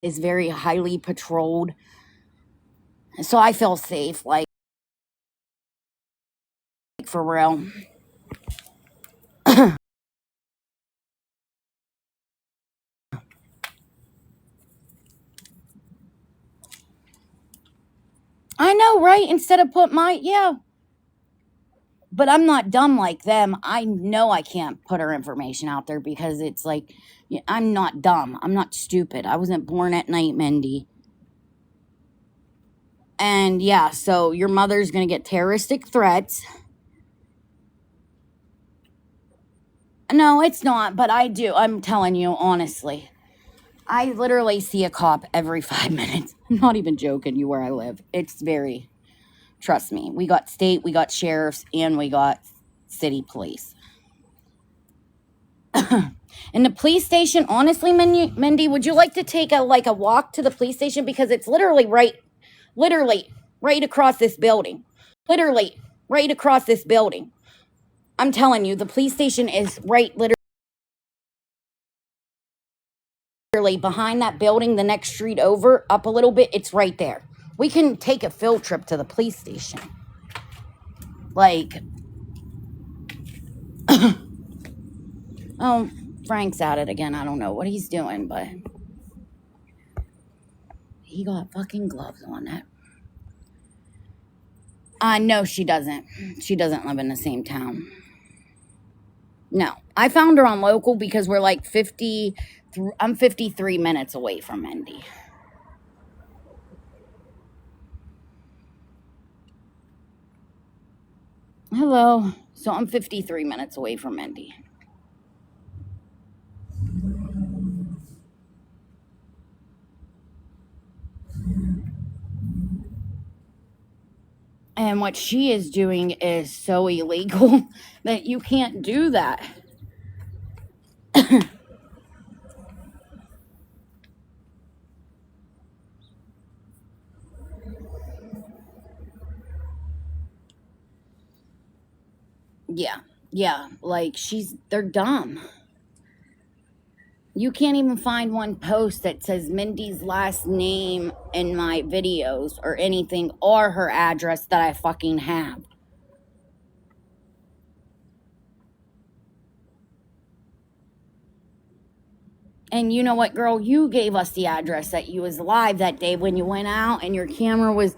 is very highly patrolled. So I feel safe, like, for real. I know, right? Instead of put my, yeah. But I'm not dumb like them. I know I can't put her information out there because it's like, I'm not dumb. I'm not stupid. I wasn't born at night, Mindy. And yeah, so your mother's going to get terroristic threats. No, it's not, but I do. I'm telling you, honestly. I literally see a cop every 5 minutes. I'm not even joking you where I live. It's very, trust me. We got state, we got sheriffs, and we got city police. And the police station, honestly, Mindy, would you like to take a walk to the police station? Because it's literally right across this building. Literally right across this building. I'm telling you, the police station is literally behind that building, the next street over, up a little bit. It's right there. We can take a field trip to the police station. Like, oh, Frank's at it again. I don't know what he's doing, but he got fucking gloves on that. No, she doesn't. She doesn't live in the same town. No. I found her on local because we're like I'm 53 minutes away from Mindy. Hello. So I'm 53 minutes away from Mindy. And what she is doing is so illegal that you can't do that. Yeah, like they're dumb. You can't even find one post that says Mindy's last name in my videos or anything, or her address that I fucking have. And you know what, girl? You gave us the address that you was live that day when you went out and your camera was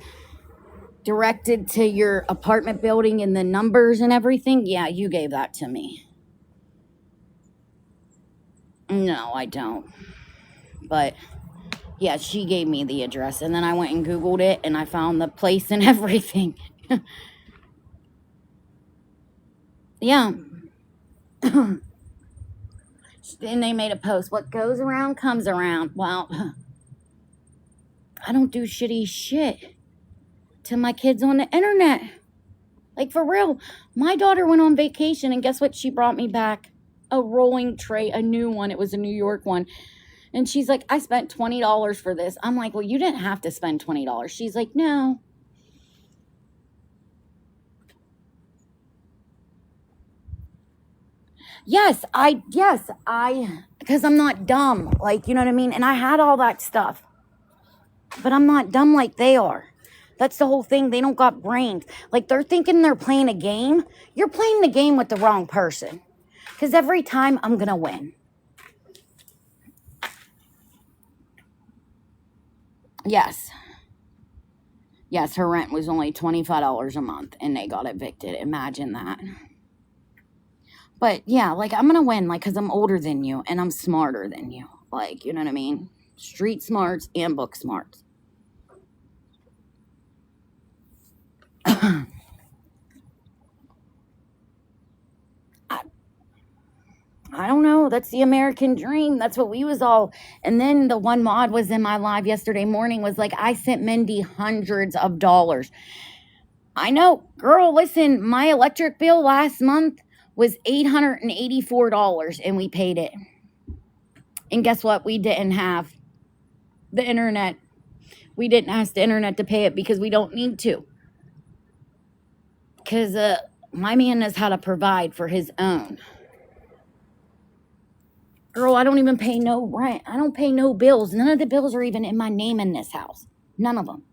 directed to your apartment building and the numbers and everything. Yeah, you gave that to me. No, I don't. But yeah, she gave me the address, and then I went and Googled it, and I found the place and everything. Yeah. And they made a post, what goes around comes around. Well, I don't do shitty shit to my kids on the internet. Like, for real. My daughter went on vacation, and guess what she brought me back? A rolling tray, a new one. It was a New York one. And she's like, I spent $20 for this. I'm like, well, you didn't have to spend $20. She's like, no. Yes, because I'm not dumb. Like, you know what I mean? And I had all that stuff. But I'm not dumb like they are. That's the whole thing. They don't got brains. Like, they're thinking they're playing a game. You're playing the game with the wrong person. Because every time I'm going to win. Yes. Yes, her rent was only $25 a month and they got evicted. Imagine that. But yeah, like, I'm going to win, like, because I'm older than you and I'm smarter than you. Like, you know what I mean? Street smarts and book smarts. I don't know. That's the American dream. That's what we was all. And then the one mod was in my live yesterday morning was like, I sent Mindy hundreds of dollars. I know, girl, listen, my electric bill last month was $884 and we paid it. And guess what? We didn't have the internet. We didn't ask the internet to pay it because we don't need to. Because my man knows how to provide for his own. Girl, I don't even pay no rent. I don't pay no bills. None of the bills are even in my name in this house. None of them.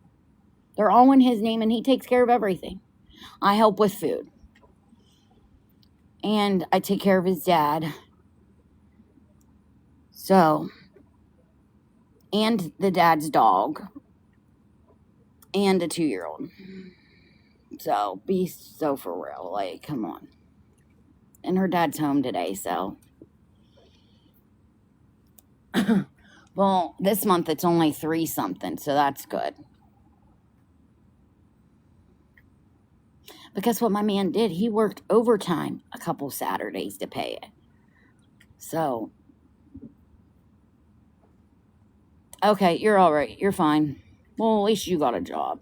They're all in his name, and he takes care of everything. I help with food. And I take care of his dad. So, and the dad's dog. And a 2-year-old. So, be so for real. Like, come on. And her dad's home today, so. Well, this month it's only 3 something, so that's good. But guess what my man did? He worked overtime a couple Saturdays to pay it. So, okay, you're all right. You're fine. Well, at least you got a job.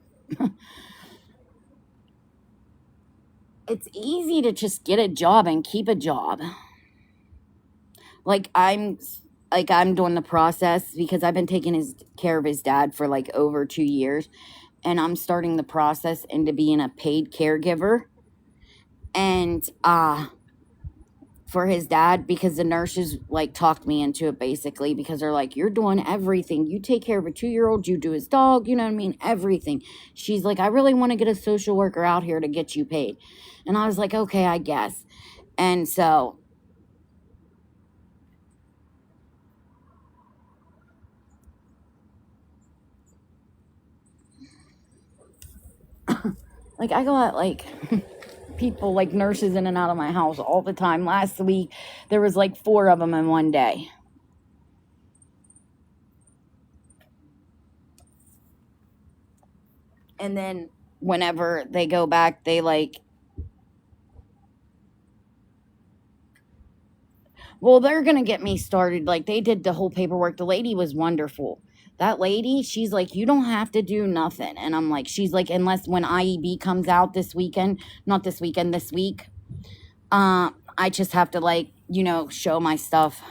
It's easy to just get a job and keep a job. Like I'm doing the process because I've been taking care of his dad for like over 2 years, and I'm starting the process into being a paid caregiver. And for his dad, because the nurses like talked me into it basically, because they're like, you're doing everything. You take care of a 2-year-old, you do his dog, you know what I mean? Everything. She's like, I really want to get a social worker out here to get you paid. And I was like, okay, I guess. And so like I got like people like nurses in and out of my house all the time. Last week there was like 4 of them in one day. And then whenever they go back, they like, well, they're gonna get me started. Like they did the whole paperwork. The lady was wonderful. That lady, she's like, you don't have to do nothing. And I'm like, she's like, unless when IEB comes out this weekend, not this weekend, this week, I just have to like, show my stuff.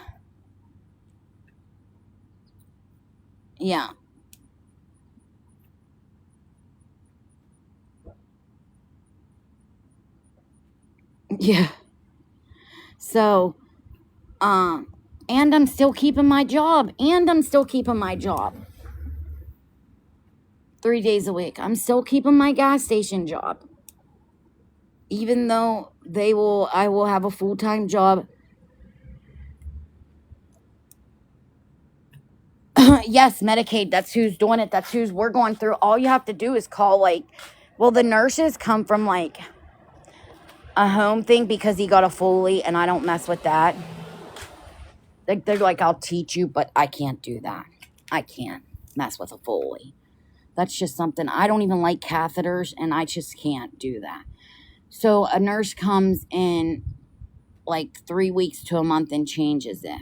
Yeah. Yeah. So, and I'm still keeping my job. 3 days a week. I'm still keeping my gas station job. Even though I will have a full-time job. Yes, Medicaid. That's who's doing it. That's who's we're going through. All you have to do is call the nurses come from like a home thing because he got a Foley and I don't mess with that. They're like, I'll teach you, but I can't do that. I can't mess with a Foley. That's just something, I don't even like catheters and I just can't do that. So a nurse comes in like 3 weeks to a month and changes it.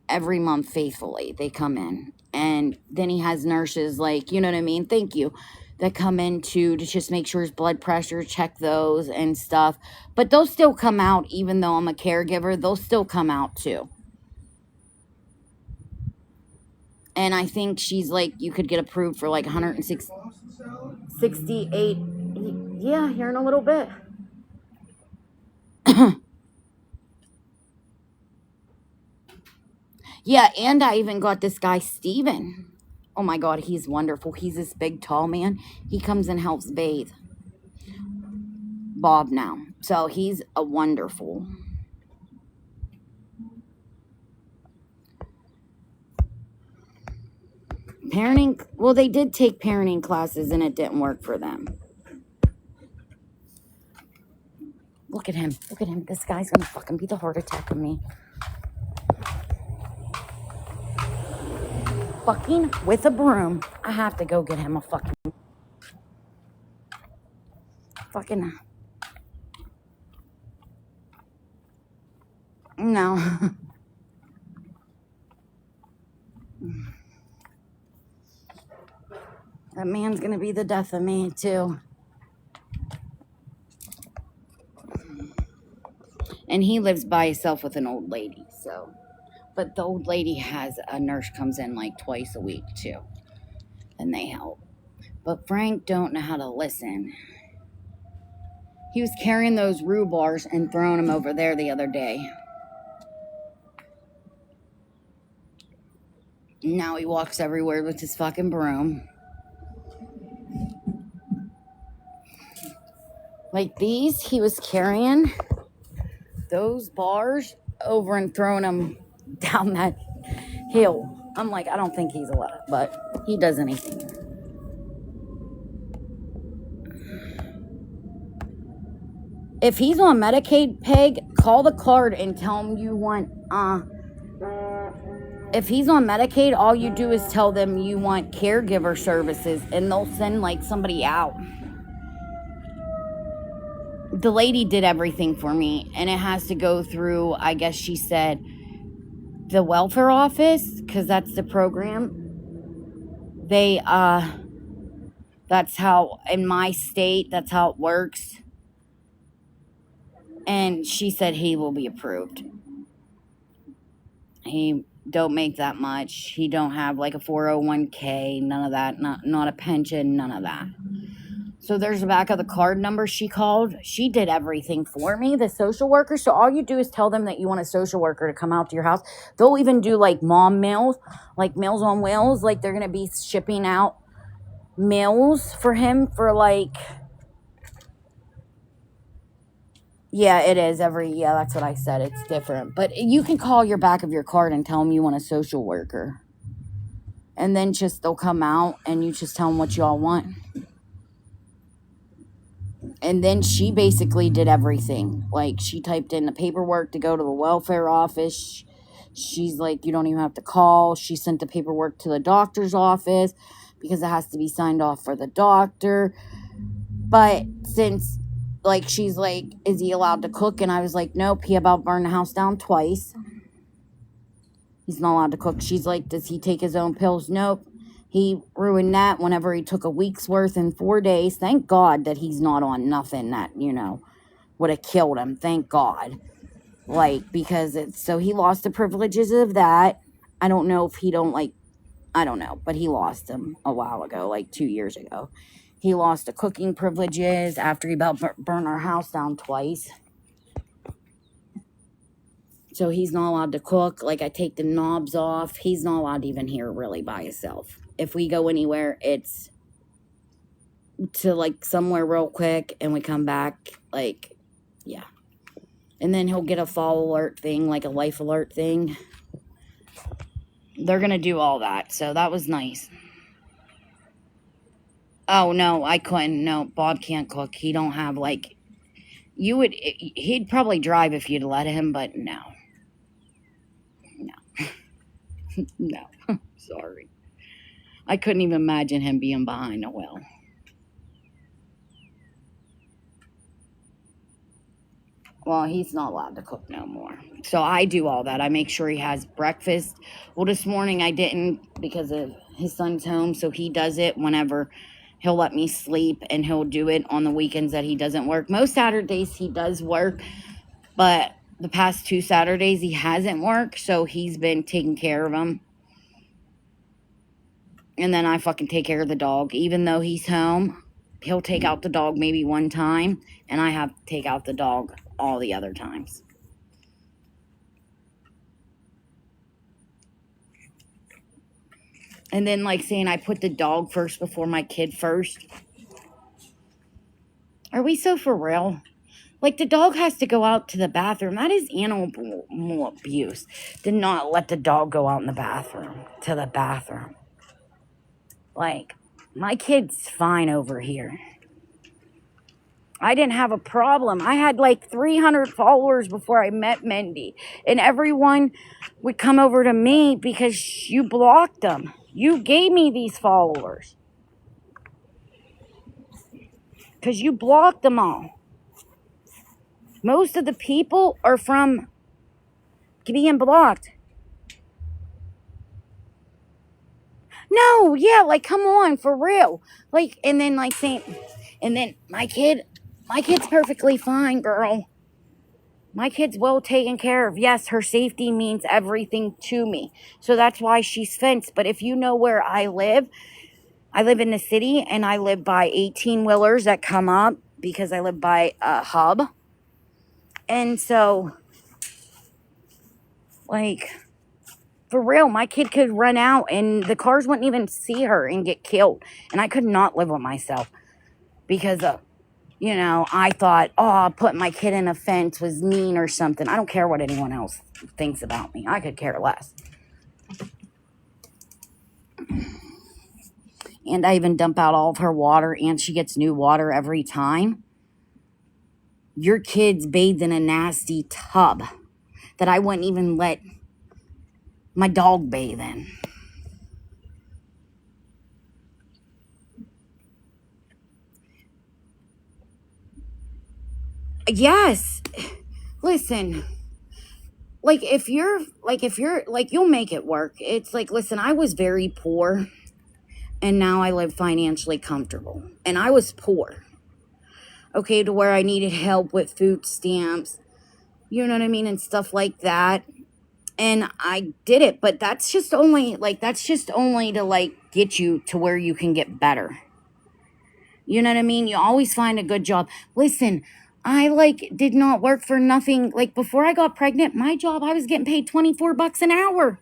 Every month faithfully, they come in. And then he has nurses like, you know what I mean? Thank you. That come in to just make sure his blood pressure, check those and stuff. But those still come out, even though I'm a caregiver, those still come out too. And I think she's like, you could get approved for like 168. Yeah, here in a little bit. Yeah, and I even got this guy, Steven. Oh my God, he's wonderful. He's this big, tall man. He comes and helps bathe Bob now. So he's a wonderful. Parenting, well, they did take parenting classes and it didn't work for them. Look at him. Look at him. This guy's going to fucking beat the heart attack of me. Fucking with a broom. I have to go get him a fucking. No. That man's going to be the death of me, too. And he lives by himself with an old lady, so. But the old lady has a nurse comes in like twice a week, too. And they help. But Frank don't know how to listen. He was carrying those rhubars and throwing them over there the other day. Now he walks everywhere with his fucking broom. Like these, he was carrying those bars over and throwing them down that hill. I'm like, I don't think he's allowed, but he does anything. If he's on Medicaid, Peg, call the card and tell him you want, if he's on Medicaid, all you do is tell them you want caregiver services and they'll send like somebody out. The lady did everything for me and it has to go through, I guess she said, the welfare office, because that's the program. They, that's how, in my state, that's how it works. And she said he will be approved. He don't make that much. He don't have like a 401k, none of that, not a pension, none of that. So there's the back of the card number she called. She did everything for me, the social worker. So all you do is tell them that you want a social worker to come out to your house. They'll even do like mom meals, like Meals on Wheels. Like they're going to be shipping out meals for him for like, yeah, it is yeah, that's what I said. It's different. But you can call your back of your card and tell them you want a social worker. And then just they'll come out and you just tell them what y'all want. And then she basically did everything. Like, she typed in the paperwork to go to the welfare office. She's like, you don't even have to call. She sent the paperwork to the doctor's office because it has to be signed off for the doctor. But since, like, she's like, is he allowed to cook? And I was like, nope, he about burned the house down twice. He's not allowed to cook. She's like, does he take his own pills? Nope. He ruined that whenever he took a week's worth in 4 days. Thank God that he's not on nothing that, would have killed him. Thank God. Like, because so he lost the privileges of that. I don't know if he I don't know, but he lost them a while ago, like 2 years ago. He lost the cooking privileges after he about burned our house down twice. So he's not allowed to cook. Like, I take the knobs off. He's not allowed to even hear really by himself. If we go anywhere, it's to, like, somewhere real quick, and we come back, like, yeah. And then he'll get a fall alert thing, like a life alert thing. They're going to do all that, so that was nice. Oh, no, I couldn't. No, Bob can't cook. He don't have, like, he'd probably drive if you'd let him, but no. No, sorry. I couldn't even imagine him being behind a wheel. Well, he's not allowed to cook no more. So I do all that. I make sure he has breakfast. Well, this morning I didn't because of his son's home, so he does it whenever he'll let me sleep, and he'll do it on the weekends that he doesn't work. Most Saturdays he does work, but the past 2 Saturdays he hasn't worked, so he's been taking care of him. And then I fucking take care of the dog. Even though he's home, he'll take out the dog maybe one time, and I have to take out the dog all the other times. And then, like, saying I put the dog first before my kid first. Are we so for real? Like, the dog has to go out to the bathroom. That is animal abuse. To not let the dog go out in the bathroom. To the bathroom. Like, my kid's fine over here. I didn't have a problem. I had like 300 followers before I met Mindy. And everyone would come over to me because you blocked them. You gave me these followers. Because you blocked them all. Most of the people are from being blocked. No, yeah, like, come on, for real. Like, and then, like, saying, and then my kid's perfectly fine, girl. My kid's well taken care of. Yes, her safety means everything to me. So that's why she's fenced. But if you know where I live in the city, and I live by 18-wheelers that come up because I live by a hub. And so, like, For real, my kid could run out and the cars wouldn't even see her and get killed. And I could not live with myself because of, I thought, putting my kid in a fence was mean or something. I don't care what anyone else thinks about me. I could care less. And I even dump out all of her water, and she gets new water every time. Your kid's bathed in a nasty tub that I wouldn't even let my dog bathe in. Yes. Listen. If you're you'll make it work. It's like, listen, I was very poor and now I live financially comfortable. And I was poor. Okay, to where I needed help with food stamps, you know what I mean, and stuff like that. And I did it, but that's just only to get you to where you can get better. You know what I mean? You always find a good job. Listen, I did not work for nothing. Before I got pregnant, my job, I was getting paid $24 an hour.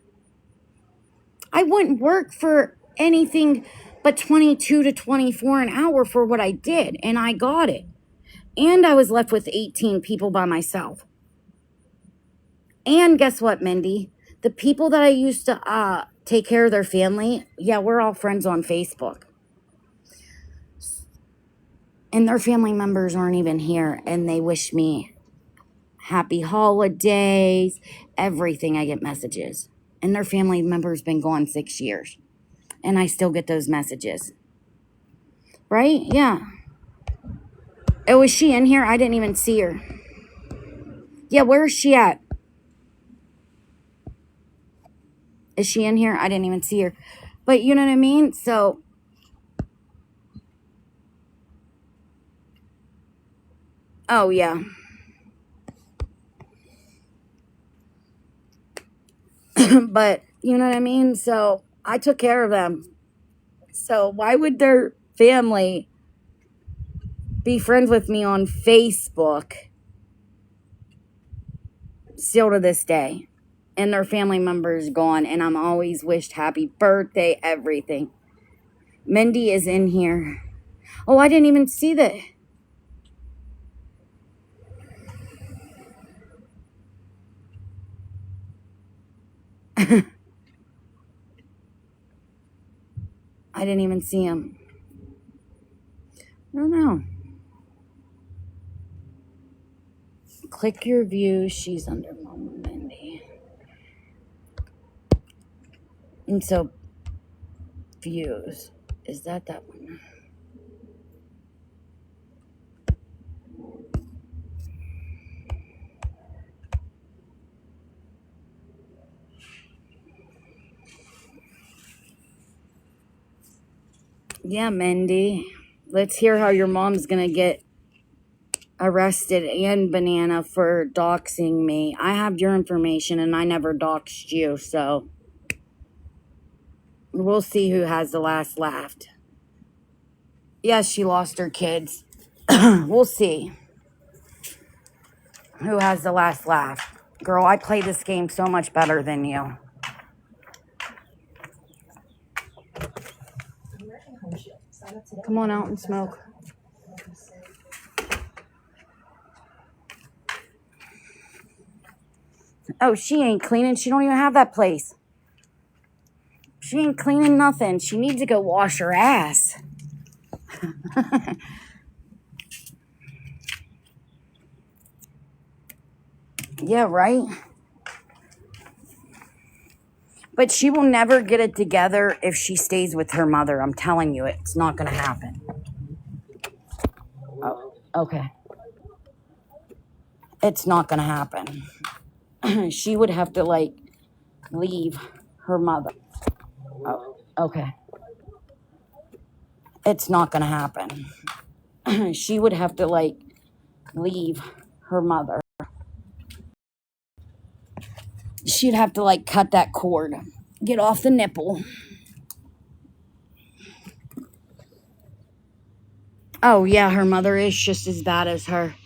I wouldn't work for anything but 22 to 24 an hour for what I did, and I got it. And I was left with 18 people by myself. And guess what, Mindy? The people that I used to take care of their family, yeah, we're all friends on Facebook. And their family members aren't even here, and they wish me happy holidays, everything. I get messages. And their family member's been gone 6 years. And I still get those messages. Right? Yeah. Oh, is she in here? I didn't even see her. Yeah, where is she at? Is she in here? I didn't even see her. But you know what I mean? So, oh, yeah. But, you know what I mean? So, I took care of them. So, why would their family be friends with me on Facebook still to this day? And their family members gone, and I'm always wished happy birthday, everything. Mindy is in here. Oh, I didn't even see that. I didn't even see him. I don't know. Click your views. She's under Mama Mindy. And so, views. Is that one? Yeah, Mindy. Let's hear how your mom's going to get arrested and Banana for doxing me. I have your information and I never doxed you, so we'll see who has the last laugh. Yes, she lost her kids. We'll see who has the last laugh. Girl, I play this game so much better than you. Come on out and smoke. Oh, she ain't cleaning. She don't even have that place. She ain't cleaning nothing. She needs to go wash her ass. Yeah, right? But she will never get it together if she stays with her mother. I'm telling you, it's not going to happen. Oh, okay. It's not going to happen. She would have to, leave her mother. Oh, okay. It's not going to happen. She would have to, leave her mother. She'd have to, cut that cord. Get off the nipple. Oh, yeah, her mother is just as bad as her.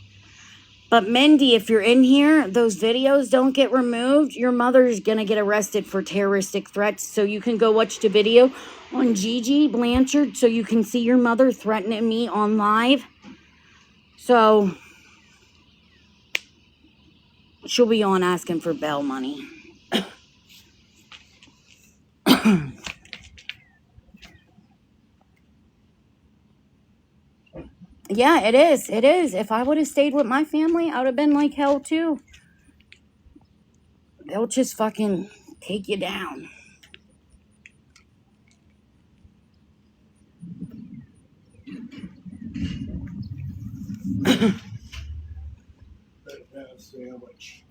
But Mindy, if you're in here, those videos don't get removed. Your mother's going to get arrested for terroristic threats. So you can go watch the video on Gigi Blanchard so you can see your mother threatening me on live. So she'll be on asking for bail money. Yeah, it is. It is. If I would have stayed with my family, I would have been like hell too. They'll just fucking take you down.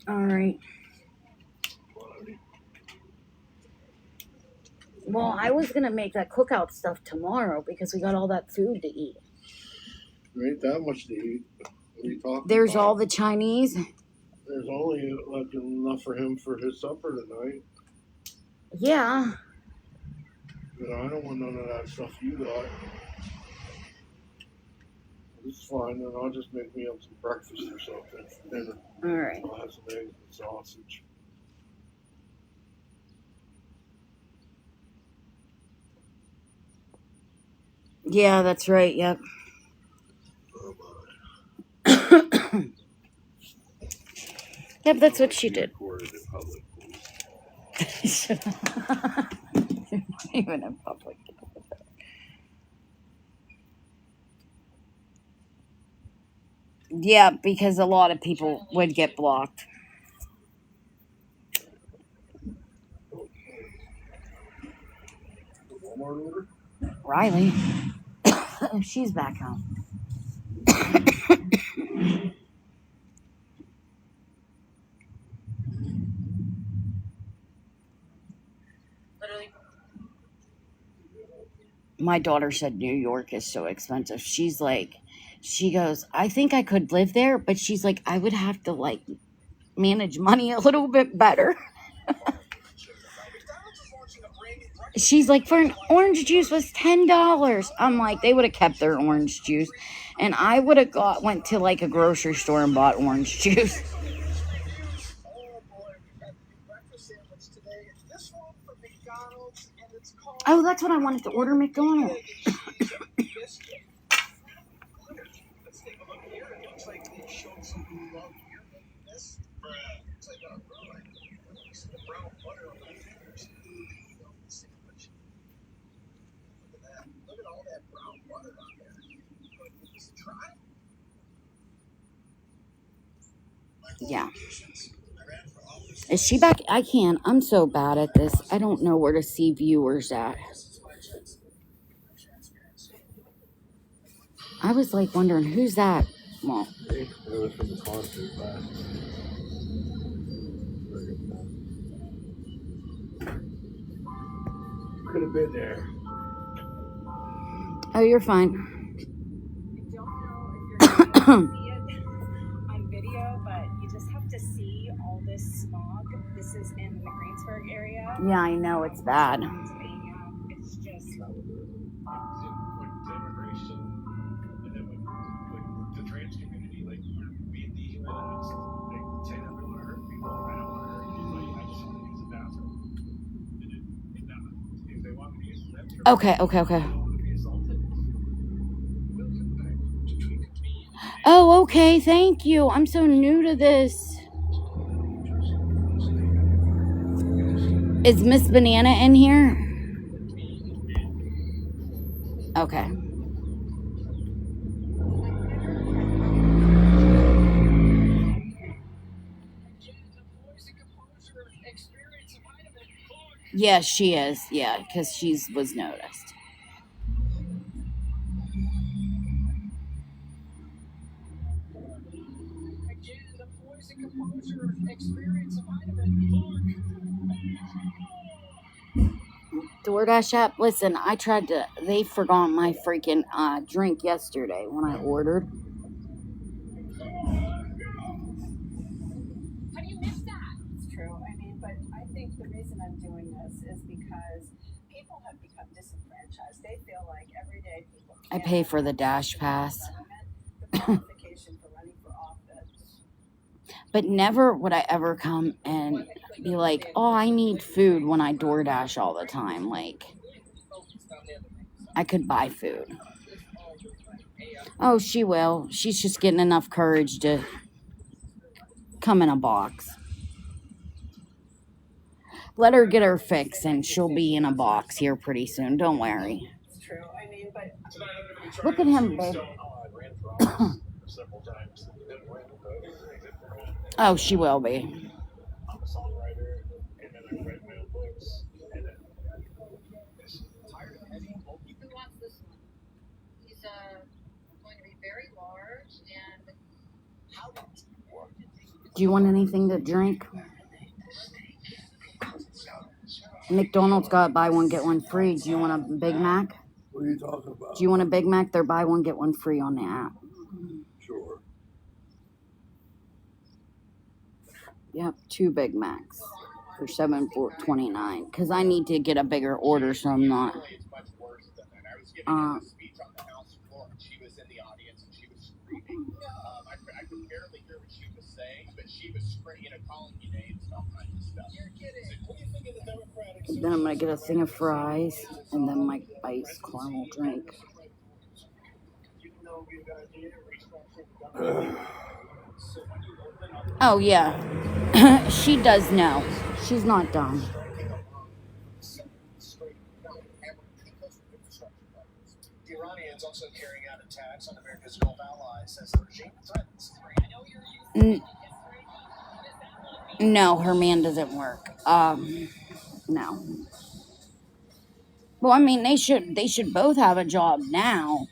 All right. Well, I was going to make that cookout stuff tomorrow because we got all that food to eat. There ain't that much to eat. What are you talking There's about? all the Chinese. There's only like enough for him for his supper tonight. Yeah. You know, I don't want none of that stuff you got. It's fine, then I'll just make me up some breakfast or something for dinner. All right. I'll have some eggs and sausage. Yeah, that's right. Yep. Yep, that's what she did. Even in public. Yeah, because a lot of people would get blocked. Walmart order? Riley. She's back home. My daughter said New York is so expensive. She's like, she goes, I think I could live there, but she's like, I would have to like manage money a little bit better. She's like, for an orange juice was $10. I'm like, they would have kept their orange juice, and I would have went to like a grocery store and bought orange juice. Oh, that's what I wanted to order, McDonald's. Yeah. Is she back? I can't. I'm so bad at this. I don't know where to see viewers at. I was like wondering, who's that? Well, It was from the concert last. Could have been there. Oh, you're fine. On video, but you just have to see all this smog. This is in the Greensburg area. Yeah, I know it's bad. It's just Immigration, and then with the trans community, like being dehumanized, like saying I don't want to hurt people, I don't want to hurt anybody, I just want to use the bathroom. And if they want me to use the restroom, Okay. I don't want to be assaulted. Oh, okay. Thank you. I'm so new to this. Is Miss Banana in here? Okay. Yeah, she is. Yeah, because she was noticed. DoorDash app. Listen, I tried to. They forgot my freaking drink yesterday when I ordered. how do you miss that? It's true. I mean, but I think the reason I'm doing this is because people have become disenfranchised. They feel like every day people I pay for the Dash Pass. the qualification for running for office But never would I ever come and be like, oh, I need food when I DoorDash all the time. Like, I could buy food. Oh, she will. She's just getting enough courage to come in a box. Let her get her fix and she'll be in a box here pretty soon. Don't worry. It's true. I mean, but Look at him, babe. Oh, she will be. I'm a songwriter, and then I write my own books, and then tired of heavy. Who wants this one? He's going to be very large and how Do you want anything to drink? McDonald's got buy one, get one free. Do you want a Big Mac? What are you talking about? Do you want a Big Mac? They're buy one, get one free on the app. Sure. Yep, 2 Big Macs for $7.29. Because I need to get a bigger order, so I'm not. I was giving a speech on the House floor, and she was in the audience, and she was screaming. I could barely hear what she was saying, but she was screaming, calling me names and all kinds of stuff. You're kidding. What do you think of the Democratic? Then I'm going to get a thing of fries and then my iced caramel drink. Oh, yeah. She does know. She's not dumb. The Iranians also carrying out attacks on America's Gulf allies as the regime threatens. No, her man doesn't work. No. Well, I mean, they should both have a job now.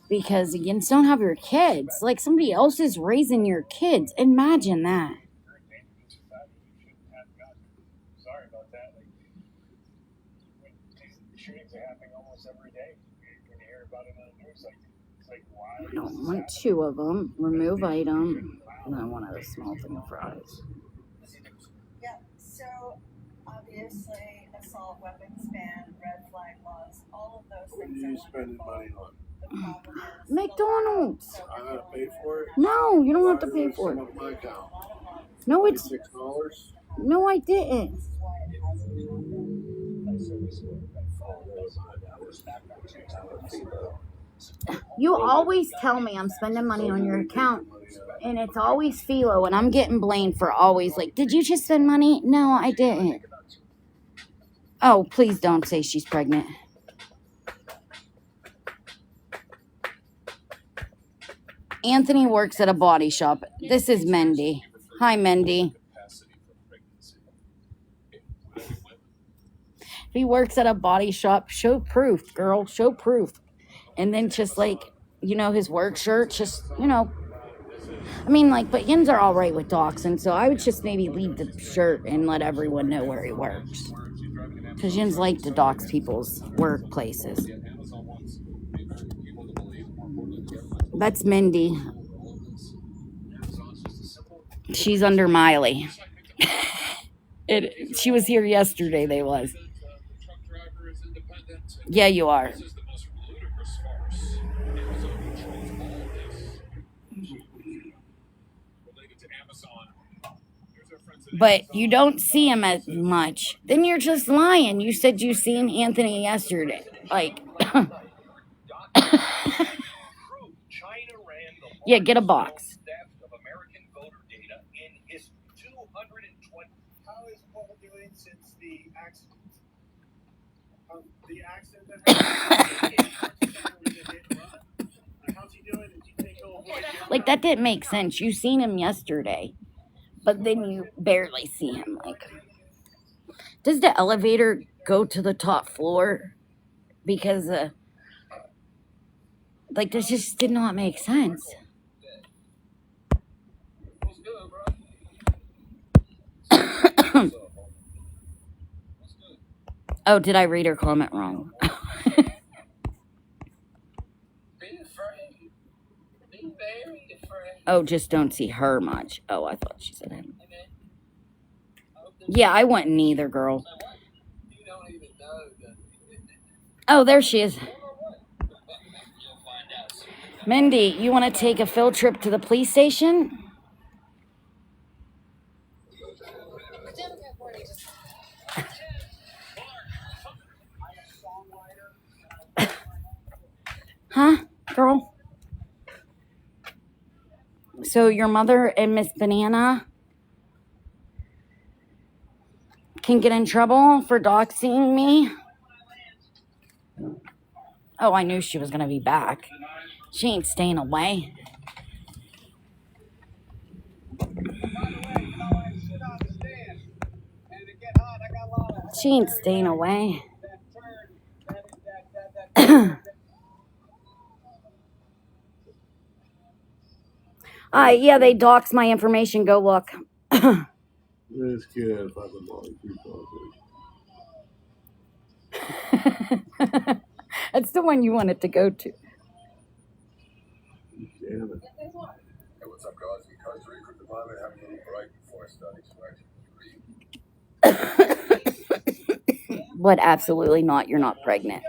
Because you just don't have your kids. Like, somebody else is raising your kids. Imagine that. Sorry about that. Like, these shootings are happening almost every day. You hear about it on the news. It's like why? I don't want 2 of them. Remove item. And then one of the small thing of fries. yeah, so obviously assault weapons ban, red flag laws, all of those What are things you are spending wonderful. money on? The problem is McDonald's. I gotta pay for it? No, you don't have to pay for it. Why is it on my account? No, it's... $6? No, I didn't. this is why it hasn't happened. You always tell me I'm spending money on your account. And it's always Philo. And I'm getting blamed for always like, did you just spend money? No, I didn't. Oh, please don't say she's pregnant. Anthony works at a body shop. This is Mindy. Hi, Mindy. If he works at a body shop, show proof, girl. Show proof. And then just like, his work shirt, just, I mean, like, but Yins are all right with dachshunds, so I would just maybe leave the shirt and let everyone know where he works. Because Yins like to dox people's workplaces. That's Mindy. She's under Miley. She was here yesterday, they was. Yeah, you are. But you don't see him as much. Then you're just lying. You said you seen Anthony yesterday. Like, yeah, get a box. How is Paul doing since the accident? The accident that happened? How's he doing? Did you think he'll avoid Like, that didn't make sense. You seen him yesterday. But then you barely see him. Like, does the elevator go to the top floor? Because, like, this just did not make sense. Oh, did I read her comment wrong? Oh, just don't see her much. Oh, I thought she said him. Yeah, I wouldn't either, girl. Oh, there she is. Mindy, you want to take a field trip to the police station? Huh, girl? So your mother and Miss Banana can get in trouble for doxing me? Oh, I knew she was going to be back. She ain't staying away. She ain't staying away. Yeah, they doxed my information. Go look. This kid had fucking balls. That's the one you wanted to go to. Damn it. Hey, what's up, guys? Because three for the moment, have a little break before study, right? But absolutely not. You're not pregnant.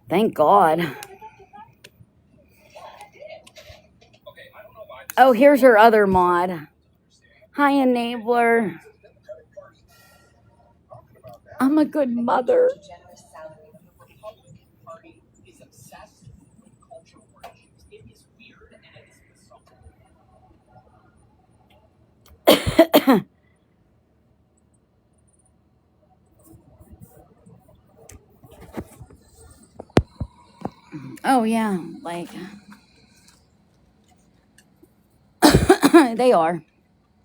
Thank God. Oh, here's her other mod. Hi, enabler. I'm a good mother. Oh yeah, like they are.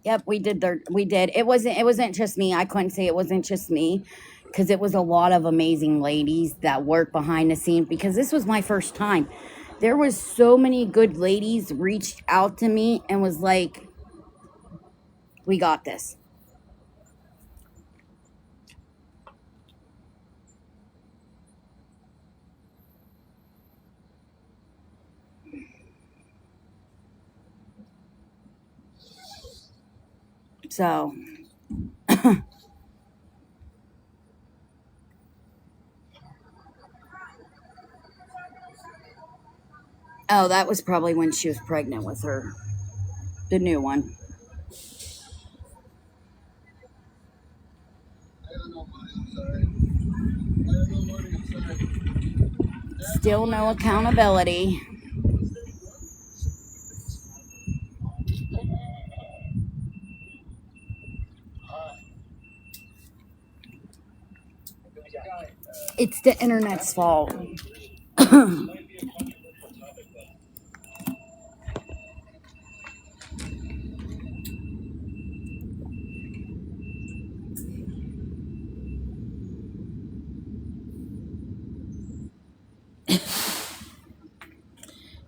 Yep, we did. It wasn't just me. I couldn't say it wasn't just me, because it was a lot of amazing ladies that work behind the scenes. Because this was my first time. There was so many good ladies reached out to me and was like, "We got this." So. Oh, that was probably when she was pregnant with the new one. Still no accountability. It's the internet's fault.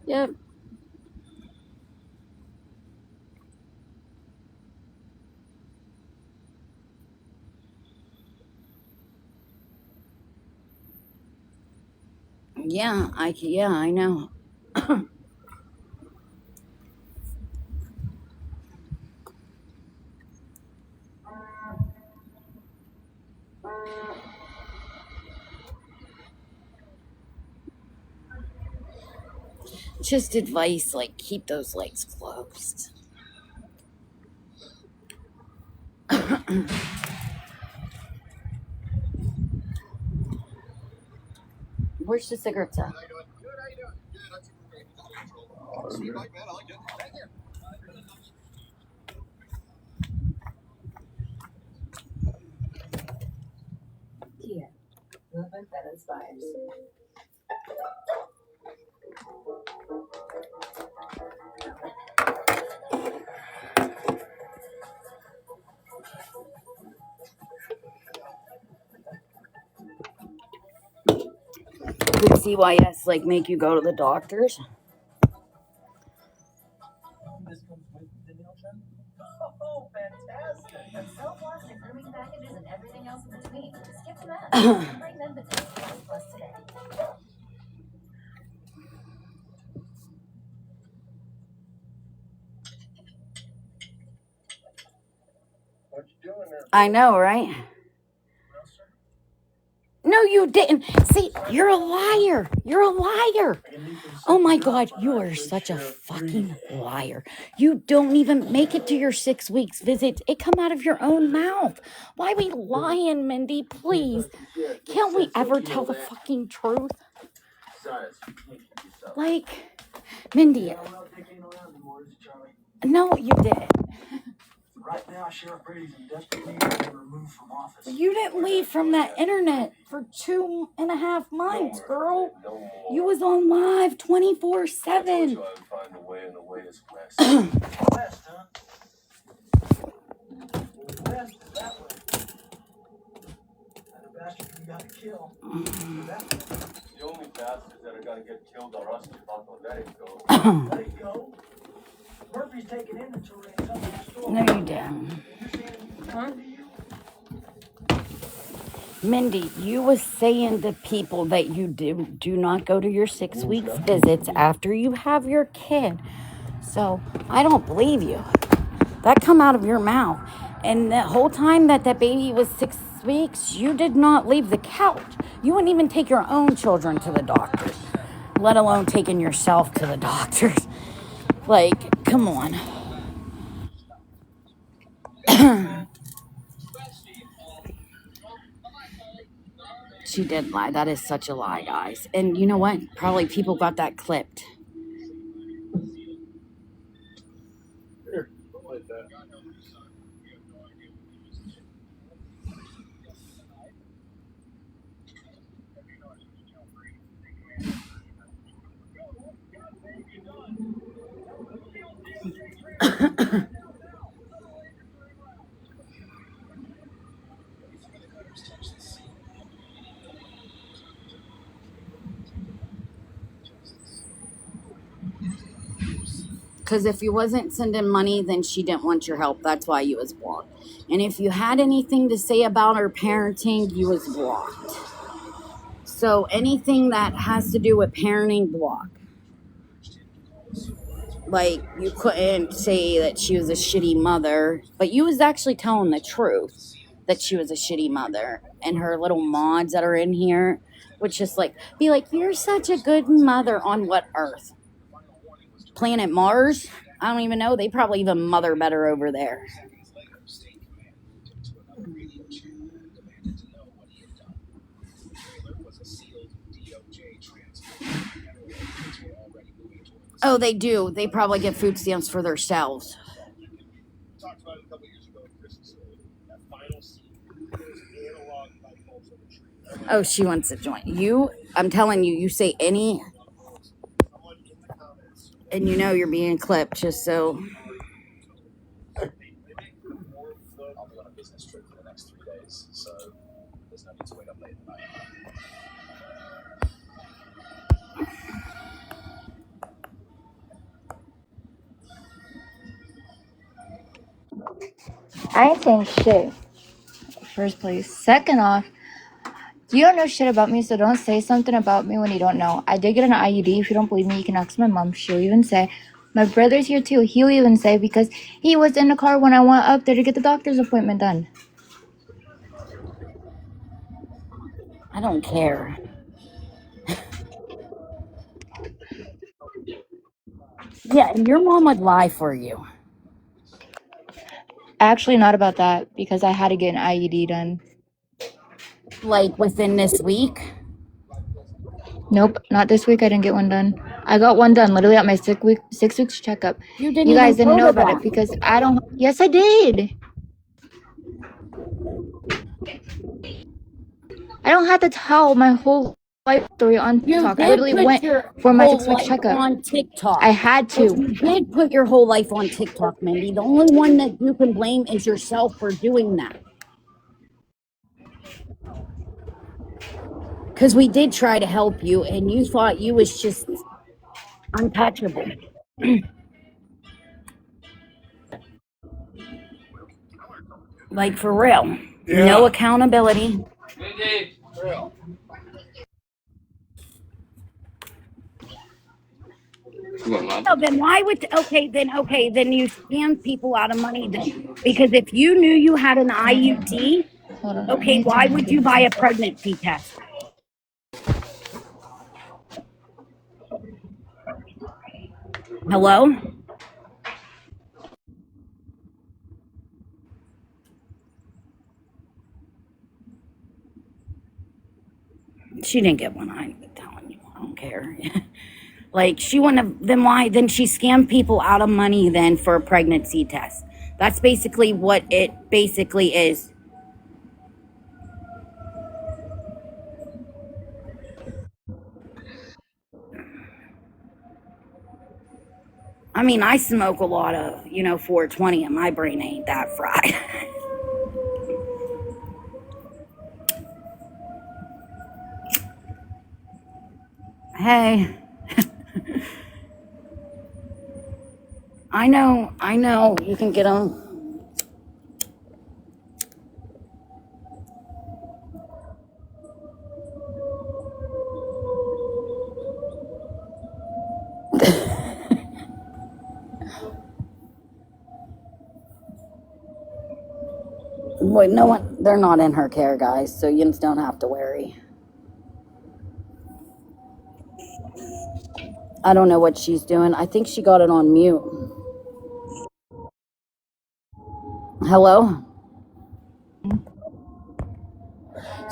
Yep. Yeah, I know. Just advice, like, keep those lights closed. Where's the cigarettes at? Here, love and that inspires. Did CYS, like, make you go to the doctors? Oh, fantastic. And cell blocks and grooming packages and everything else in between. Skip them out. Bring them to Plus today. What you doing there? I know, right? No, you didn't. See, you're a liar. You're a liar. Oh my God, you are such a fucking liar. You don't even make it to your 6 weeks visit. It come out of your own mouth. Why are we lying, Mindy? Please. Can't we ever tell the fucking truth? Like, Mindy. No, you didn't. Right now, Sheriff Brady's in desperate need of being removed from office. You didn't leave from that internet for 2.5 months, girl. You was on live 24/7. West, huh? West is that way. And the bastard you got to kill. The only bastards that are gonna get killed are us if I'm gonna let it go. Let it go. Murphy's taking inventory of some of that store. No, you didn't. Huh? Mindy, you was saying to people that you do not go to your 6 weeks visits after you have your kid. So I don't believe you. That come out of your mouth. And the whole time that baby was 6 weeks, you did not leave the couch. You wouldn't even take your own children to the doctors, let alone taking yourself to the doctors. Like, come on. She did lie. That is such a lie, guys. And you know what? Probably people got that clipped. Here, don't like that. Because if you wasn't sending money, then she didn't want your help. That's why you was blocked. And if you had anything to say about her parenting, you was blocked. So anything that has to do with parenting, block. Like, you couldn't say that she was a shitty mother, but you was actually telling the truth that she was a shitty mother. And her little mods that are in here would just be like, you're such a good mother. On what earth? Planet Mars? I don't even know. They probably even mother better over there. Oh, they do. They probably get food stamps for themselves. Talked about it a couple years ago in Christmas. That final scene, there's analog light bulbs on the tree. Oh, she wants to join. I'm telling you, you say any, and you know you're being clipped, just so. I'll be on a business trip for the next 3 days, so there's no need to wait up late at night. I ain't saying shit. First place. Second off, you don't know shit about me, so don't say something about me when you don't know. I did get an IUD. If you don't believe me, you can ask my mom. She'll even say. My brother's here too. He'll even say because he was in the car when I went up there to get the doctor's appointment done. I don't care. Yeah, your mom would lie for you. Actually, not about that because I had to get an IUD done. Like within this week? Nope, not this week. I didn't get one done. I got one done literally at my 6 weeks checkup. You didn't You guys even didn't go know to about it that. because I don't. Yes, I did. I don't have to tell my whole life story on You TikTok. I did literally put went your for my whole 6 week life checkup. on TikTok. I had But to. you did put your whole life on TikTok, Mindy. The only one that you can blame is yourself for doing that. Because we did try to help you, and you thought you was just untouchable. Like, for real. Yeah. No accountability. So then why would, then you scam people out of money then. Because if you knew you had an IUD, Hold on. okay, why would you buy a pregnancy test? Hello? She didn't get one. I'm telling you. I don't care. Like, she wouldn't have, then why? Then she scammed people out of money then for a pregnancy test. That's basically what it basically is. I mean, I smoke a lot of, 420, and my brain ain't that fried. Hey. I know, you can get them. Wait, no one, they're not in her care, guys, so you just don't have to worry. I don't know what she's doing. I think she got it on mute. Hello?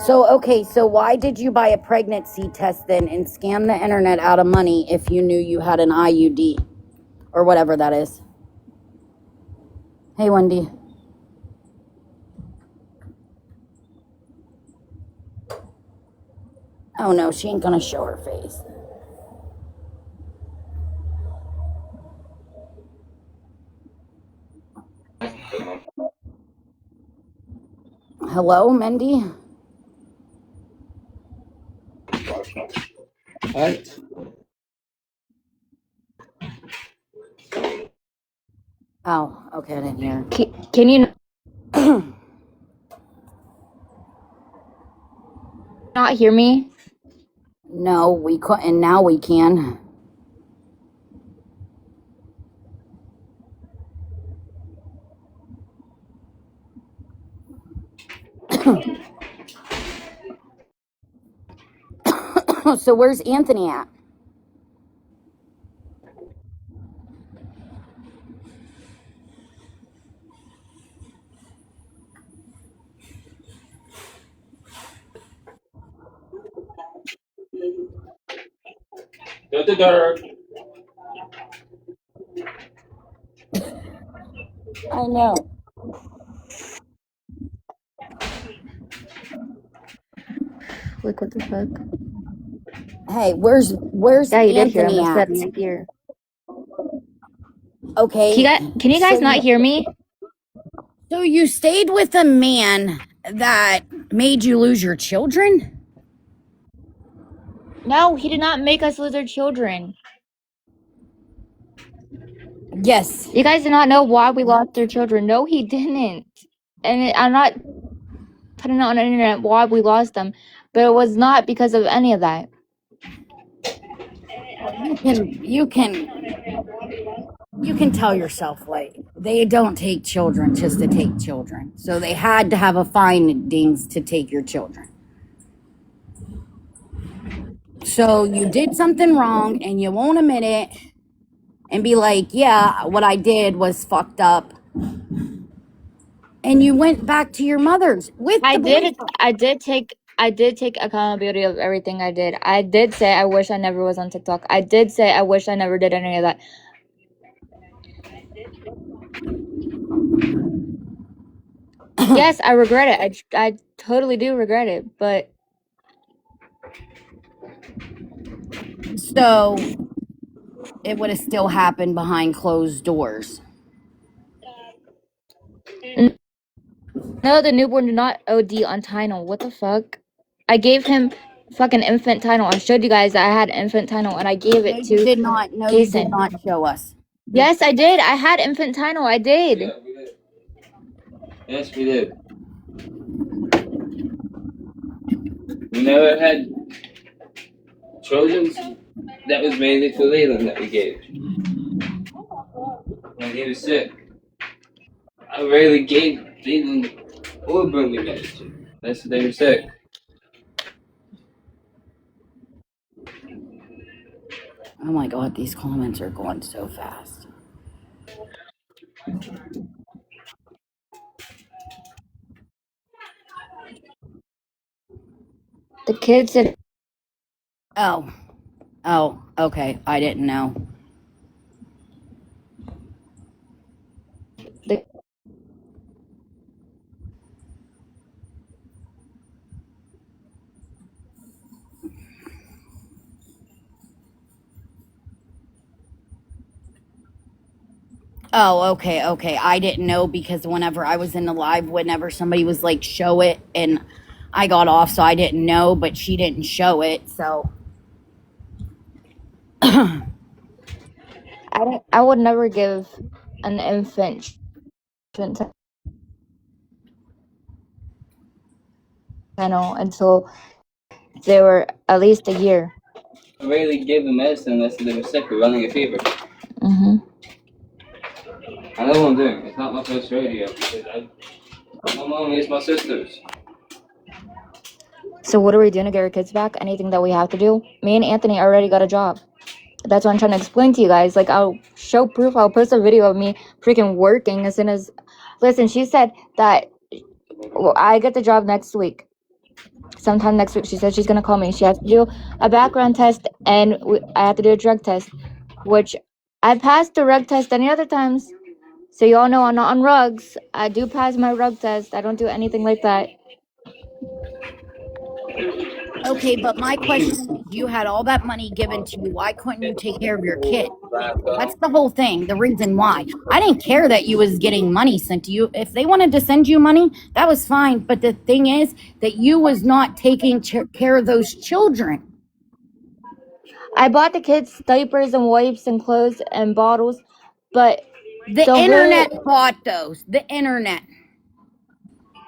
So, okay, so why did you buy a pregnancy test then and scam the internet out of money if you knew you had an IUD? Or whatever that is. Hey, Wendy. Oh no, she ain't gonna show her face. Hello, Mindy? What? Oh, okay, I didn't hear. Can you not hear me? No, we couldn't. Now we can. So where's Anthony at? Go to dirt. I know. Like, what the fuck? Hey, where's Yeah, you did hear him. Anthony It's at? that here. Okay. Can you guys not hear me? So you stayed with a man that made you lose your children? No, he did not make us lose our children. Yes. You guys do not know why we lost our children. No, he didn't. And I'm not putting it on the internet why we lost them, but it was not because of any of that. You can tell yourself, like, they don't take children just to take children. So they had to have a findings to take your children. So you did something wrong and you won't admit it and be like, yeah, what I did was fucked up. And you went back to your mother's with the boyfriend. I did take accountability of everything I did. I did say I wish I never was on TikTok. I did say I wish I never did any of that. Yes, I regret it. I totally do regret it, but So it would have still happened behind closed doors. no, the newborn did not OD on Tylenol. What the fuck? I gave him fucking infant Tylenol. I showed you guys that I had infant Tylenol, and I gave it to You did not show us. Yes, I did. I had infant Tylenol. I did. Yeah, we did. Yes, we did. We never had children's. That was mainly for Leland that we gave. When he was sick. I rarely gave Leland or Burnley medicine. That's what they were sick. Oh my god, these comments are going so fast. The kids said, Oh. Oh, okay. I didn't know. Oh, okay, okay. I didn't know because whenever I was in the live, whenever somebody was like, show it, and I got off, so I didn't know, but she didn't show it, so. I would never give an infant channel until they were at least a year. I rarely give them medicine unless they were sick or running a fever. Mm-hmm. I know what I'm doing. It's not my first rodeo. My mom is my sister's. So what are we doing to get our kids back? Anything that we have to do? Me and Anthony already got a job. That's what I'm trying to explain to you guys. Like, I'll show proof. I'll post a video of me freaking working as soon as... Listen, she said that I get the job next week. Sometime next week. She said she's going to call me. She has to do a background test, and I have to do a drug test, which I passed the drug test any other times. So you all know I'm not on rugs. I do pass my rug test. I don't do anything like that. Okay, but my question is, you had all that money given to you. Why couldn't you take care of your kid? That's the whole thing, the reason why. I didn't care that you was getting money sent to you. If they wanted to send you money, that was fine. But the thing is that you was not taking care of those children. I bought the kids diapers and wipes and clothes and bottles, but the internet bought those. The internet.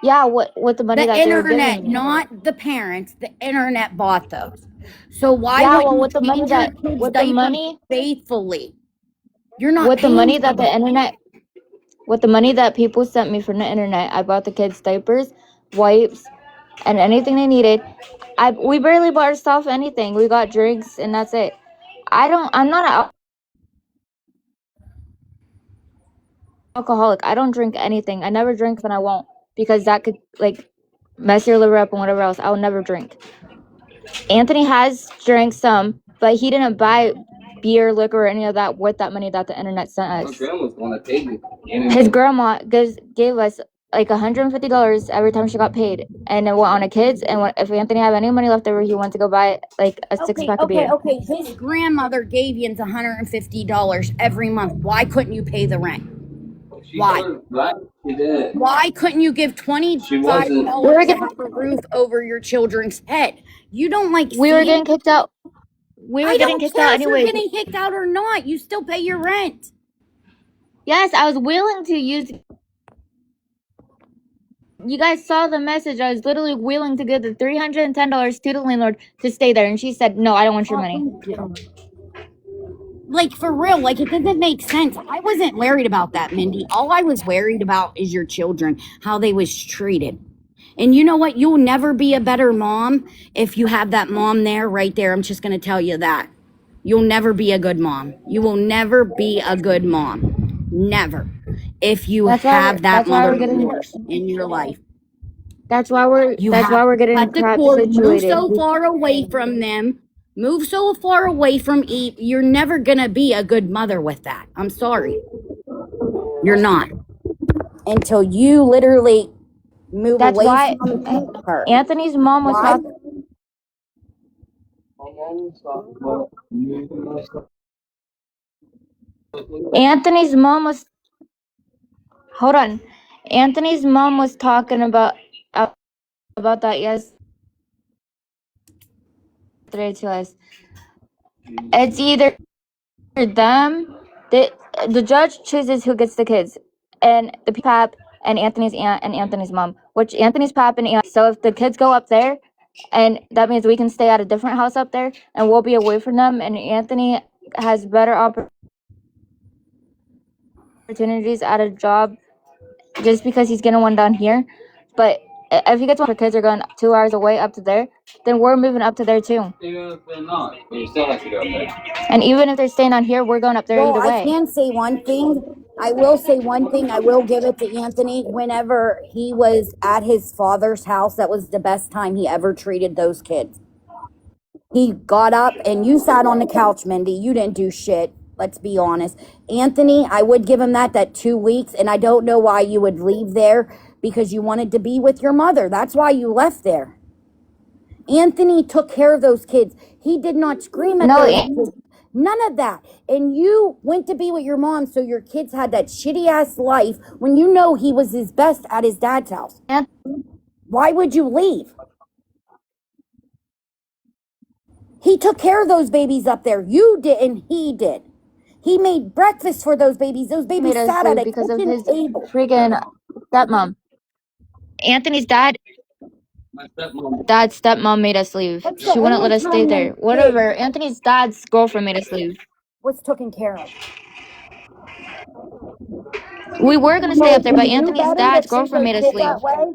Yeah, with the money that they were giving me. The internet, not the parents. The internet bought those. So why wouldn't you change your kids' diapers faithfully? You're not with the money that the internet, with the money that people sent me from the internet. I bought the kids diapers, wipes, and anything they needed. We barely bought ourselves anything. We got drinks and that's it. I'm not an alcoholic. I don't drink anything. I never drink when I won't, because that could like mess your liver up and whatever else. I'll never drink. Anthony has drank some, but he didn't buy beer, liquor, or any of that with that money that the internet sent us. My grandma's the one that paid me. His grandma gave us like $150 every time she got paid, and it went on to kids. And if Anthony had any money left over, he went to go buy like a six-pack of beer. Okay. His grandmother gave you $150 every month. Why couldn't you pay the rent? Why? Why couldn't you give $25 to have a roof over your children's head? You don't like. We were getting kicked out. We were getting kicked out anyway. If you're getting kicked out or not, you still pay your rent. Yes, I was willing to use. You guys saw the message. I was literally willing to give the $310 to the landlord to stay there, and she said, "No, I don't want your money." Like, for real, like, it doesn't make sense. I wasn't worried about that, Mindy. All I was worried about is your children, how they was treated. And you know what? You'll never be a better mom if you have that mom there, right there. I'm just going to tell you that. You'll never be a good mom. You will never be a good mom. Never. If you have that mother in your life. That's why we're getting crap situated. Move so far away from them. Move so far away from Eve. You're never going to be a good mother with that. I'm sorry. You're not. Until you literally move away from her. Anthony's mom was Anthony's mom was... Hold on. Anthony's mom was talking about that yesterday to us. It's either them, the judge chooses who gets the kids, and the pap and Anthony's aunt and Anthony's mom, which Anthony's pap and aunt. So if the kids go up there, and that means we can stay at a different house up there, and we'll be away from them, and Anthony has better opportunities at a job just because he's getting one down here. But if he gets one, the kids are going 2 hours away up to there, then we're moving up to there too. Even if they're not, you still have to go up there. And even if they're staying on here, we're going up there either way. I can say one thing. I will say one thing. I will give it to Anthony. Whenever he was at his father's house, that was the best time he ever treated those kids. He got up and you sat on the couch, Mindy. You didn't do shit. Let's be honest. Anthony, I would give him that 2 weeks, and I don't know why you would leave there because you wanted to be with your mother. That's why you left there. Anthony took care of those kids. He did not scream at those kids. None of that. And you went to be with your mom, so your kids had that shitty ass life when you know he was his best at his dad's house. Why would you leave? He took care of those babies up there. You did, and he did. He made breakfast for those babies. Those babies sat at a because of kitchen his table. freaking stepmom. Anthony's My stepmom. stepmom made us leave. That's the She wouldn't let only us stay time there. they Whatever. Anthony's dad's girlfriend made us leave. was taken care of. We were gonna stay up there, but Anthony's dad's girlfriend made us leave. That way?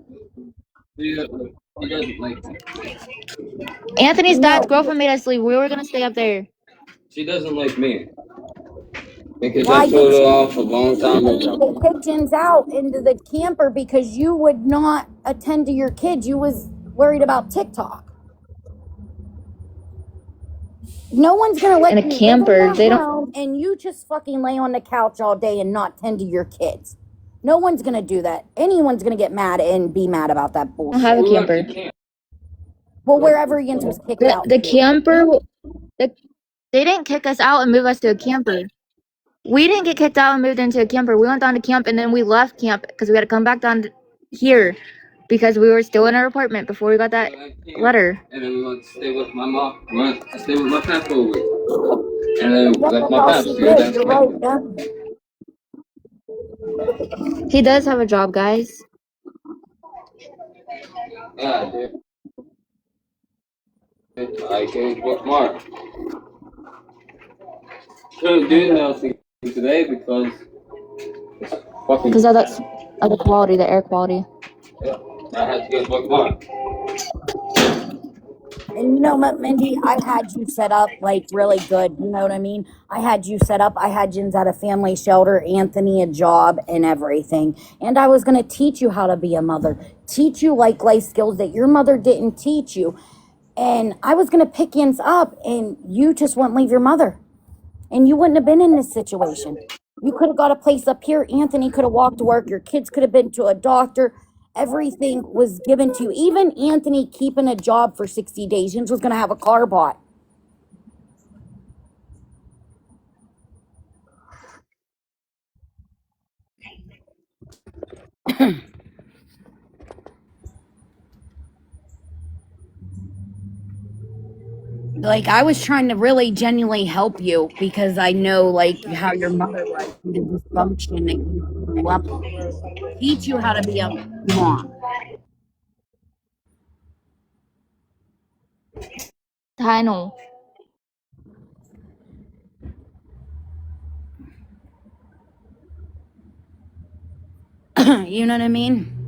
He doesn't like me. Anthony's dad's No. girlfriend made us leave. We were gonna stay up there. She doesn't like me. Because Why I told did her you off a long time ago. the kitchens out into the camper because you would not attend to your kids? You was worried about TikTok. No one's gonna let In a you camper, live in they that don't. home and you just fucking lay on the couch all day and not tend to your kids. No one's gonna do that. Anyone's gonna get mad and be mad about that I don't bullshit. have a Who left camper. the camp? Well, wherever Jens was kicked out. The camper, they didn't kick us out and move us to a camper. We didn't get kicked out and moved into a camper. We went down to camp and then we left camp because we had to come back down here because we were still in our apartment before we got that letter. And then we went to stay with my mom. We went to stay with my pap for a week. And then left my pap to go down to camp. He does have a job, guys. Yeah, dude. I can bookmark. Couldn't do nothing today because it's fucking. Because of that other quality, the air quality. Yeah, I had to get bookmark. And you know what, Mindy, I had you set up like really good. You know what I mean? I had you set up. I had Jens at a family shelter, Anthony a job and everything. And I was going to teach you how to be a mother, teach you like life skills that your mother didn't teach you. And I was going to pick Jens up and you just wouldn't leave your mother. And you wouldn't have been in this situation. You could have got a place up here. Anthony could have walked to work. Your kids could have been to a doctor. Everything was given to you. Even Anthony keeping a job for 60 days. Jens was going to have a car bought. Like, I was trying to really genuinely help you because I know, like, how your mother was, the dysfunction that you grew up with. Teach you how to be a mom. I know. You know what I mean?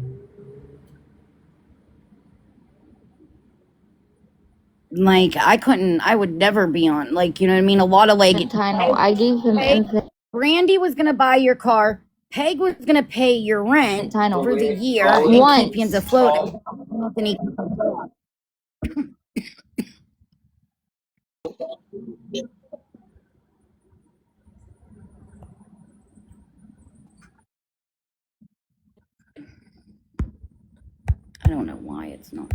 Like, I would never be on, like, you know what I mean? A lot of, like, I gave him infant. Brandy was going to buy your car. Peg was going to pay your rent for the year and keep Jens afloat. Anthony. I don't know why it's not.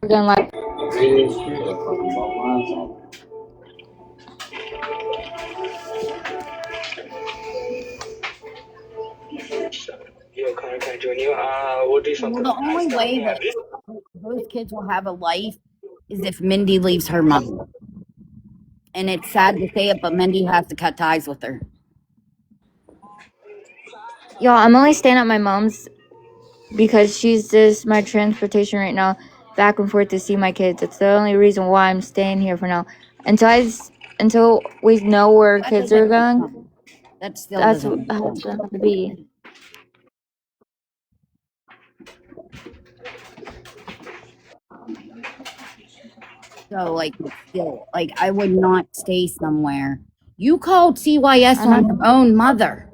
We're going live. Yo, can I join you? We'll do something. Well, the only way that those kids will have a life is if Mindy leaves her mother. And it's sad to say it, but Mindy has to cut ties with her. Y'all, I'm only staying at my mom's because she's just my transportation right now, back and forth to see my kids. It's the only reason why I'm staying here for now. Until we know where kids are going. That's still That's how it's gonna have to be. So, like, still, like, I would not stay somewhere. You called CYS on your own mother.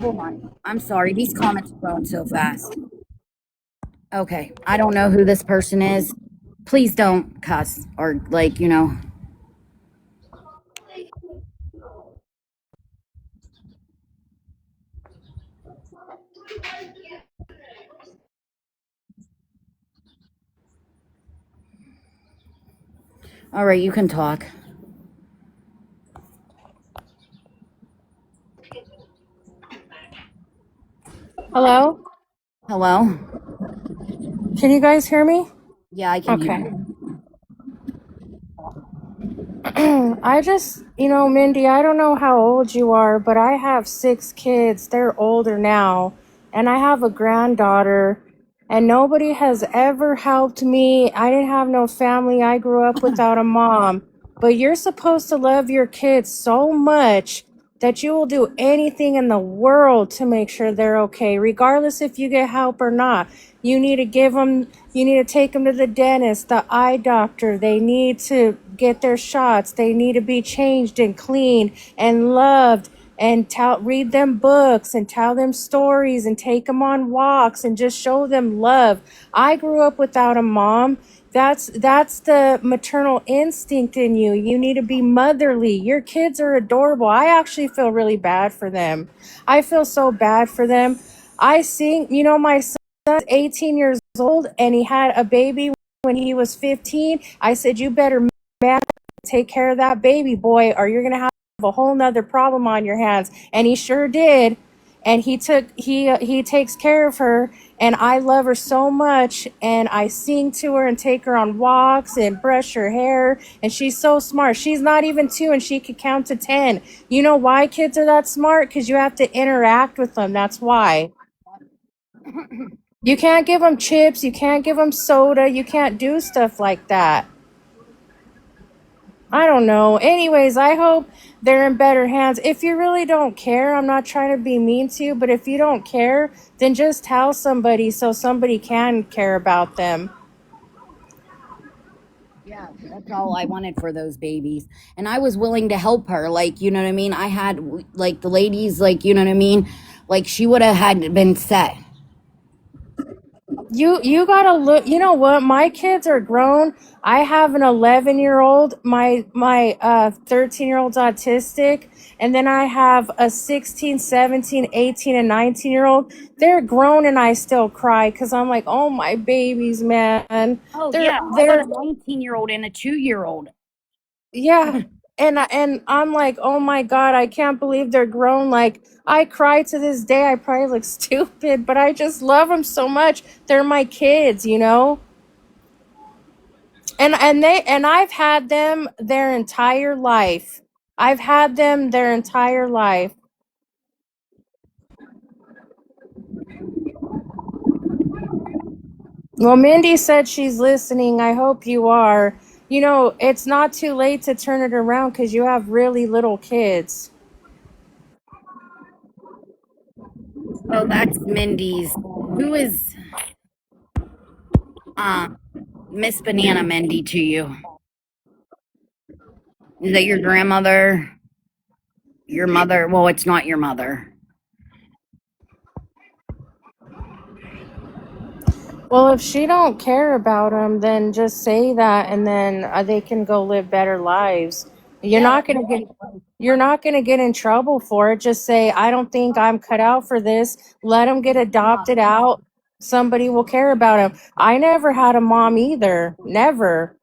hold on. I'm sorry. These comments are going so fast. Okay. I don't know who this person is. Please don't cuss or, like, you know. All right. You can talk. Hello? Hello? Can you guys hear me? Yeah, I can hear Okay. you. I just, Mindy, I don't know how old you are, but I have 6 kids. They're older now. And I have a granddaughter. And nobody has ever helped me. I didn't have no family. I grew up without a mom. But you're supposed to love your kids so much that you will do anything in the world to make sure they're okay, regardless if you get help or not. You need to take them to the dentist, the eye doctor. They need to get their shots. They need to be changed and cleaned and loved, and read them books and tell them stories and take them on walks and just show them love. I grew up without a mom. That's the maternal instinct in you. You need to be motherly. Your kids are adorable. I actually feel really bad for them. I feel so bad for them. My son's 18 years old and he had a baby when he was 15. I said, you better take care of that baby boy or you're going to have a whole nother problem on your hands. And he sure did. And he takes care of her, and I love her so much, and I sing to her and take her on walks and brush her hair, and she's so smart. She's not even 2 and she could count to 10. You know why kids are that smart? Because you have to interact with them. That's why. You can't give them chips, you can't give them soda, you can't do stuff like that. I don't know. Anyways, I hope they're in better hands. If you really don't care, I'm not trying to be mean to you, but if you don't care, then just tell somebody so somebody can care about them. Yeah, that's all I wanted for those babies. And I was willing to help her. Like, you know what I mean? I had, like, the ladies, like, you know what I mean? Like, she would have had been set. You gotta look. You know what? My kids are grown. I have an 11-year-old. My 13-year-old's autistic, and then I have a 16, 17, 18, and 19-year-old. They're grown, and I still cry because I'm like, oh my babies, man. Oh, They're yeah. I got they're a 19-year-old and a 2-year-old. Yeah. And I'm like, oh my God, I can't believe they're grown. Like, I cry to this day. I probably look stupid, but I just love them so much. They're my kids, you know? And I've had them their entire life. I've had them their entire life. Well, Mindy said she's listening. I hope you are. It's not too late to turn it around because you have really little kids. Oh, that's Mindy's. Who is uh, Miss Banana Mindy to you? Is that your grandmother? Your mother? Well, it's not your mother. Well, if she don't care about them, then just say that, and then they can go live better lives. You're Yeah, not gonna get you're not gonna get in trouble for it. Just say, I don't think I'm cut out for this. Let them get adopted out. Somebody will care about them. I never had a mom either. Never.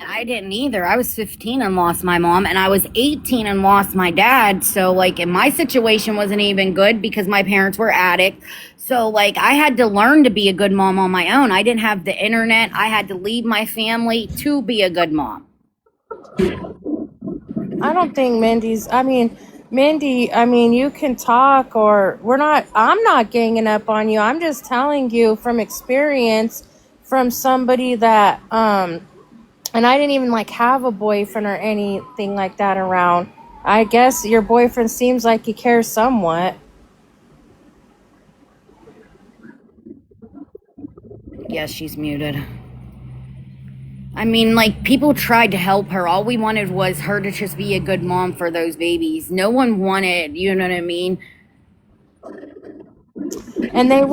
I didn't either. I was 15 and lost my mom, and I was 18 and lost my dad. So, like, and my situation wasn't even good because my parents were addicts. So, like, I had to learn to be a good mom on my own. I didn't have the internet. I had to leave my family to be a good mom. I don't think Mindy, you can talk, or I'm not ganging up on you. I'm just telling you from experience from somebody that, and I didn't even like have a boyfriend or anything like that around. I guess your boyfriend seems like he cares somewhat. Yes, she's muted. I mean, like, people tried to help her. All we wanted was her to just be a good mom for those babies. No one wanted, you know what I mean? And they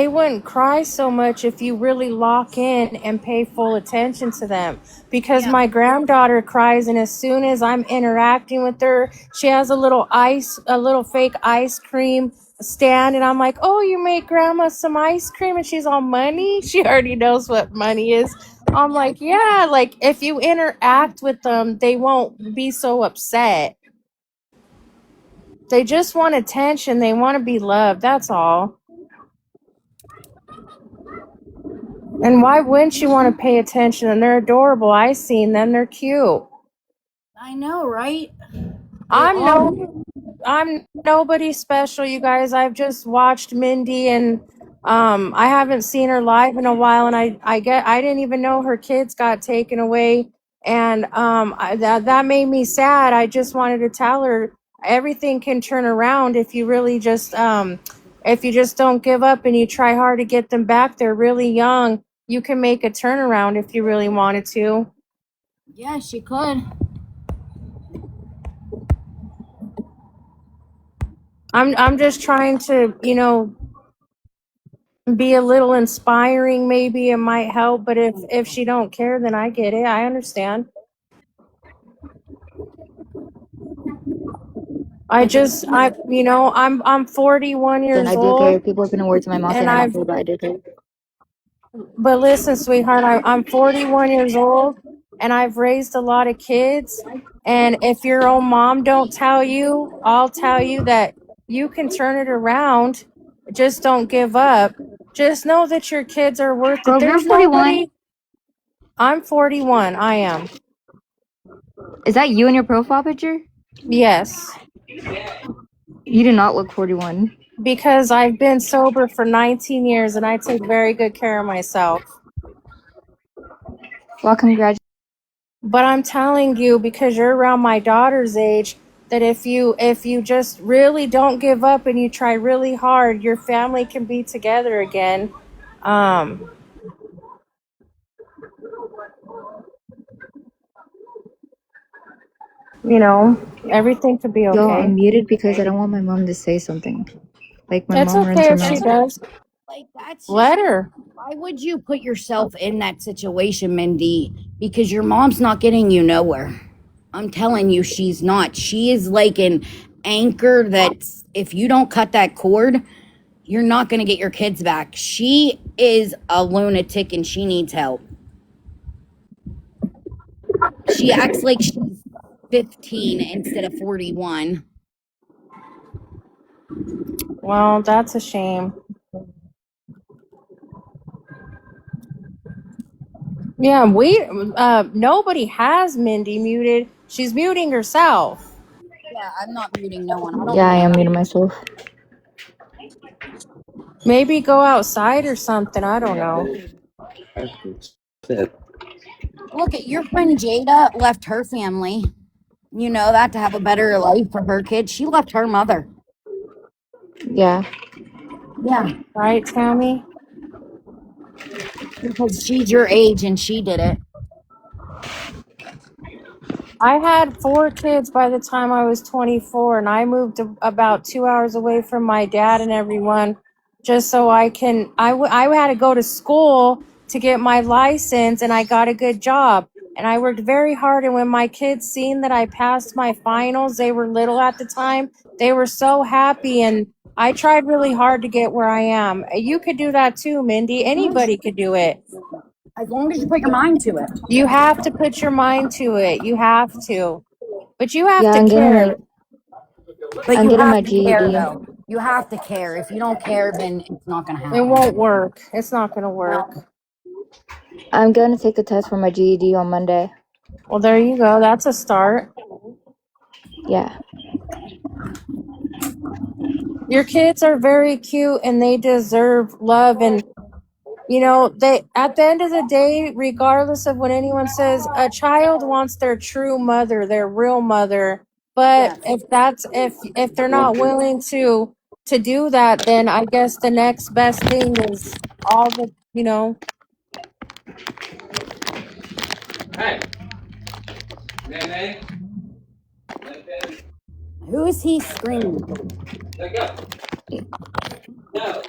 wouldn't cry so much if you really lock in and pay full attention to them. Because Yeah. my granddaughter cries, and as soon as I'm interacting with her, she has a little fake ice cream stand, and I'm like, "Oh, you made grandma some ice cream," and she's all money. She already knows what money is. I'm Yeah. like, "Yeah, like if you interact with them, they won't be so upset. They just want attention. They want to be loved. That's all." And why wouldn't you want to pay attention? And they're adorable. I seen them. They're cute. I know, right? They I'm are. no I'm nobody special, you guys. I've just watched Mindy, and I haven't seen her live in a while, and I didn't even know her kids got taken away, and that made me sad. I just wanted to tell her everything can turn around if you really just if you just don't give up and you try hard to get them back. They're really young. You can make a turnaround if you really wanted to. Yeah, she could. I'm just trying to, be a little inspiring. Maybe it might help, but if she don't care, then I get it. I understand. I think I'm 41 Then years I do care. old, People have been words in my mouth, and and I don't care, but I do care. but listen, sweetheart, I'm 41 years old, and I've raised a lot of kids. And if your own mom don't tell you, I'll tell you that you can turn it around. Just don't give up. Just know that your kids are worth it. Girl, you're There's 41. nobody. I'm 41. I am. Is that you in your profile picture? Yes. You do not look 41. Because I've been sober for 19 years and I take very good care of myself. Well, congratulations. But I'm telling you, because you're around my daughter's age, that if you just really don't give up and you try really hard, your family can be together again. Um, Everything could be Yo, okay. I'm muted because I don't want my mom to say something. Like, my It's mom runs okay her if she mouth. does. like that's just Let her. why would you put yourself in that situation, Mindy? Because your mom's not getting you nowhere. I'm telling you, she's not. She is like an anchor that if you don't cut that cord, you're not going to get your kids back. She is a lunatic and she needs help. She acts like she's 15 instead of 41. Well, that's a shame. Yeah, nobody has Mindy muted. She's muting herself. Yeah, I'm not muting no one. I don't Yeah, I am care. muting myself. Maybe go outside or something. I don't know. Look at your friend Jada left her family. You know that to have a better life for her kids. She left her mother. Yeah. Yeah, Right, Tammy? because she's your age and she did it. I had 4 kids by the time I was 24, and I moved about 2 hours away from my dad and everyone just so I had to go to school to get my license, and I got a good job. And I worked very hard, and when my kids seen that I passed my finals, they were little at the time, they were so happy, and I tried really hard to get where I am. You could do that too, Mindy. Anybody could do it. As long as you put your mind to it. You have to put your mind to it. You have to. But you have Yeah, to care. But I'm you getting have my to care, GED. though. You have to care. If you don't care, then it's not going to It happen. won't work. It's not going to work. No. I'm gonna take the test for my GED on Monday. Well, there you go. That's a start. Yeah. Your kids are very cute and they deserve love. And, they, at the end of the day, regardless of what anyone says, a child wants their true mother, their real mother. But Yes. if they're not willing to do that, then I guess the next best thing is all the. Hey. Nene. Who is he screaming? Let go. No.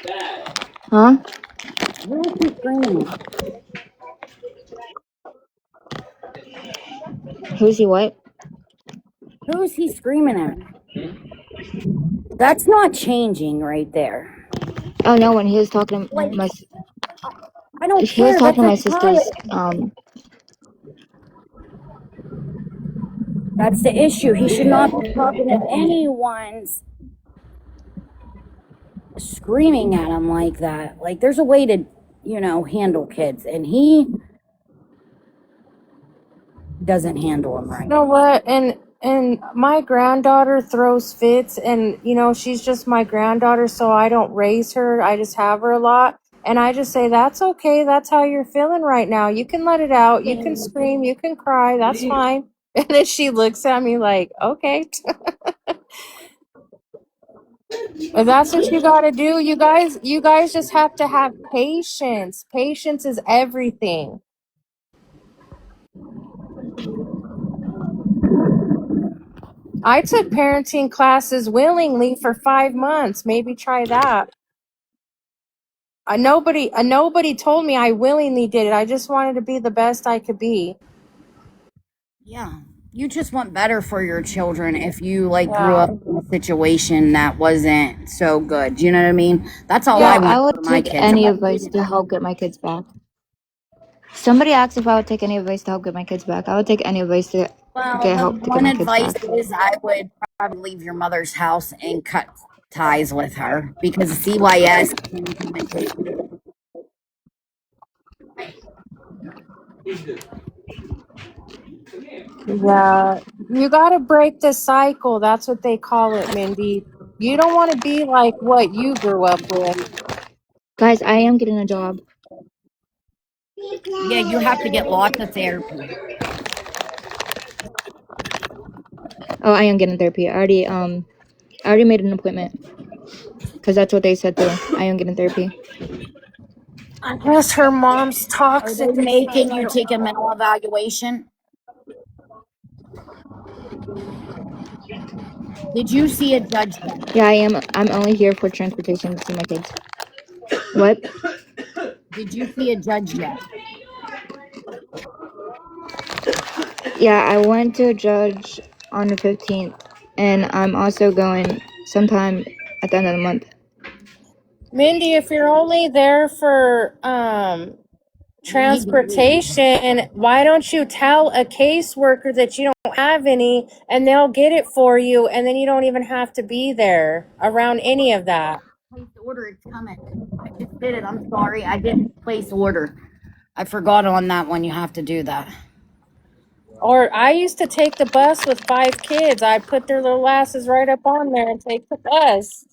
Bad. Huh? Who is he screaming at? Who's he what? Who is he screaming at? That's not changing right there. Oh no, when he was talking to Like, my I don't he was care. talking That's to a my child. sister's That's the issue. He should not be talking to anyone's screaming at him like that. Like, there's a way to, handle kids, and he doesn't handle them right. You know what? And my granddaughter throws fits, and she's just my granddaughter, so I don't raise her. I just have her a lot. And I just say, that's okay. That's how you're feeling right now. You can let it out. You can scream. You can cry. That's fine. And then she looks at me like, okay. If that's what you got to do, you guys just have to have patience. Patience is everything. I took parenting classes willingly for 5 months. Maybe try that. Nobody told me I willingly did it. I just wanted to be the best I could be. Yeah. You just want better for your children if you grew Yeah. up in a situation that wasn't so good. Do you know what I mean? That's all I yeah, Yeah. I want would for my take kids. any advice to help get my kids back. Somebody asked if I would take any advice to help get my kids back. I would take any advice to Well, get the help to get one my kids advice back. is I would probably leave your mother's house and cut ties with her because CYS can come and take you. Yeah. You got to break the cycle. That's what they call it, Mindy. You don't want to be like what you grew up with. Guys, I am getting a job. Yeah, you have to get lots of therapy. Oh, I am getting therapy. I already made an appointment because that's what they said too. I am getting therapy. I guess her mom's Are they toxic or making something. I you don't take a know. mental evaluation? Did you see a judge yet? Yeah, I am. I'm only here for transportation to see my kids. What? Did you see a judge yet? Yeah, I went to a judge on the 15th, and I'm also going sometime at the end of the month. Mindy, if you're only there for Legal. transportation, why don't you tell a caseworker that you don't have any and they'll get it for you, and then you don't even have to be there around any of that? Place the order. It's coming. I just did it. I'm sorry. I didn't place order. I forgot on that one. You have to do that. Or I used to take the bus with 5 kids. I'd put their little asses right up on there and take the bus.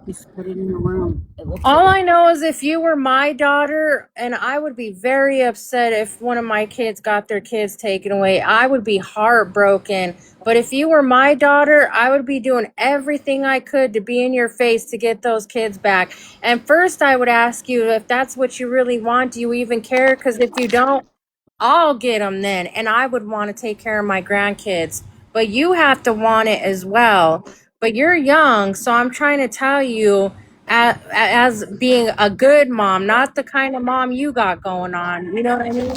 Just put it in the room. It looks All like I know is if you were my daughter, and I would be very upset if one of my kids got their kids taken away. I would be heartbroken. But if you were my daughter, I would be doing everything I could to be in your face to get those kids back. And first, I would ask you if that's what you really want. Do you even care? Because if you don't, I'll get them then. And I would want to take care of my grandkids. But you have to want it as well. But you're young, so I'm trying to tell you, as being a good mom, not the kind of mom you got going on. You know what I mean?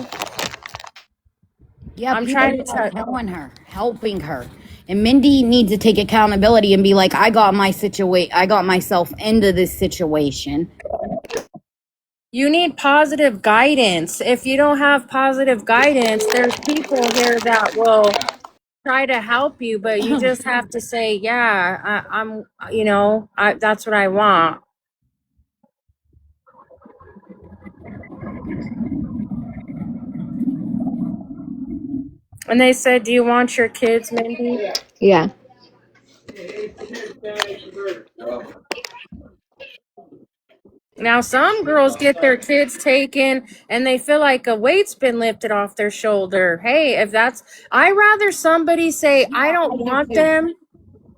yeah, I'm people trying to are tell. telling her, helping her. And Mindy needs to take accountability and be like, I got myself into this situation. You need positive guidance. If you don't have positive guidance, there's people here that will try to help you, but you just have to say, yeah, that's what I want. And they said, do you want your kids, Mindy? Yeah. Now, some girls get their kids taken and they feel like a weight's been lifted off their shoulder. Hey, I rather somebody say, I Yeah, don't I do want too. them,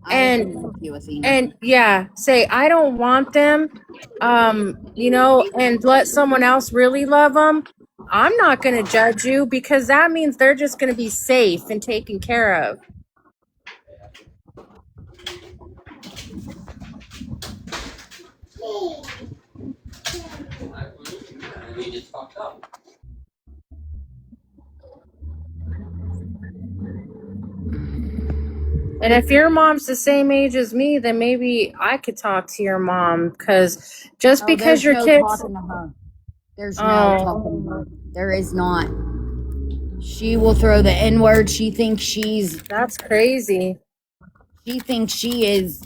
I and agree with you, Athena. and yeah, say, I don't want them, and let someone else really love them, I'm not going to judge you because that means they're just going to be safe and taken care of. We just fucked up. And if your mom's the same age as me, then maybe I could talk to your mom because just because your no kids. talking to her. There's no talking to her. There is not. She will throw the N-word. She thinks she's. That's crazy. She thinks she is.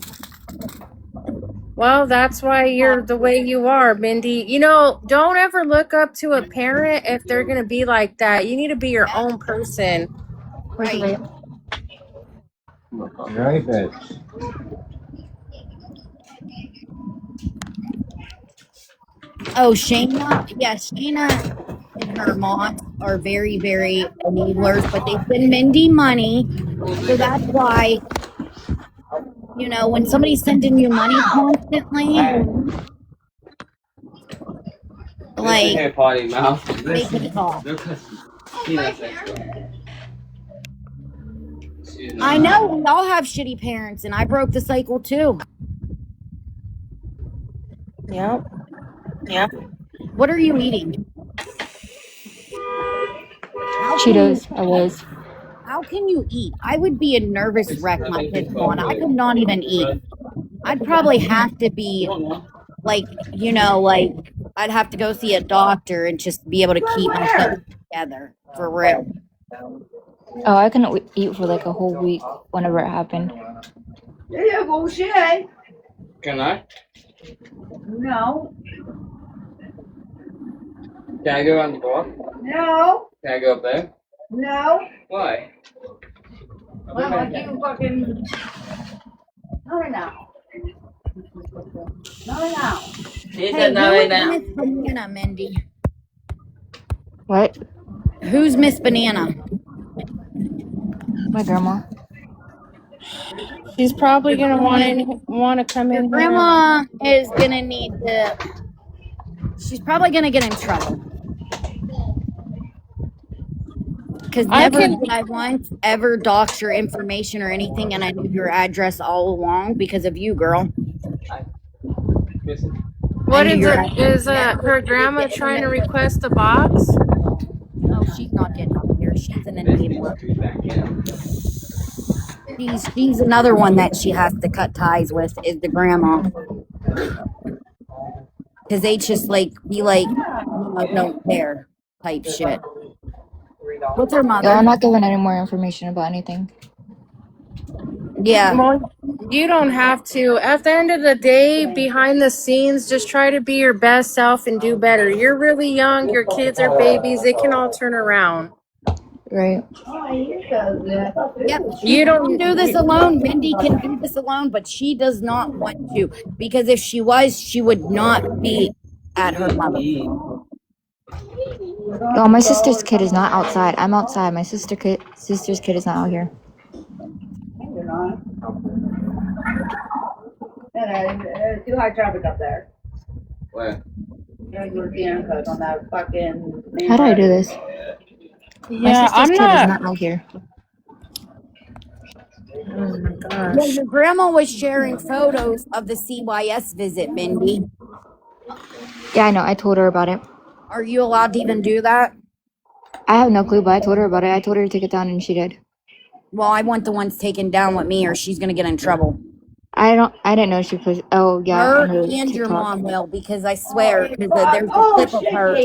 Well, that's why you're the way you are, Mindy. You know, don't ever look up to a parent if they're going to be like that. You need to be your own person. Right. Right, Becs. Oh, Shayna? Yeah, Shayna and her mom are very, very enablers, but they send Mindy money. So that's why, you know, when somebody's sending you money constantly, like, Hair party mouth. they can talk. I know, we all have shitty parents, and I broke the cycle too. Yep. What are you eating? Cheetos, I was. How can you eat? I would be a nervous wreck my kids gone. I could not even eat. I'd probably have to be like, you know, like I'd have to go see a doctor and just be able to keep myself together for real. Oh, I couldn't eat for like a whole week whenever it happened. Yeah, bullshit. Can I? No. Can I go around the block? No. Can I go up there? No. Why? Well, like you fucking. Not now. Not now. He Hey, said no who right is now. Miss Banana, Mindy? What? Who's Miss Banana? My grandma. She's probably going to want to come Your in grandma is gonna need to. She's probably gonna get in trouble. Because never did I once ever dox your information or anything, and I knew your address all along because of you, girl. What is it? Is her grandma trying to request a box? No, she's not getting up here. She's an enabler. She's another one that she has to cut ties with is the grandma. Because they just like be like, don't care type shit. What's her mother? No, I'm not giving any more information about anything. Yeah. Well, you don't have to. At the end of the day, behind the scenes, just try to be your best self and do better. You're really young. Your kids are babies. They can all turn around. Right. Yep. You don't do this alone. Mindy can do this alone, but she does not want to. Because if she was, she would not be at her level. Oh, my sister's kid is not outside. I'm outside. My sister's kid is not out here. Too high traffic up there. Where? On that fucking. How do I do this? My sister's kid is not out here. Oh my gosh. Yeah, your grandma was sharing photos of the CYS visit, Mindy. Yeah, I know. I told her about it. Are you allowed to even do that? I have no clue, but I told her about it. I told her to take it down, and she did. Well, I want the ones taken down with me, or she's gonna get in trouble. I didn't know she was. Oh yeah. Her on her and your TikTok. mom will, because I swear, because there's a clip of her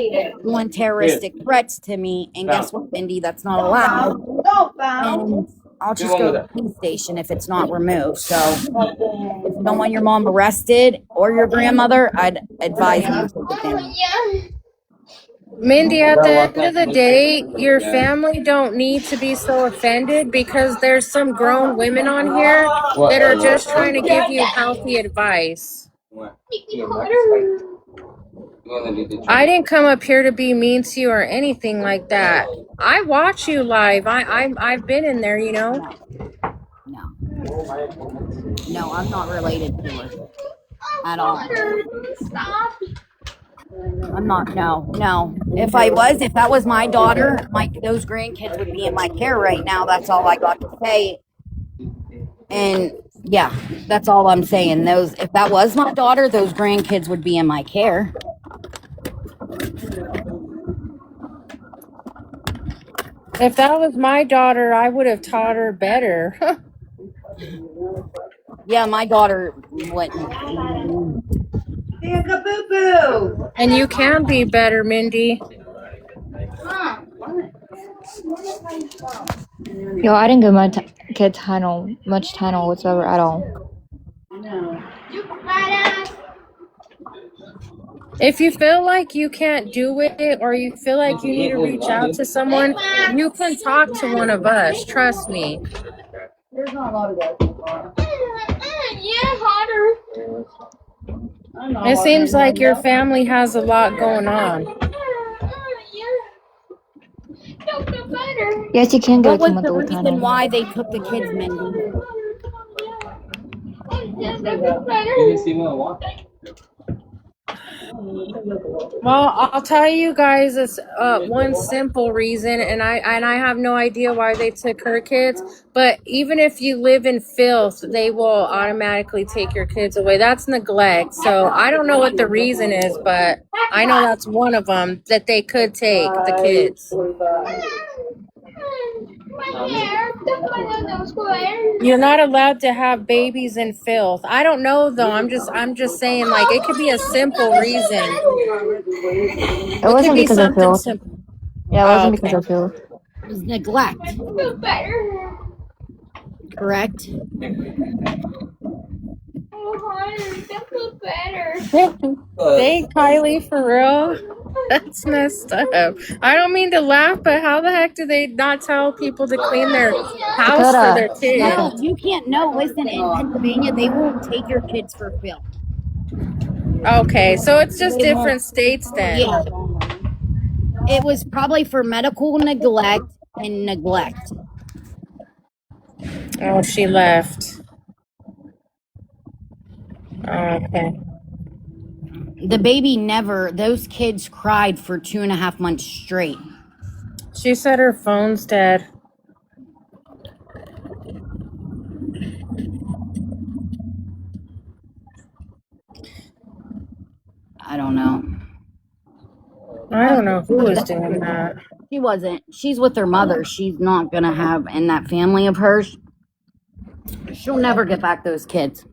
doing terroristic threats to me, and guess what, Mindy? That's not allowed. And I'll just go to the police station if it's not removed. So if you don't want your mom arrested or your grandmother, I'd advise you to take it down. Mindy, at the end of the day, your family don't need to be so offended because there's some grown women on here that are just trying to give you healthy advice. I didn't come up here to be mean to you or anything like that. I watch you live. I've been in there, you know. No, I'm not related to her at all. Stop. I'm not. No. If that was my daughter, those grandkids would be in my care right now. That's all I got to say. And yeah, that's all I'm saying. If that was my daughter, those grandkids would be in my care. If that was my daughter, I would have taught her better. Yeah, my daughter wouldn't. And you can be better, Mindy. Yo, I didn't give my kid much time whatsoever at all. If you feel like you can't do it or you feel like you need to reach out to someone, you can talk to one of us. Trust me. There's not a lot of guys. It seems like your family has a lot going on. Yes, you can What go to was the Madhu reason Tunnel. why they took the kids, Mindy? Well, I'll tell you guys it's one simple reason, and I have no idea why they took her kids. But even if you live in filth, they will automatically take your kids away. That's neglect. So I don't know what the reason is, but I know that's one of them that they could take the kids. You're not allowed to have babies in filth. I don't know though. I'm just saying, like, it could be a simple reason. It wasn't because of filth. Simple. Yeah, it wasn't because of filth. It was neglect. Correct? Thank Kylie, for real. That's messed up. I don't mean to laugh, but how the heck do they not tell people to clean their house for their kids? No, you can't. No, listen, in Pennsylvania, they won't take your kids for filth. Okay, so it's just different states then. Yeah. It was probably for medical neglect and neglect. Oh, she left. Okay. The baby those kids cried for 2.5 months straight. She said her phone's dead. I don't know. I don't know who was doing that. She wasn't. She's with her mother. She's not going to have, in that family of hers, she'll never get back those kids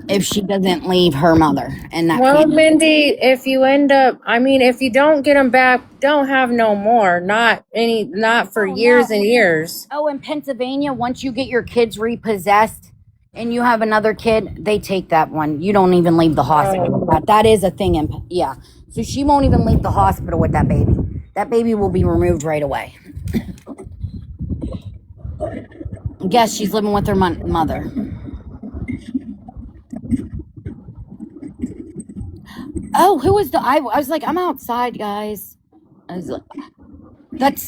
if she doesn't leave her mother and that Well, family. Mindy, if you if you don't get them back, don't have no more. Not for years and years. Oh, in Pennsylvania, once you get your kids repossessed and you have another kid, they take that one. You don't even leave the hospital. That is a thing. Yeah. So she won't even leave the hospital with that baby. That baby will be removed right away. Guess she's living with her mother. Oh, who was I was like, I'm outside, guys. I was like,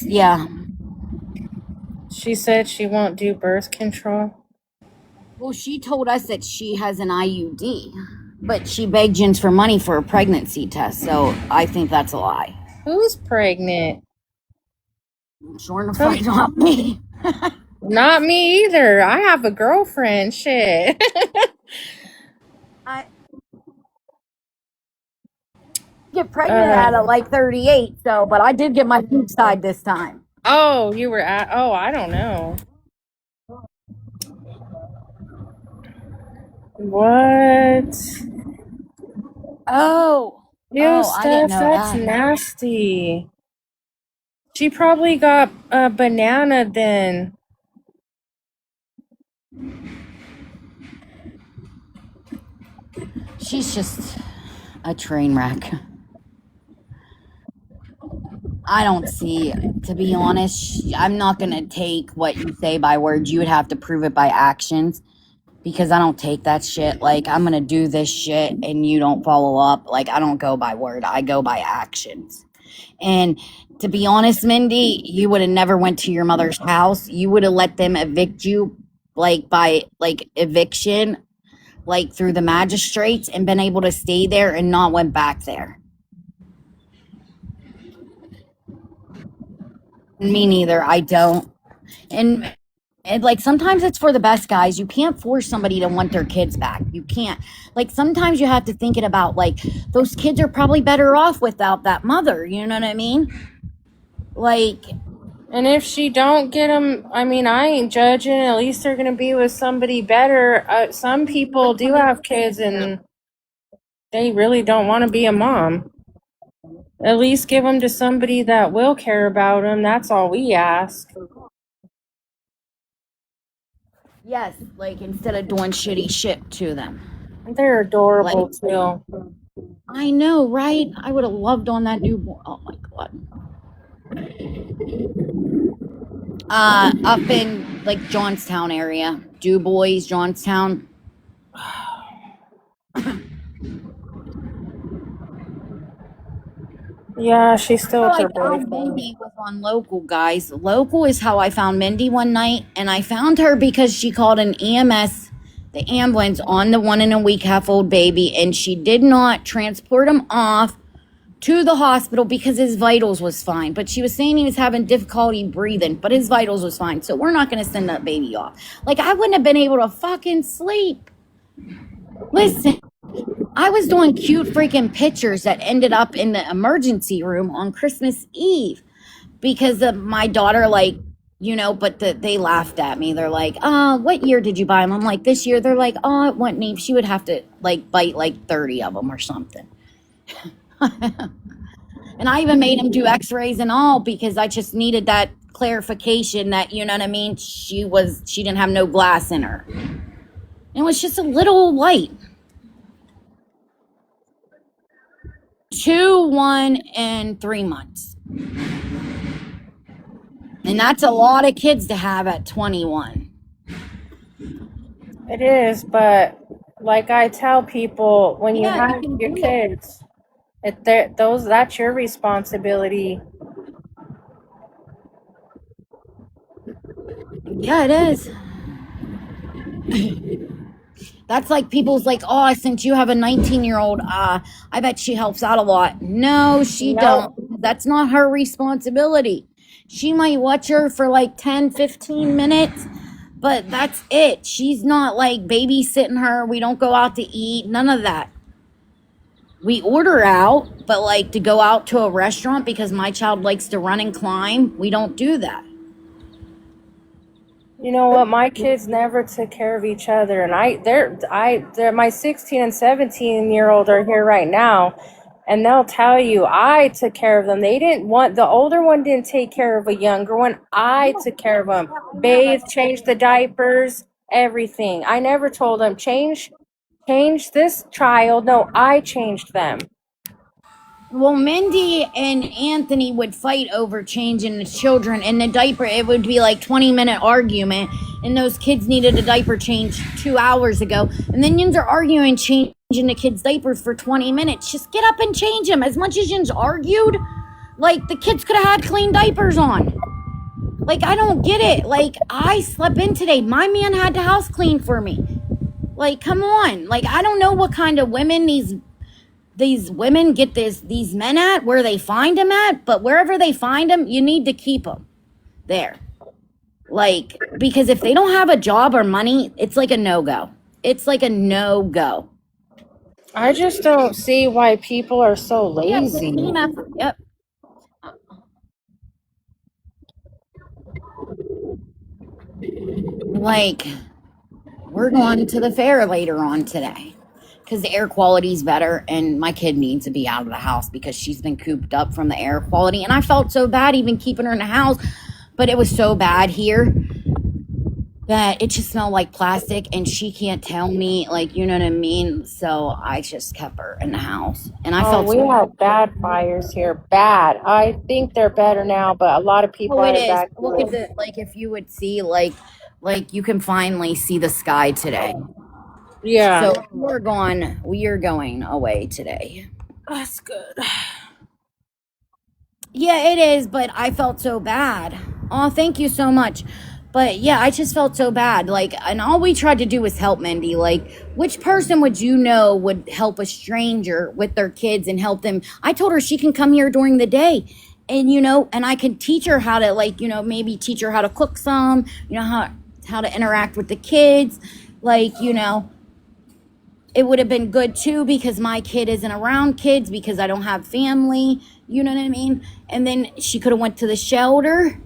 yeah. She said she won't do birth control. Well, she told us that she has an IUD, but she begged Jens for money for a pregnancy test, so I think that's a lie. Who's pregnant? Sure enough, not me. Not me either. I have a girlfriend. Shit. I get pregnant at like 38, but I did get my food side this time. Oh, you were I don't know. What? Oh. Ew, Steph, that's nasty. She probably got a banana then. She's just a train wreck. I don't see, to be honest, I'm not going to take what you say by words. You would have to prove it by actions, because I don't take that shit. Like, I'm going to do this shit and you don't follow up. Like, I don't go by word. I go by actions. And to be honest, Mindy, you would have never went to your mother's house. You would have let them evict you, like, by, like, eviction like through the magistrates and been able to stay there and not went back there. Me neither. I don't. And like sometimes it's for the best, guys. You can't force somebody to want their kids back. You can't. Like sometimes you have to think it about like those kids are probably better off without that mother. You know what I mean? Like, And if she don't get them, I mean, I ain't judging. At least they're gonna be with somebody better. Some people do have kids and they really don't want to be a mom. At least give them to somebody that will care about them. That's all we ask. yes, like instead of doing shitty shit to them. They're adorable Like, too. I know, right? I would have loved on that newborn. Oh my god. Up in like Johnstown area, Du Bois, Johnstown. Yeah, she's still with her Like how boyfriend. Mindy was on Local, guys. Local is how I found Mindy one night, and I found her because she called an EMS, the ambulance, on the 1.5-week-old baby, and she did not transport him off to the hospital because his vitals was fine. But she was saying he was having difficulty breathing, but his vitals was fine. So we're not going to send that baby off. Like, I wouldn't have been able to fucking sleep. Listen, I was doing cute freaking pictures that ended up in the emergency room on Christmas Eve because of my daughter, like, you know, but they laughed at me. They're like, what year did you buy them? I'm like, this year. They're like, oh, it wouldn't even. She would have to, like, bite, like, 30 of them or something. And I even made him do x-rays and all because I just needed that clarification that, you know what I mean, she didn't have no glass in her. It was just a little light. 2, 1, and 3 months. And that's a lot of kids to have at 21. It is, but like I tell people, when you Yeah, you have can your do it. kids, that's your responsibility. Yeah, it is. That's like people's like, oh, since you have a 19-year-old, I bet she helps out a lot. No, she No. don't. That's not her responsibility. She might watch her for like 10, 15 minutes, but that's it. She's not like babysitting her. We don't go out to eat, none of that. We order out, but like to go out to a restaurant because my child likes to run and climb, we don't do that. You know what? My kids never took care of each other, and they're my 16 and 17-year-old are here right now, and they'll tell you I took care of them. The older one didn't take care of a younger one. I took care of them, bathed, changed the diapers, everything. I never told them change this child. No, I changed them. Well, Mindy and Anthony would fight over changing the children in the diaper. It would be like 20-minute argument, and those kids needed a diaper change 2 hours ago. And then yins are arguing changing the kids' diapers for 20 minutes. Just get up and change them. As much as yins argued, like the kids could have had clean diapers on. Like, I don't get it. Like, I slept in today. My man had the house clean for me. Like, come on. Like, I don't know what kind of women these women get these men at, where they find them at, but wherever they find them, you need to keep them there. Like, because if they don't have a job or money, it's like a no-go. It's like a no-go. I just don't see why people are so lazy. Yep. Like, we're going to the fair later on today because the air quality's better, and my kid needs to be out of the house because she's been cooped up from the air quality, and I felt so bad even keeping her in the house, but it was so bad here that it just smelled like plastic, and she can't tell me, like, you know what I mean? So I just kept her in the house, and I felt we so had bad fires here. Bad. I think they're better now, but a lot of people it are is. back. Look at the, like, if you would see, like you can finally see the sky today. Yeah. So we are going away today. That's good. Yeah, it is, but I felt so bad. Oh, thank you so much. But yeah, I just felt so bad. Like, and all we tried to do was help Mindy. Like, which person would you know would help a stranger with their kids and help them? I told her she can come here during the day. And and I can teach her how to, like, maybe teach her how to cook some, how to interact with the kids. Like, it would have been good too because my kid isn't around kids because I don't have family. You know what I mean? And then she could have went to the shelter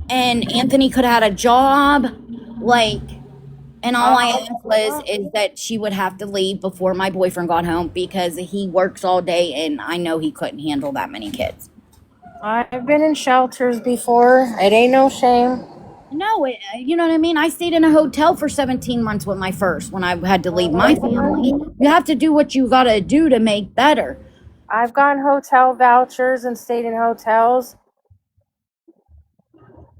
and Anthony could have had a job, like, and all I asked is that she would have to leave before my boyfriend got home because he works all day and I know he couldn't handle that many kids. I've been in shelters before. It ain't no shame. No, you know what I mean? I stayed in a hotel for 17 months with my first when I had to leave my family. You have to do what you got to do to make better. I've gotten hotel vouchers and stayed in hotels.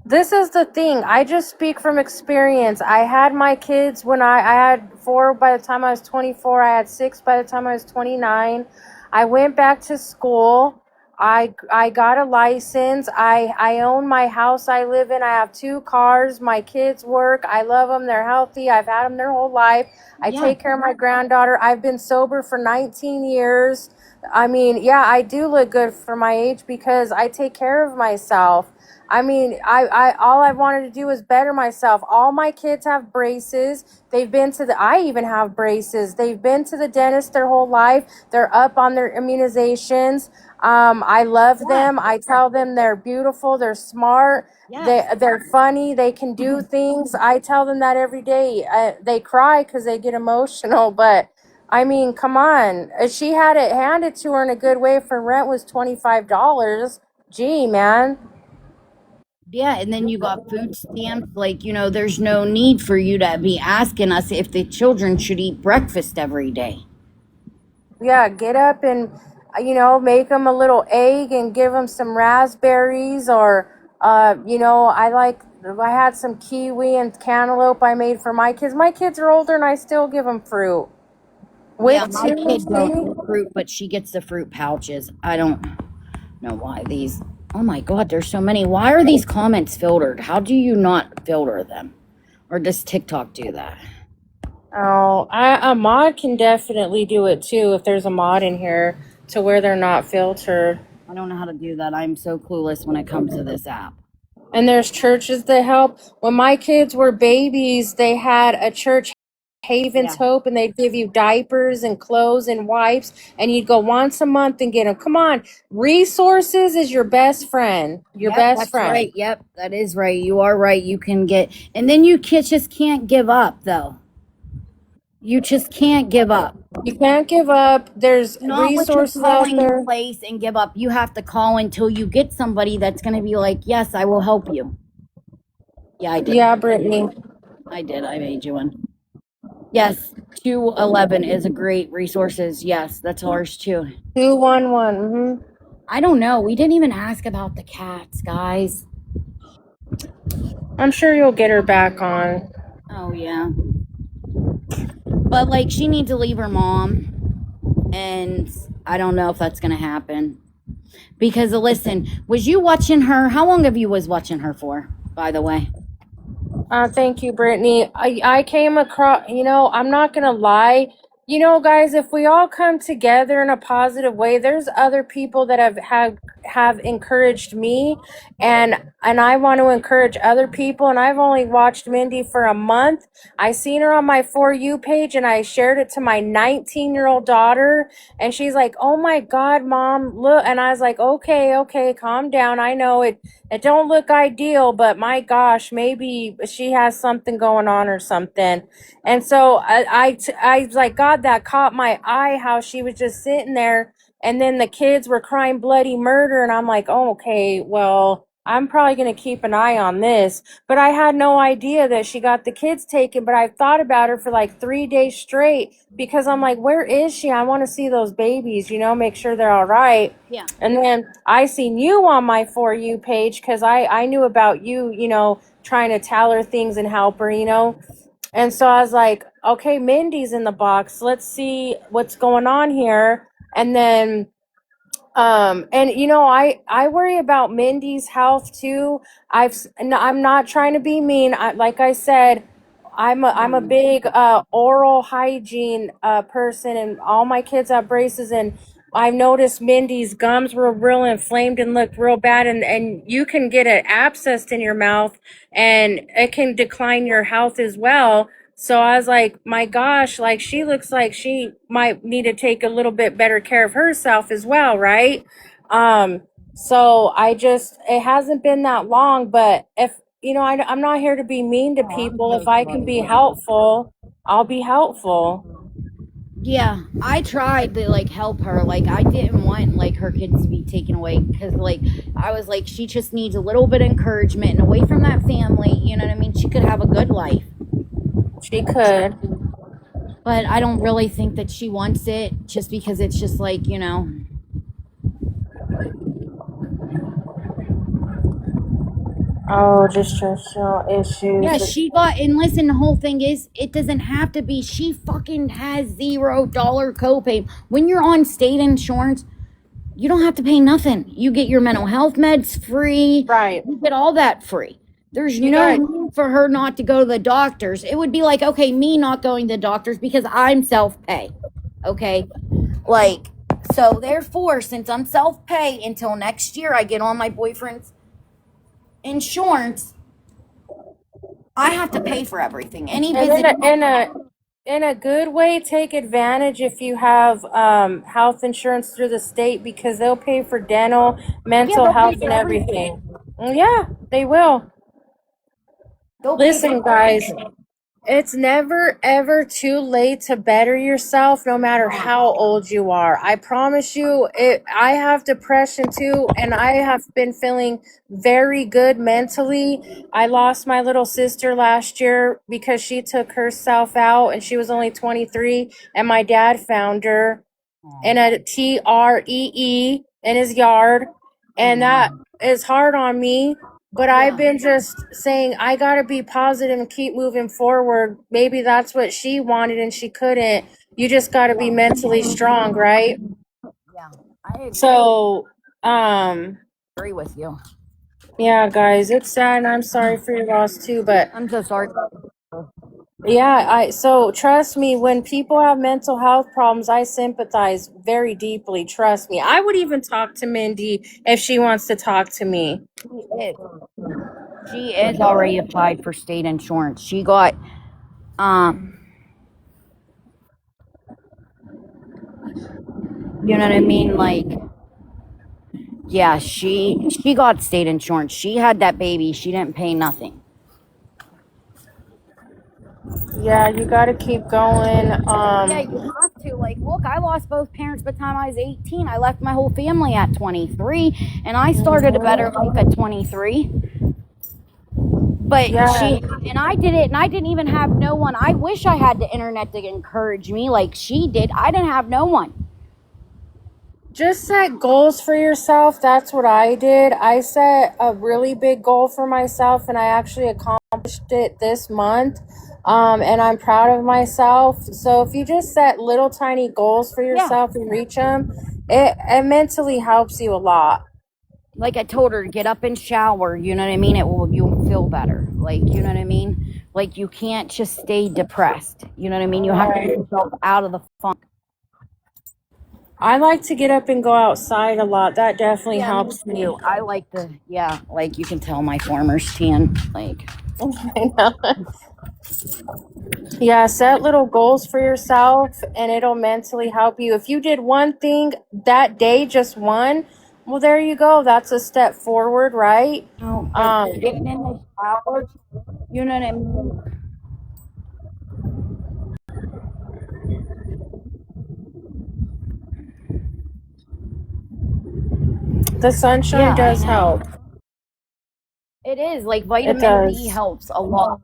This is the thing. I just speak from experience. I had my kids when I had 4 by the time I was 24. I had 6 by the time I was 29. I went back to school. I got a license. I own my house I live in. I have 2 cars. My kids work. I love them. They're healthy. I've had them their whole life. I take care of my granddaughter. I've been sober for 19 years. I mean, yeah, I do look good for my age because I take care of myself. I mean, I all I wanted to do was better myself. All my kids have braces. I even have braces. They've been to the dentist their whole life. They're up on their immunizations. I love them. I tell them they're beautiful. They're smart. They're funny. They can do things. I tell them that every day. They cry because they get emotional, but I mean, come on. She had it handed to her in a good way. If her rent was $25. Gee, man. Yeah, and then you got food stamps. Like, there's no need for you to be asking us if the children should eat breakfast every day. Yeah, get up and, make them a little egg and give them some raspberries or, I had some kiwi and cantaloupe I made for my kids. My kids are older and I still give them fruit. Yeah, my kid don't eat fruit, but she gets the fruit pouches. I don't know why these. Oh my God, there's so many. Why are these comments filtered? How do you not filter them? Or does TikTok do that? Oh, a mod can definitely do it too if there's a mod in here to where they're not filtered. I don't know how to do that. I'm so clueless when it comes to this app. And there's churches that help. When my kids were babies, they had a church, Haven's Hope, and they'd give you diapers and clothes and wipes, and you'd go once a month and get them. Come on, resources is your best friend. Your best friend. Right. Yep, that is right. You are right. You can get, and then you kids just can't give up, though. You just can't give up. You can't give up. There's Not resources out out there. Place and give up. You have to call until you get somebody that's going to be like, yes, I will help you. Yeah, I did. Yeah, Brittany. I did. I made you one. Yes, 211 is a great resources. Yes, that's ours too. 211. Mm-hmm. I don't know. We didn't even ask about the cats, guys. I'm sure you'll get her back on. Oh, yeah. But, like, she needs to leave her mom. And I don't know if that's going to happen. Because, listen, was you watching her? How long have you was watching her for, by the way? Thank you, Brittany. I came across, I'm not going to lie. Guys, if we all come together in a positive way, there's other people that have encouraged me, and I want to encourage other people. And I've only watched Mindy for a month. I seen her on my For You page, and I shared it to my 19-year-old daughter, and she's like, "Oh my God, Mom, look!" And I was like, "Okay, calm down. I know it don't look ideal, but my gosh, maybe she has something going on or something." And so I was like, God, that caught my eye, how she was just sitting there, and then the kids were crying bloody murder, and I'm like, oh, okay, well, I'm probably going to keep an eye on this. But I had no idea that she got the kids taken, but I've thought about her for like 3 days straight because I'm like, where is she? I want to see those babies, make sure they're all right. Yeah. And then I seen you on my For You page because I knew about you, trying to tell her things and help her, And so I was like, okay, Mindy's in the box. Let's see what's going on here. And then And you know, I worry about Mindy's health too. I'm not trying to be mean. Like I said, I'm a big oral hygiene person, and all my kids have braces, and I've noticed Mindy's gums were real inflamed and looked real bad, and you can get an abscess in your mouth, and it can decline your health as well. So I was like, my gosh, like she looks like she might need to take a little bit better care of herself as well, right? So it hasn't been that long, but if, you know, I'm not here to be mean to Oh, I'm people. If so I can sorry. be helpful, I'll be helpful. Yeah, I tried to like help her. Like I didn't want like her kids to be taken away because like I was like she just needs a little bit of encouragement and away from that family. You know what I mean? She could have a good life, She could. but I don't really think that she wants it just because it's just like Oh, just traditional issues. Yeah, she got, and listen, the whole thing is, it doesn't have to be. She fucking has $0 copay. When you're on state insurance, you don't have to pay nothing. You get your mental health meds free. Right. You get all that free. There's You no got need for her not to go to the doctors. It would be like, okay, me not going to the doctors because I'm self pay. Okay. Like, so therefore, since I'm self pay until next year, I get on my boyfriend's insurance, I have to pay for everything. Any and visit. in a good way, take advantage if you have health insurance through the state, because they'll pay for dental, Yeah, mental they'll pay health, for and everything. everything. Yeah, they will. They'll pay for Listen, guys, everything. it's never ever too late to better yourself, no matter how old you are. I promise you, I have depression too, and I have been feeling very good mentally. I lost my little sister last year because she took herself out, and she was only 23, and my dad found her in a TREE in his yard, and that is hard on me. But I've Yeah. been just saying I gotta be positive and keep moving forward. Maybe that's what she wanted and she couldn't. You just gotta be mentally strong, right? Yeah. I So, agree with you. yeah, guys, it's sad, and I'm sorry for your loss too. But I'm so sorry. yeah, so trust me, when people have mental health problems, I sympathize very deeply. Trust me. I would even talk to Mindy if she wants to talk to me. She is already applied for state insurance. She got um you know what I mean? Like, yeah, she got state insurance. She had that baby. She didn't pay nothing. Yeah, you gotta keep going. Yeah, you have to. Like, look, I lost both parents by the time I was 18. I left my whole family at 23, and I started a better life at 23. But Yeah, I did it, and I didn't even have no one. I wish I had the internet to encourage me like she did. I didn't have no one. just set goals for yourself. That's what I did. I set a really big goal for myself, and I actually accomplished it this month. And I'm proud of myself. So if you just set little tiny goals for Yeah. yourself and reach them, it mentally helps you a lot. Like I told her to get up and shower, you know what I mean? You'll feel better. Like, you know what I mean? Like you can't just stay depressed. You know what I mean? You have to get yourself out of the funk. I like to get up and go outside a lot. That definitely helps me. too. I like like you can tell my farmer's tan. Like, I know. Yeah, set little goals for yourself, and it'll mentally help you. If you did one thing that day, just one, well, there you go. That's a step forward, right? getting in the shower, you know what I mean? The sunshine does help. It is like It vitamin D does. helps a lot.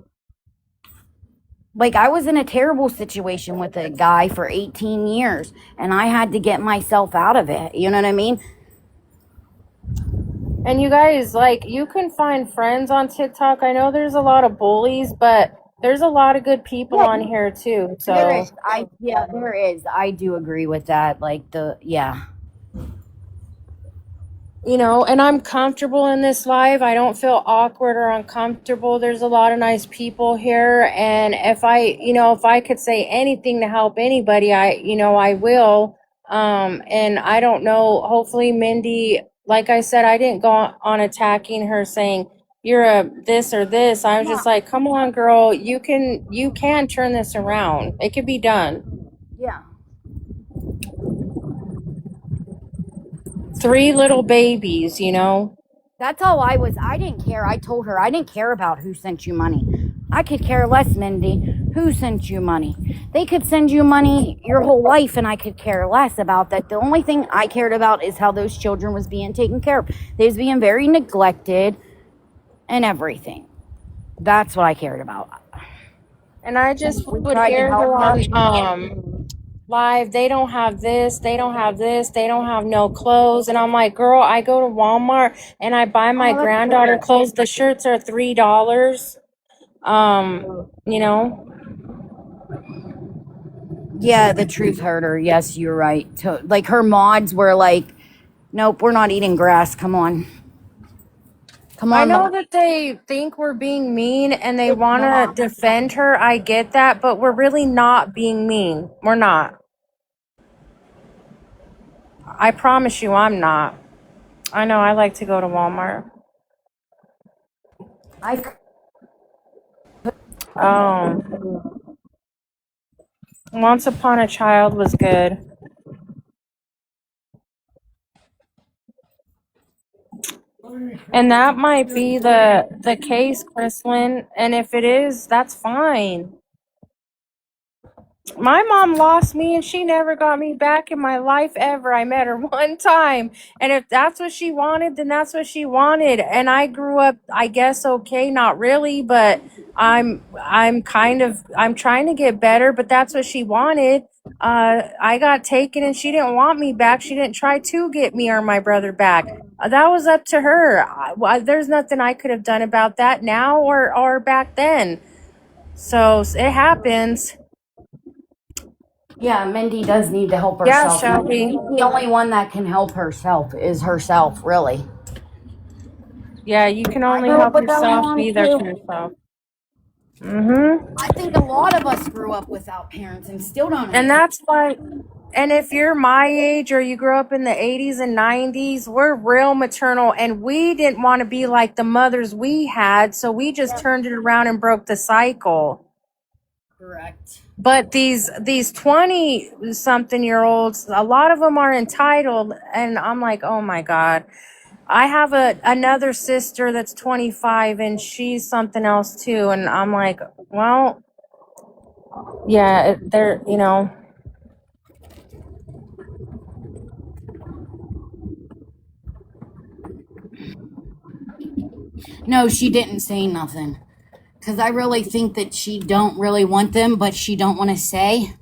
Like I was in a terrible situation with a guy for 18 years and I had to get myself out of it. You know what I mean? And you guys, like, you can find friends on TikTok. I know there's a lot of bullies, but there's a lot of good people on here too. There So is. There is. I do agree with that. Like yeah. you know, and I'm comfortable in this life. I don't feel awkward or uncomfortable. There's a lot of nice people here. And if I could say anything to help anybody, I will. And I don't know, hopefully Mindy, like I said, I didn't go on attacking her saying you're a this or this. I was just like, come on, girl, you can turn this around. It can be done. Yeah. 3 little babies, That's all I didn't care. I told her I didn't care about who sent you money. I could care less, Mindy, who sent you money. They could send you money your whole life and I could care less about that. The only thing I cared about is how those children was being taken care of. They was being very neglected and everything. That's what I cared about. And I just We would tried to hear help her her. on live, they don't have this, they don't have this, they don't have no clothes. And I'm like, girl, I go to Walmart and I buy my granddaughter clothes. The shirts are $3. You know, Yeah, the truth hurt her. Yes, you're right. Like her mods were like, nope, we're not eating grass. Come on. Come I on, know Mom. that they think we're being mean and they want to defend her. I get that, but we're really not being mean. We're not. I promise you, I'm not. I know I like to go to Walmart. Once Upon a Child was good. And that might be the case, Chrislyn. And if it is, that's fine. My mom lost me and she never got me back in my life ever. I met her one time. And if that's what she wanted, then that's what she wanted. And I grew up, I guess, okay, not really, but I'm trying to get better, but that's what she wanted. I got taken and she didn't want me back. She didn't try to get me or my brother back. That was up to her. There's nothing I could have done about that now or back then. So it happens. Yeah, Mindy does need to help Yeah, herself. Shelby. The only one that can help herself is herself, really. Yeah, you can only I grew up help without yourself, parents be there too. for yourself. Mm-hmm. I think a lot of us grew up without parents and still don't. And that's why, and if you're my age or you grew up in the 80s and 90s, we're real maternal and we didn't want to be like the mothers we had, so we just turned it around and broke the cycle. Correct. But these 20 something year olds, a lot of them are entitled, and I'm like, oh my God. I have another sister that's 25 and she's something else too, and I'm like, well, yeah, they're, No, she didn't say nothing. Because I really think that she don't really want them, but she don't want to say.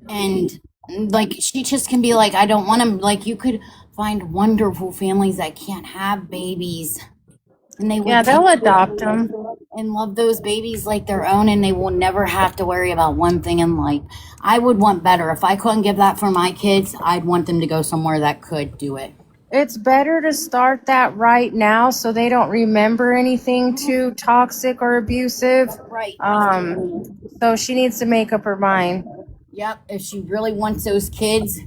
And like she just can be like, I don't want them. Like you could find wonderful families that can't have babies, and they would they'll adopt them and love those babies like their own, and they will never have to worry about one thing in life. I would want better. If I couldn't give that for my kids, I'd want them to go somewhere that could do it. It's better to start that right now so they don't remember anything too toxic or abusive. Right. So she needs to make up her mind. Yep, if she really wants those kids.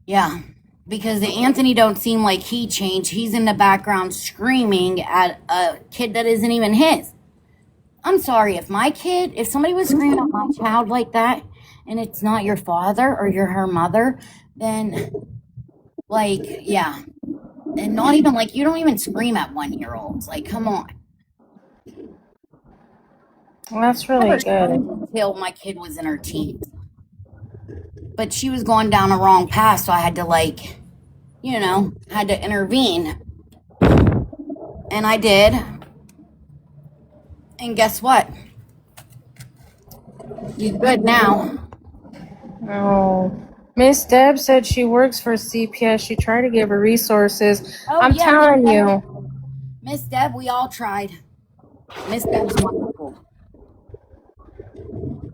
Yeah. Because the Anthony don't seem like he changed. He's in the background screaming at a kid that isn't even his. I'm sorry, if somebody was screaming at my child like that and it's not your father or you're her mother, then like, yeah. And not even like, you don't even scream at 1-year-olds. Like, come on. Well, that's really good. Until my kid was in her teens. But she was going down a wrong path, so I had to had to intervene. And I did. And guess what? You're good now. Oh. Miss Deb said she works for CPS. She tried to give her resources. I'm telling you. Miss Deb, we all tried. Miss Deb's wonderful.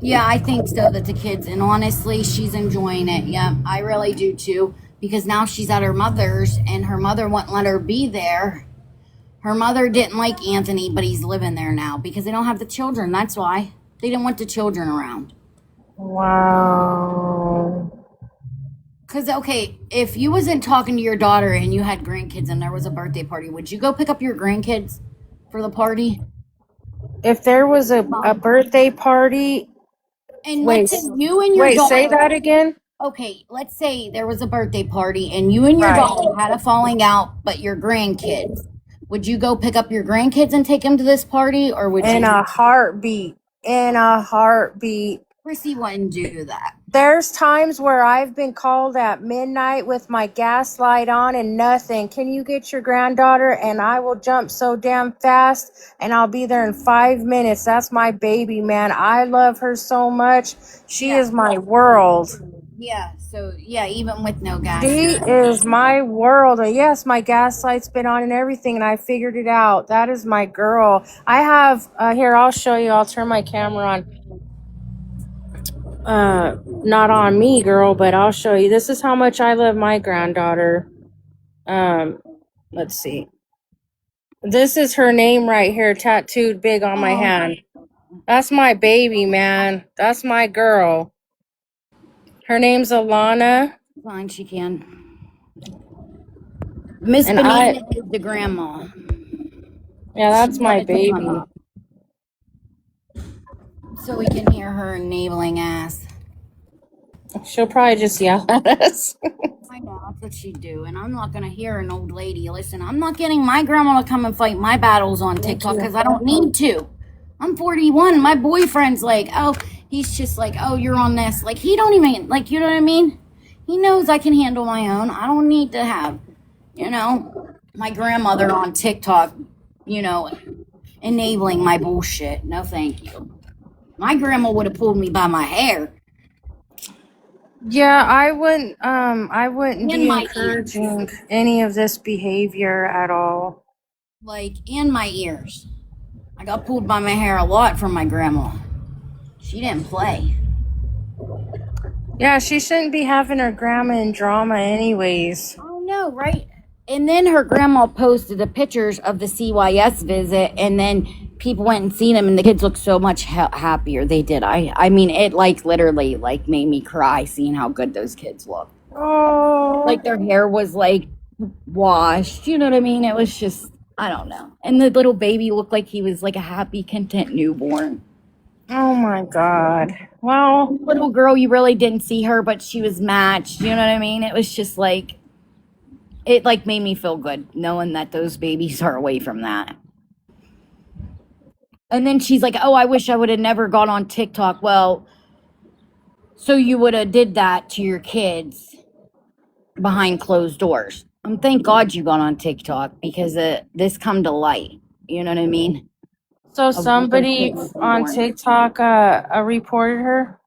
Yeah, I think so that the kids, and honestly, she's enjoying it. Yeah, I really do too. because now she's at her mother's and her mother wouldn't let her be there. Her mother didn't like Anthony, but he's living there now because they don't have the children. That's why. They didn't want the children around. Wow. Because, okay, if you wasn't talking to your daughter and you had grandkids and there was a birthday party, would you go pick up your grandkids for the party? If there was a birthday party, And wait, let's say you and your wait, daughter. say that again. Okay, let's say there was a birthday party and you and your daughter had a falling out, but your grandkids. Would you go pick up your grandkids and take them to this party, or would In you? a heartbeat. In a heartbeat. Chrissy wouldn't do that. There's times where I've been called at midnight with my gas light on and nothing. Can you get your granddaughter? And I will jump so damn fast and I'll be there in 5 minutes. That's my baby, man. I love her so much. She is my world. Yeah, so yeah, even with no gas. She is my world. Yes, my gas light's been on and everything, and I figured it out. That is my girl. I have, here, I'll show you. I'll turn my camera on. Not on me, girl, but I'll show you. This is how much I love my granddaughter. Let's see. This is her name right here, tattooed big on my hand. That's my baby, man. That's my girl. Her name's Alana. Fine, she can. Miss Benita is the grandma. Yeah, that's my baby. So we can hear her enabling ass. She'll probably just yell at us. I know, that's what she'd do. And I'm not going to hear an old lady. Listen, I'm not getting my grandma to come and fight my battles on TikTok because I don't need to. I'm 41. My boyfriend's like, oh, he's just like, oh, you're on this. Like, he don't even, like, you know what I mean? He knows I can handle my own. I don't need to have, my grandmother on TikTok, enabling my bullshit. No, thank you. My grandma would have pulled me by my hair. Yeah, I wouldn't be encouraging any of this behavior at all. Like, in my ears. I got pulled by my hair a lot from my grandma. She didn't play. Yeah, she shouldn't be having her grandma in drama anyways. Oh, no, right? And then her grandma posted the pictures of the CYS visit, and then people went and seen them, and the kids looked so much happier. They did. I mean, it, literally, made me cry seeing how good those kids looked. Oh. Like, their hair was, washed. You know what I mean? It was just, I don't know. And the little baby looked like he was, a happy, content newborn. Oh, my God. Well, little girl, you really didn't see her, but she was matched. You know what I mean? It was just, it, made me feel good knowing that those babies are away from that. And then she's like, oh, I wish I would have never gone on TikTok. Well, so you would have did that to your kids behind closed doors. Thank God you got on TikTok because this come to light. You know what I mean? So somebody on TikTok reported her?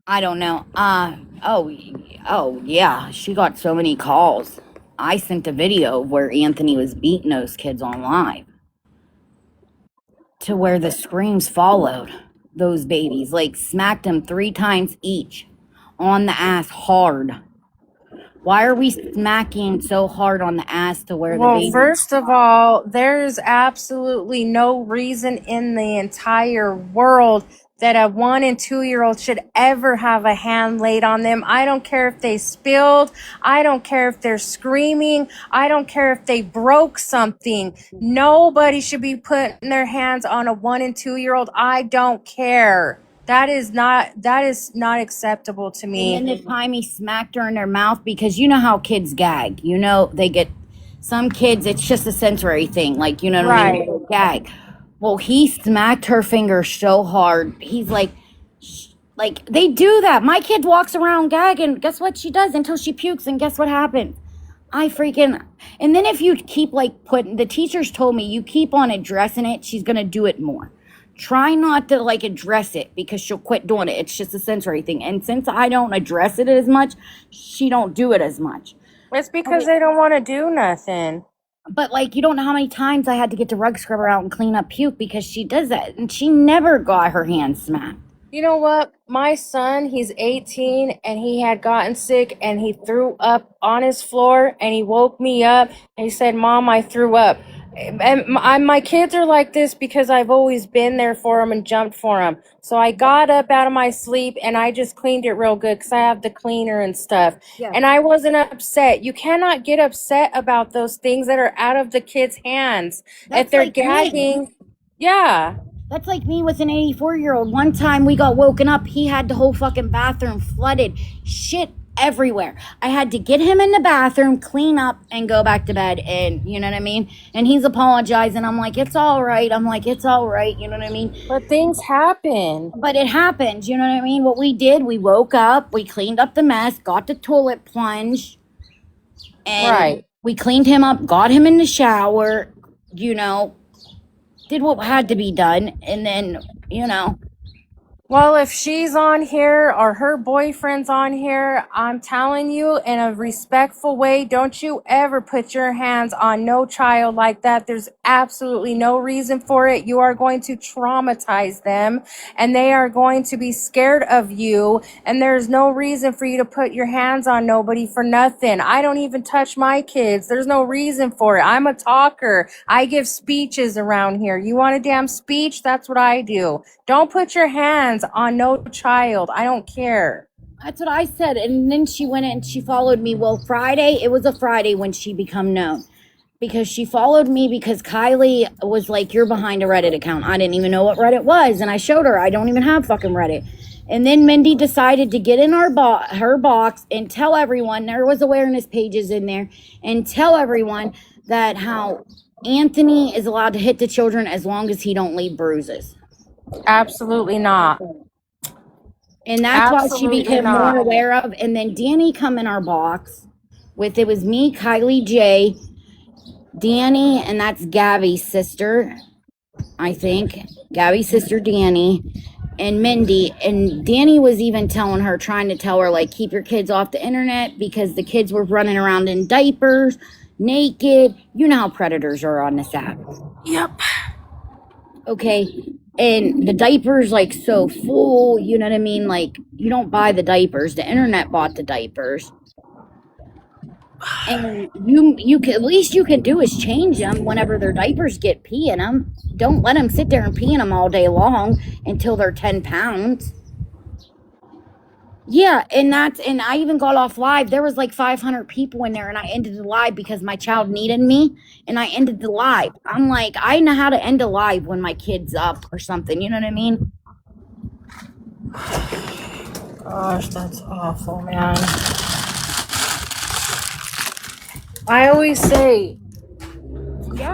I don't know. Oh, yeah. She got so many calls. I sent a video where Anthony was beating those kids on live. To where the screams followed those babies. Smacked them 3 times each on the ass hard. Why are we smacking so hard on the ass to where the baby? Well, first of all, there is absolutely no reason in the entire world that a 1 and 2-year-old should ever have a hand laid on them. I don't care if they spilled. I don't care if they're screaming. I don't care if they broke something. Nobody should be putting their hands on a 1 and 2-year-old. I don't care. That is not acceptable to me. And then the time he smacked her in her mouth, because you know how kids gag. They get, some kids, it's just a sensory thing. You know what I mean? They gag. Well, he smacked her finger so hard. He's like, they do that. My kid walks around gagging. Guess what she does until she pukes, and guess what happens? And then if you keep putting, the teachers told me, you keep on addressing it, she's going to do it more. Try not to address it because she'll quit doing it. It's just a sensory thing. And since I don't address it as much, she don't do it as much. It's because they don't want to do nothing. But you don't know how many times I had to get the rug scrubber out and clean up puke because she does that. And she never got her hand smacked. You know what? My son, he's 18 and he had gotten sick and he threw up on his floor and he woke me up and he said, Mom, I threw up. And my kids are like this because I've always been there for them and jumped for them. So I got up out of my sleep and I just cleaned it real good because I have the cleaner and stuff. Yeah. And I wasn't upset. You cannot get upset about those things that are out of the kids' hands. That's If they're like me. gagging, yeah. That's like me with an 84-year-old. One time we got woken up. He had the whole fucking bathroom flooded. Shit everywhere. I had to get him in the bathroom, clean up, and go back to bed. And you know what I mean? And he's apologizing. I'm like, it's all right. It's all right. You know what I mean? But things happen. But it happens. You know what I mean? What we did, we woke up, we cleaned up the mess, got the toilet plunged, and Right. we cleaned him up, got him in the shower, you know, did what had to be done, and then, you know. Well, if she's on here or her boyfriend's on here, I'm telling you in a respectful way, don't you ever put your hands on no child like that. There's absolutely no reason for it. You are going to traumatize them and they are going to be scared of you. And there's no reason for you to put your hands on nobody for nothing. I don't even touch my kids. There's no reason for it. I'm a talker. I give speeches around here. You want a damn speech? That's what I do. Don't put your hands on no child. I don't care. That's what I said. And then she went and she followed me. Well, Friday, it was a Friday when she become known. Because she followed me because Kylie was like, you're behind a Reddit account. I didn't even know what Reddit was. And I showed her, I don't even have fucking Reddit. And then Mindy decided to get in her box and tell everyone, there was awareness pages in there, and tell everyone that how Anthony is allowed to hit the children as long as he don't leave bruises. Absolutely not. And that's why she Absolutely became not. more aware of. And then Danny come in our box with, it was me, Kylie J, Danny, and that's Gabby's sister, I think. Gabby's sister, Danny, and Mindy. And Danny was even telling her, trying to tell her, like, keep your kids off the internet because the kids were running around in diapers, naked. You know how predators are on this app. Yep. Okay. And the diapers, like, so full, you know what I mean? Like, you don't buy the diapers. The internet bought the diapers. And you can, at least you can do is change them whenever their diapers get pee in them. Don't let them sit there and pee in them all day long until they're 10 pounds. Yeah, and I even got off live. There was like 500 people in there, and I ended the live because my child needed me, and I ended the live. I'm like, I know how to end a live when my kid's up or something. You know what I mean? Gosh, that's awful, man. I always say,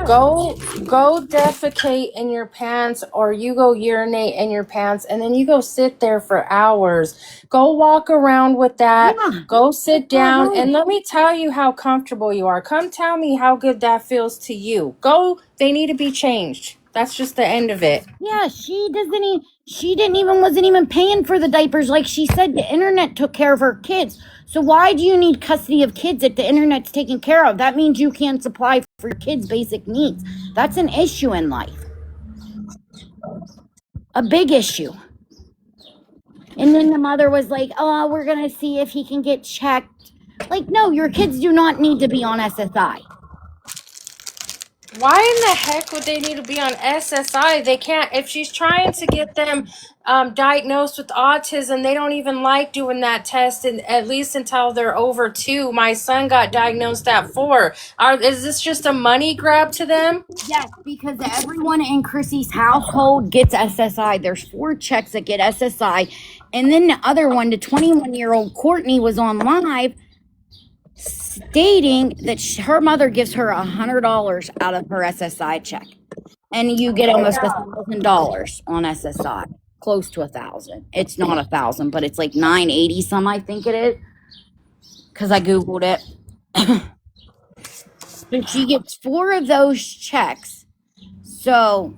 go defecate in your pants, or you go urinate in your pants, and then you go sit there for hours. Go walk around with that. Yeah. Go sit down, and let me tell you how comfortable you are. Come tell me how good that feels to you. Go. They need to be changed. That's just the end of it. Yeah, wasn't even paying for the diapers. Like she said, the internet took care of her kids. So why do you need custody of kids if the internet's taken care of? That means you can't supply for your kids' basic needs. That's an issue in life. A big issue. And then the mother was like, oh, we're going to see if he can get checked. Like, no, your kids do not need to be on SSI. Why in the heck would they need to be on SSI? They can't. If she's trying to get them diagnosed with autism, they don't even like doing that test, and at least until they're over 2. My son got diagnosed at 4. Is this just a money grab to them? Yes, because everyone in Chrissy's household gets SSI. There's 4 checks that get SSI. And then the other one, the 21-year-old Courtney, was on live stating that her mother gives her $100 out of her SSI check, and you get almost $1,000 on SSI, close to 1,000. It's not 1,000, but it's like 980 some, I think it is, because I googled it. So she gets 4 of those checks. So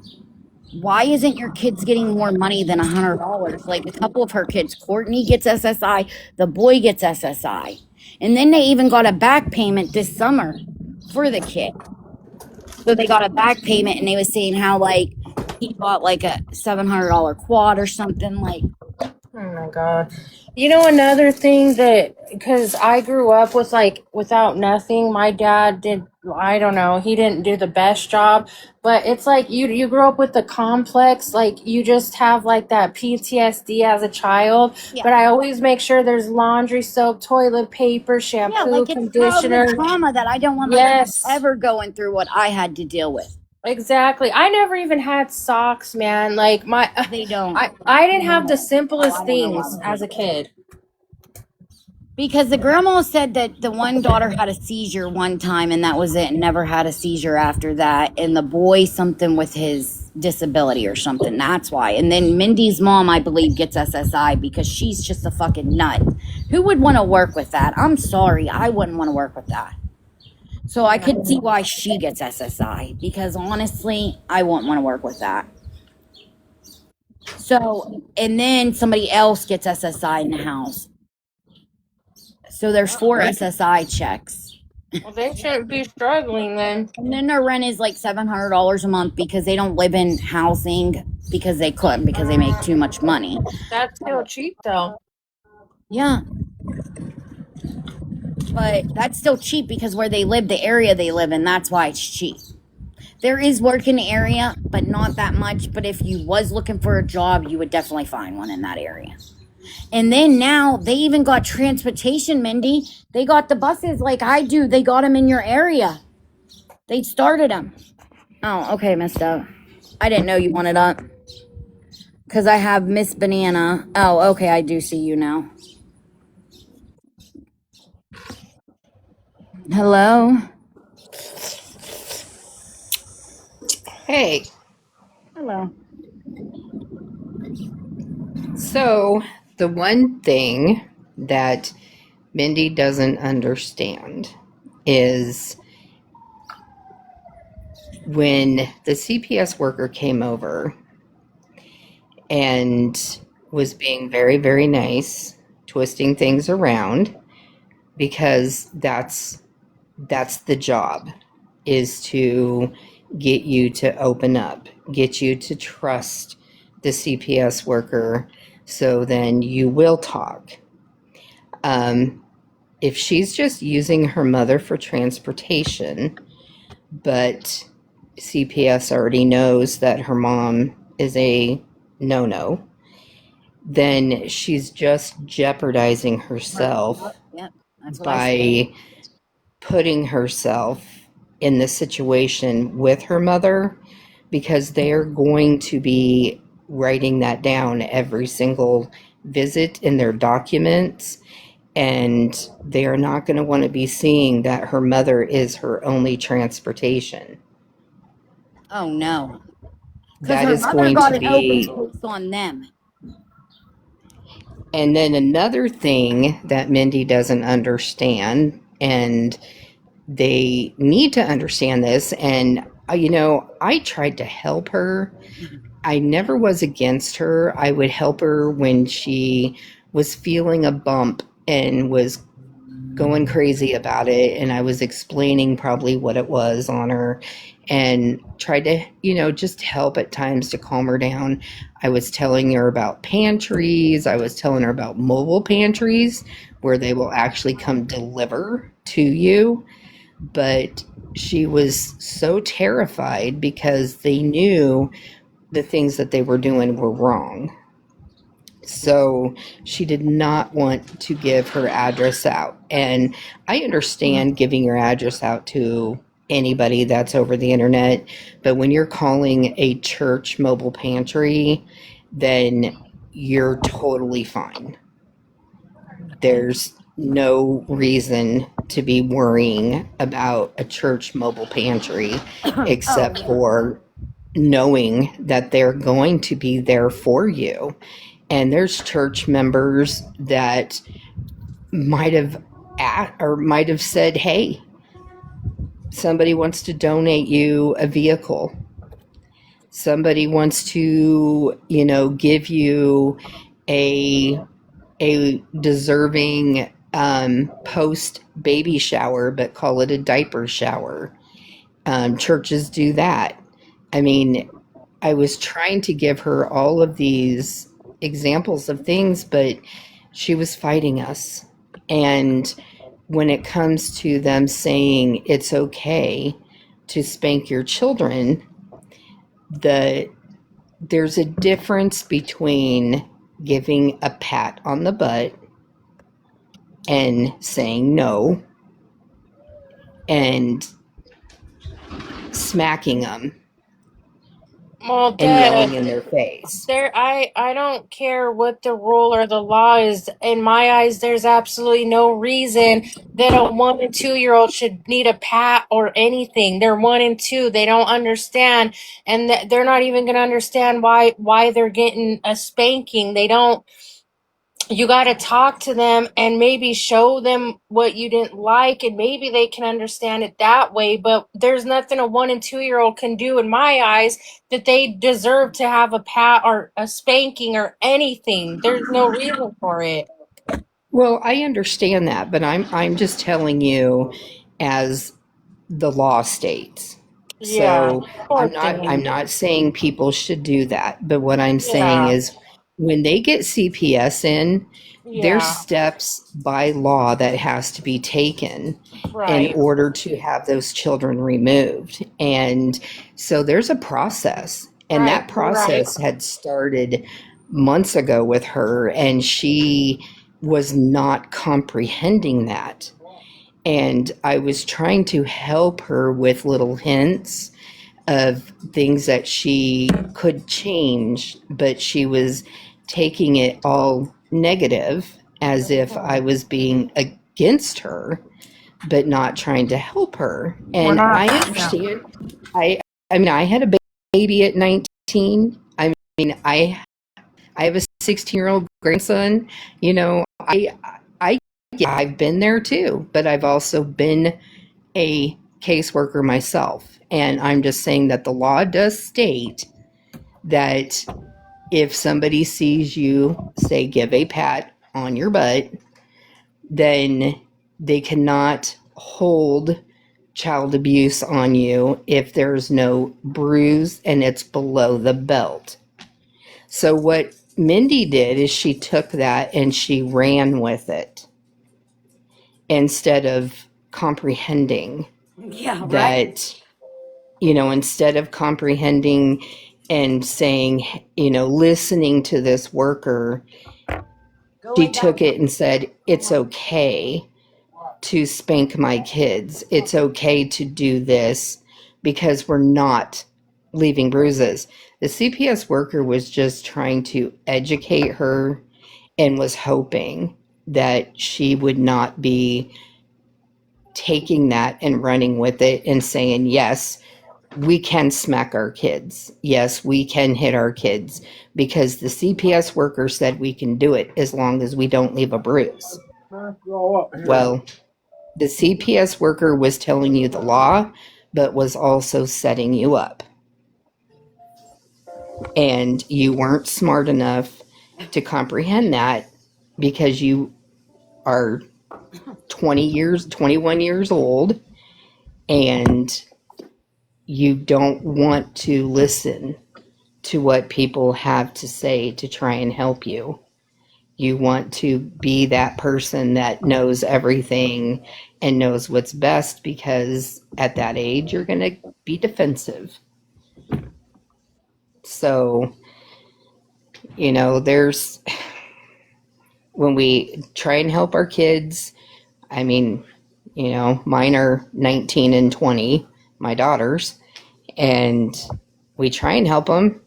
why isn't your kids getting more money than $100? Like a couple of her kids, Courtney gets SSI, the boy gets SSI. And then they even got a back payment this summer for the kid. So they got a back payment, and they was saying how, like, he bought like a $700 quad or something. Like, Oh my God. You know, another thing that, because I grew up with like without nothing, my dad did, I don't know, he didn't do the best job, but it's like you grew up with the complex, like you just have like that PTSD as a child. yeah, But I always make sure there's laundry, soap, toilet paper, yeah, shampoo, like it's childhood conditioner. trauma that I don't want my kids Yes, ever going through what I had to deal with. exactly. I never even had socks, man. Like my, They don't. I didn't have the Oh, simplest I don't know why things we as a did that. kid. Because the grandma said that the one daughter had a seizure one time and that was it, and never had a seizure after that. And the boy, something with his disability or something. That's why. And then Mindy's mom, I believe, gets SSI because she's just a fucking nut. Who would want to work with that? I'm sorry. I wouldn't want to work with that. So I could see why she gets SSI because honestly, I wouldn't want to work with that. So, and then somebody else gets SSI in the house. So there's 4 SSI checks. Well, they shouldn't be struggling then. And then their rent is like $700 a month because they don't live in housing because they couldn't because they make too much money. That's still cheap though. Yeah. But that's still cheap because where they live, the area they live in, that's why it's cheap. There is work in the area, but not that much. But if you was looking for a job, you would definitely find one in that area. And then now they even got transportation, Mindy. They got the buses like I do. They got them in your area. They started them. Oh, okay, messed up. I didn't know you wanted up. Because I have Miss Banana. Oh, okay, I do see you now. Hello? Hey, Hello. so the one thing that Mindy doesn't understand is when the CPS worker came over and was being very, very nice, twisting things around, because that's the job, is to get you to open up, get you to trust the CPS worker, so then you will talk. If she's just using her mother for transportation, but CPS already knows that her mom is a no-no, then she's just jeopardizing herself Yep, that's what I said. by putting herself in this situation with her mother, because they're going to be writing that down every single visit in their documents, and they are not going to want to be seeing that her mother is her only transportation. Oh, no. Because That her is mother going got to an open be. case on them. And then another thing that Mindy doesn't understand, and they need to understand this, and I tried to help her. I never was against her. I would help her when she was feeling a bump and was going crazy about it, and I was explaining probably what it was on her and tried to, just help at times to calm her down. I was telling her about pantries. I was telling her about mobile pantries where they will actually come deliver to you. But she was so terrified because they knew the things that they were doing were wrong. So she did not want to give her address out. And I understand giving your address out to anybody that's over the internet, but when you're calling a church mobile pantry, then you're totally fine. There's no reason to be worrying about a church mobile pantry except for knowing that they're going to be there for you. And there's church members that might have said, hey, somebody wants to donate you a vehicle. Somebody wants to, give you a deserving post baby shower, but call it a diaper shower. Churches do that. I mean, I was trying to give her all of these examples of things, but she was fighting us. And when it comes to them saying it's okay to spank your children, there's a difference between giving a pat on the butt and saying no and smacking them Well, and yelling Dad, in their face. I don't care what the rule or the law is. In my eyes, there's absolutely no reason that a 1 and 2 year old should need a pat or anything. They're 1 and 2. They don't understand, and they're not even going to understand why they're getting a spanking. They don't. You got to talk to them and maybe show them what you didn't like, and maybe they can understand it that way. But there's nothing a 1 and 2 year old can do in my eyes that they deserve to have a pat or a spanking or anything. There's no reason for it. Well, I understand that, but I'm just telling you as the law states. Yeah, So poor I'm thing. not saying people should do that, but what I'm saying Yeah, is when they get CPS in, there's yeah, steps by law that has to be taken in right, order to have those children removed. And so there's a process. And right, that right. process had started months ago with her, and she was not comprehending that. And I was trying to help her with little hints of things that she could change, but she was taking it all negative as if I was being against her, but not trying to help her. We're And not. I Yeah. understand. I mean, I had a baby at 19. I mean, I have a 16-year-old grandson. You know, I yeah, I've been there too, but I've also been a caseworker myself. And I'm just saying that the law does state that if somebody sees you, say, give a pat on your butt, then they cannot hold child abuse on you if there's no bruise and it's below the belt. So what Mindy did is she took that and she ran with it instead of comprehending Yeah, right. that, instead of comprehending and saying, listening to this worker, Go she lay down. took it and said, it's okay to spank my kids. It's okay to do this because we're not leaving bruises. The CPS worker was just trying to educate her and was hoping that she would not be taking that and running with it and saying, yes, we can smack our kids. Yes, we can hit our kids because the CPS worker said we can do it as long as we don't leave a bruise. Well, the CPS worker was telling you the law, but was also setting you up. And you weren't smart enough to comprehend that because you are 21 years old and you don't want to listen to what people have to say to try and help you. You want to be that person that knows everything and knows what's best because at that age you're going to be defensive. So, there's when we try and help our kids, I mean, mine are 19 and 20, my daughters, and we try and help them.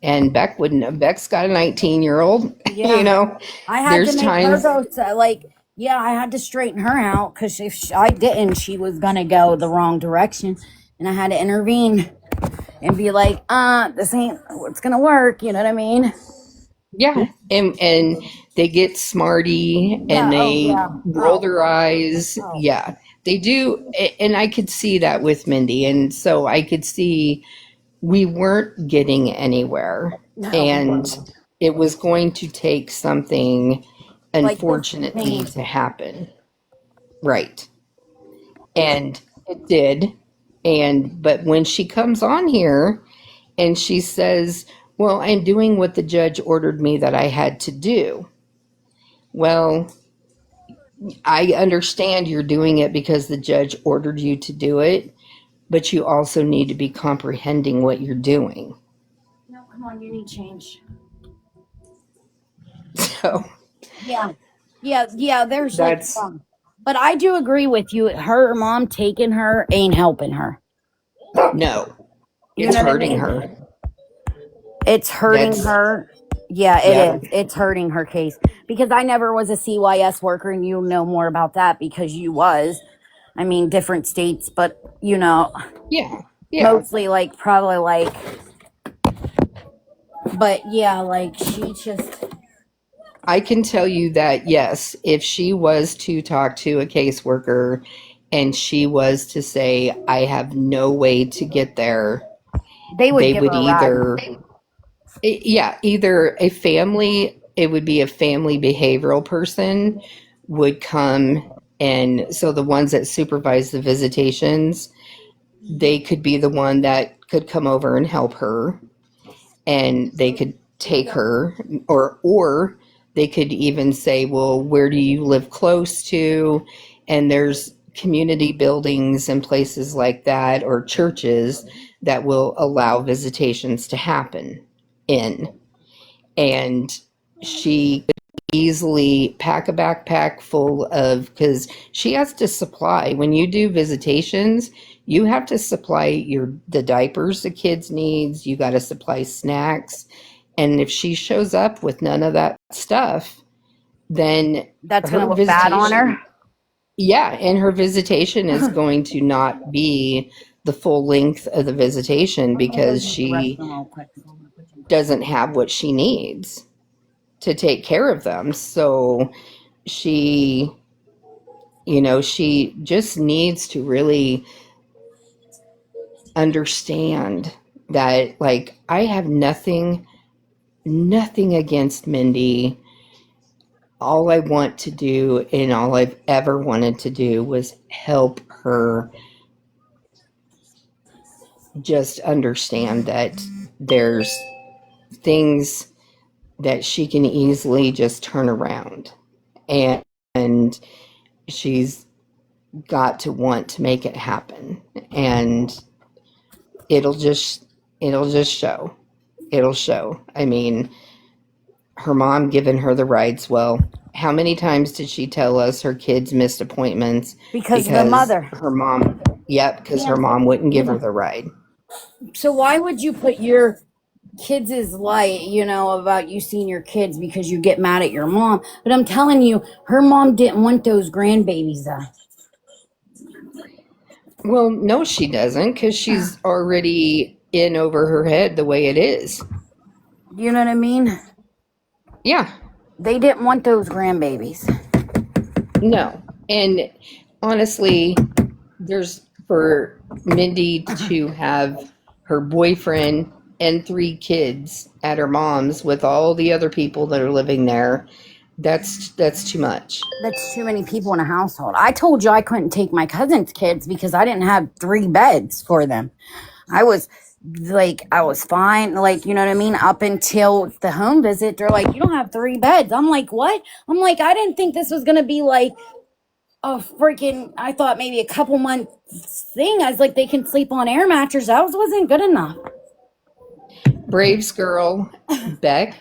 And Beck's got a 19-year-old, Yeah, I had to there's make her times, go to like. Yeah, I had to straighten her out because if I didn't, she was gonna go the wrong direction, and I had to intervene and be like, this ain't what's gonna work. You know what I mean? yeah, and they get smarty and Yeah. Oh they yeah. roll Oh. their eyes. Oh. Yeah, they do. And I could see that with Mindy. And so I could see we weren't getting anywhere. No, we And weren't. it was going to take something, Like this unfortunately, thing. to happen. Right. And it did. But when she comes on here And she says, well, I'm doing what the judge ordered me that I had to do. Well, I understand you're doing it because the judge ordered you to do it, but you also need to be comprehending what you're doing. No, come on, you need change. So Yeah, there's that's, but I do agree with you. Her mom taking her ain't helping her. no, You it's know what I hurting mean? her. It's hurting That's, her. Yeah, it yep. is. It's hurting her case because I never was a CYS worker, and you know more about that because you was. I mean, different states, but Yeah. mostly like probably like. But yeah, like she just. I can tell you that, yes, if she was to talk to a caseworker and she was to say, I have no way to get there, They would they give her would a ride. either a family, it would be a family behavioral person would come. And so the ones that supervise the visitations, they could be the one that could come over and help her, and they could take her, or they could even say, well, where do you live close to? And there's community buildings and places like that, or churches that will allow visitations to happen in. And she could easily pack a backpack full of, because she has to supply, when you do visitations, you have to supply the diapers the kids needs, you got to supply snacks. And if she shows up with none of that stuff, then That's her gonna look bad on visitation, her. yeah, and her visitation is going to not be the full length of the visitation because she doesn't have what she needs to take care of them. So she, she just needs to really understand that, like, I have nothing against Mindy. All I want to do, and all I've ever wanted to do, was help her just understand that there's things that she can easily just turn around, and she's got to want to make it happen, and it'll just show. It'll show. I mean, her mom giving her the rides. Well, how many times did she tell us her kids missed appointments Because of the mother. her mom, because her mom wouldn't give her the ride. So why would you put your kids' light, about you seeing your kids because you get mad at your mom? But I'm telling you, her mom didn't want those grandbabies though. Well, no, she doesn't, because she's already in over her head the way it is. You know what I mean? Yeah. They didn't want those grandbabies. No. And honestly, there's, for Mindy to have her boyfriend and 3 kids at her mom's with all the other people that are living there, that's too much. That's too many people in a household. I told you I couldn't take my cousin's kids because I didn't have 3 beds for them. I was fine, you know what I mean? Up until the home visit, they're like, you don't have 3 beds. I'm like, what? I'm like, I didn't think this was going to be like I thought maybe a couple months thing. I was like, they can sleep on air mattress. That wasn't good enough. Braves girl, Beck,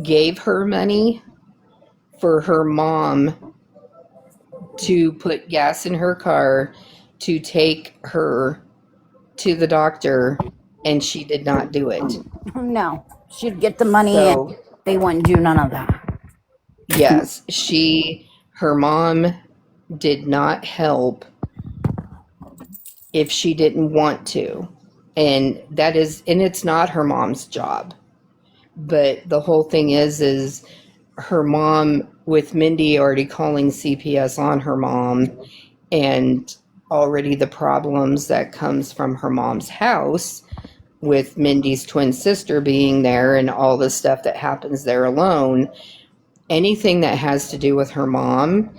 gave her money for her mom to put gas in her car to take her to the doctor, and she did not do it. No, she'd get the money and they wouldn't do none of that. Yes, her mom did not help if she didn't want to. And it's not her mom's job. But the whole thing is her mom, with Mindy already calling CPS on her mom, and already the problems that comes from her mom's house with Mindy's twin sister being there and all the stuff that happens there alone, anything that has to do with her mom,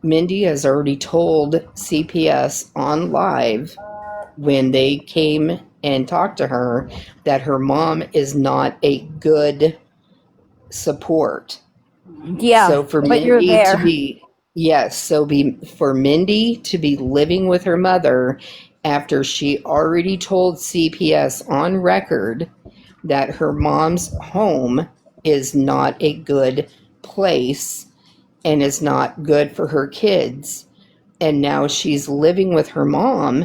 Mindy has already told CPS on live when they came and talk to her that her mom is not a good support. Yeah, So for but you're Mindy to there. be, yes, so for Mindy to be living with her mother after she already told CPS on record that her mom's home is not a good place and is not good for her kids. And now she's living with her mom.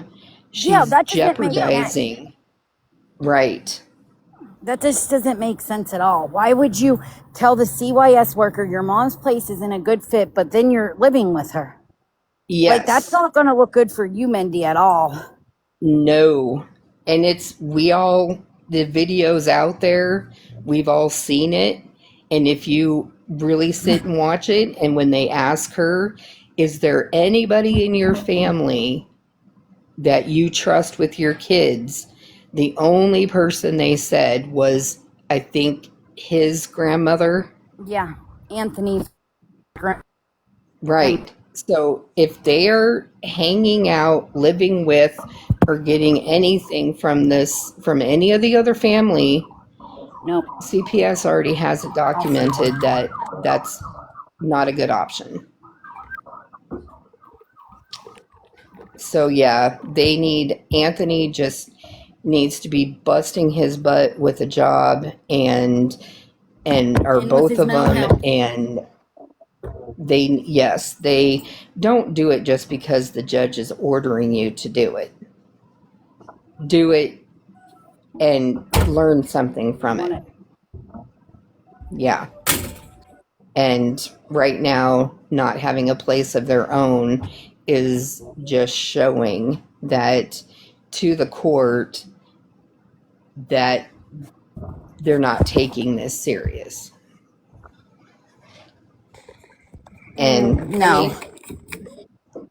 Yeah, She's that doesn't make sense. jeopardizing. Right. That just doesn't make sense at all. Why would you tell the CYS worker your mom's place isn't a good fit, but then you're living with her? Like, that's Yes. not going to look good for you, Mindy, at all. No. And the video's out there. We've all seen it. And if you really sit and watch it, and when they ask her, is there anybody in your family that you trust with your kids? The only person they said was, I think, his grandmother. Yeah, Anthony's. Right. So if they're hanging out, living with, or getting anything from any of the other family, Nope. CPS already has it documented that that's not a good option. So yeah, Anthony just needs to be busting his butt with a job or And with both his of mental them. health. And they don't do it just because the judge is ordering you to do it. Do it and learn something from it. Yeah. And right now, not having a place of their own is just showing that to the court that they're not taking this serious. And No. I mean,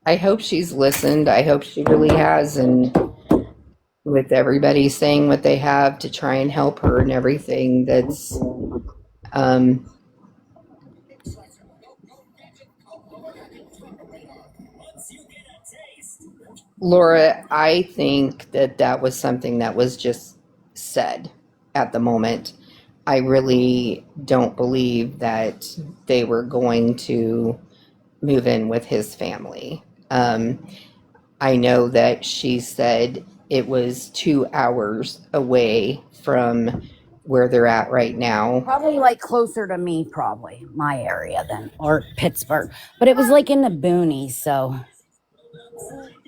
I hope she's listened. I hope she really has. And with everybody saying what they have to try and help her and everything, that's, Laura, I think that was something that was just said at the moment. I really don't believe that they were going to move in with his family. I know that she said it was 2 hours away from where they're at right now. Probably like closer to me, probably my area then, or Pittsburgh. But it was like in the boonies, so.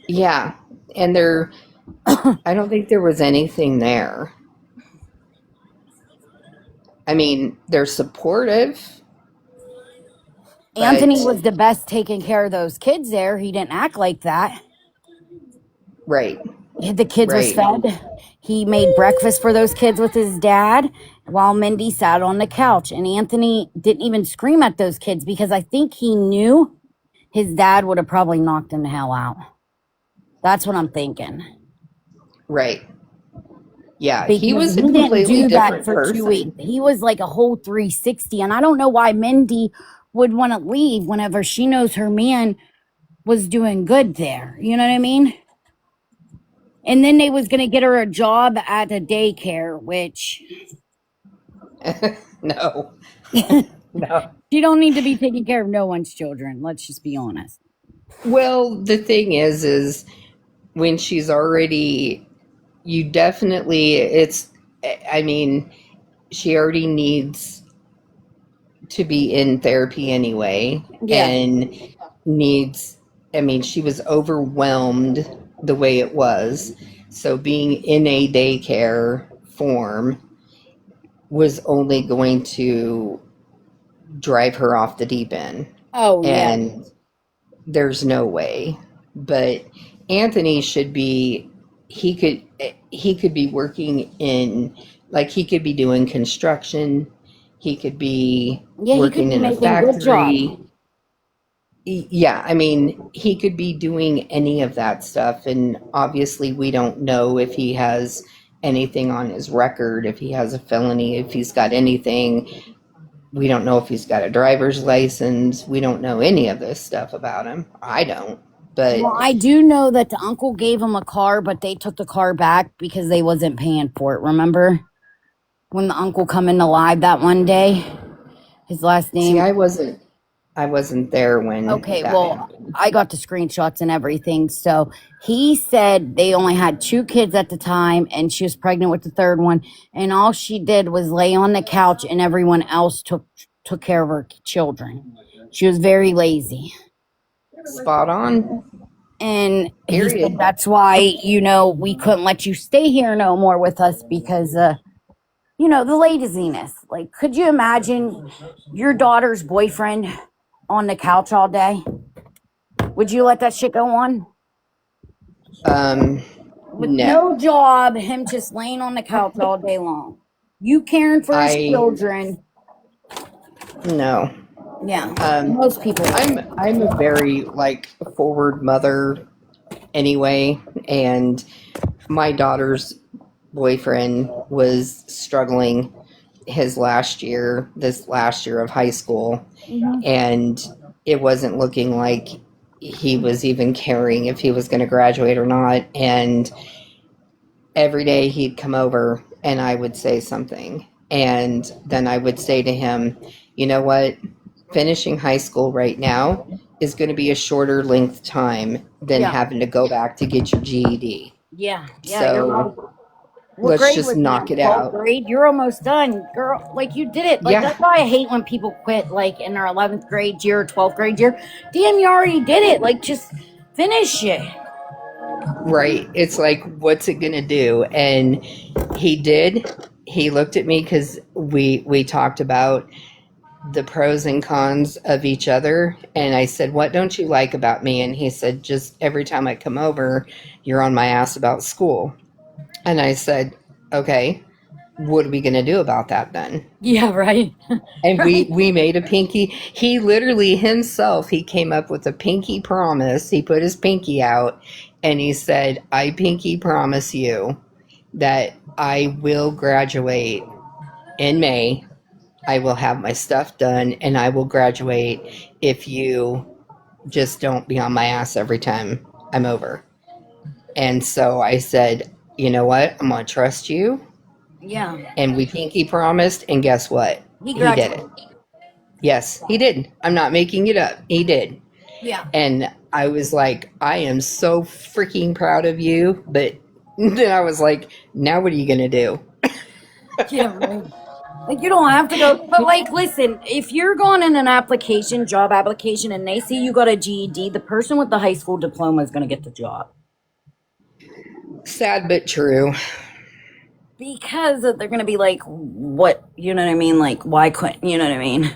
Yeah, and I don't think there was anything there. I mean, they're supportive. Anthony was the best taking care of those kids there. He didn't act like that. Right. The kids was fed. He made breakfast for those kids with his dad while Mindy sat on the couch. And Anthony didn't even scream at those kids because I think he knew his dad would have probably knocked him the hell out. That's what I'm thinking. Right. Yeah, because he was a he didn't completely do that different for person. 2 weeks. He was like a whole 360. And I don't know why Mindy would want to leave whenever she knows her man was doing good there. You know what I mean? And then they was going to get her a job at a daycare, which No. No. she don't need to be taking care of no one's children. Let's just be honest. Well, the thing is when she's already, I mean, she already needs to be in therapy anyway. Yeah. And she was overwhelmed the way it was. So being in a daycare form was only going to drive her off the deep end. Oh, yeah. And there's no way. But Anthony he could be working he could be doing construction. He could be working in a factory. Yeah, I mean, he could be doing any of that stuff. And obviously we don't know if he has anything on his record, if he has a felony, if he's got anything. We don't know if he's got a driver's license. We don't know any of this stuff about him. I don't. But Well, I do know that the uncle gave him a car, but they took the car back because they wasn't paying for it. Remember when the uncle come into live that one day? His last see, name. I wasn't there when Okay, that well, happened. I got the screenshots and everything. So he said they only had 2 kids at the time, and she was pregnant with the third one. And all she did was lay on the couch, and everyone else took care of her children. She was very lazy. Spot on. And he said Period. that's why, we couldn't let you stay here no more with us because, the laziness. Like, could you imagine your daughter's boyfriend on the couch all day? Would you let that shit go on? With No. no job, him just laying on the couch all day long. You caring for his I children. no. Yeah, most people. I'm a very like forward mother anyway, and my daughter's boyfriend was struggling this last year of high school, and it wasn't looking like he was even caring if he was going to graduate or not. And every day he'd come over and I would say something, and then I would say to him, you know what, finishing high school right now is going to be a shorter length time than Yeah. having to go back to get your GED. Yeah, you're So right. What let's grade just was he knock in? it 12th out. grade? You're almost done, girl. Like, you did it. Like, Yeah. that's why I hate when people quit, like, in their 11th grade year or 12th grade year. Damn, you already did it. Like, just finish it. Right. It's like, what's it going to do? And he did. He looked at me because we talked about the pros and cons of each other. And I said, what don't you like about me? And he said, just every time I come over, you're on my ass about school. And I said, okay, what are we going to do about that then? Yeah, right. And Right. we made a pinky. He literally himself, he came up with a pinky promise. He put his pinky out and he said, I pinky promise you that I will graduate in May. I will have my stuff done and I will graduate if you just don't be on my ass every time I'm over. And so I said, you know what? I'm going to trust you. Yeah. And we pinky promised. And guess what? He He did it. graduated. Yes, he did. I'm not making it up. He did. Yeah. And I was like, I am so freaking proud of you. But then I was like, now what are you going to do? Yeah, right. Like, you don't have to go. But, like, listen, if you're going in an application, job application, and they see you got a GED, the person with the high school diploma is going to get the job. Sad but true. Because they're going to be like, what? You know what I mean? Like, why couldn't, you know what I mean?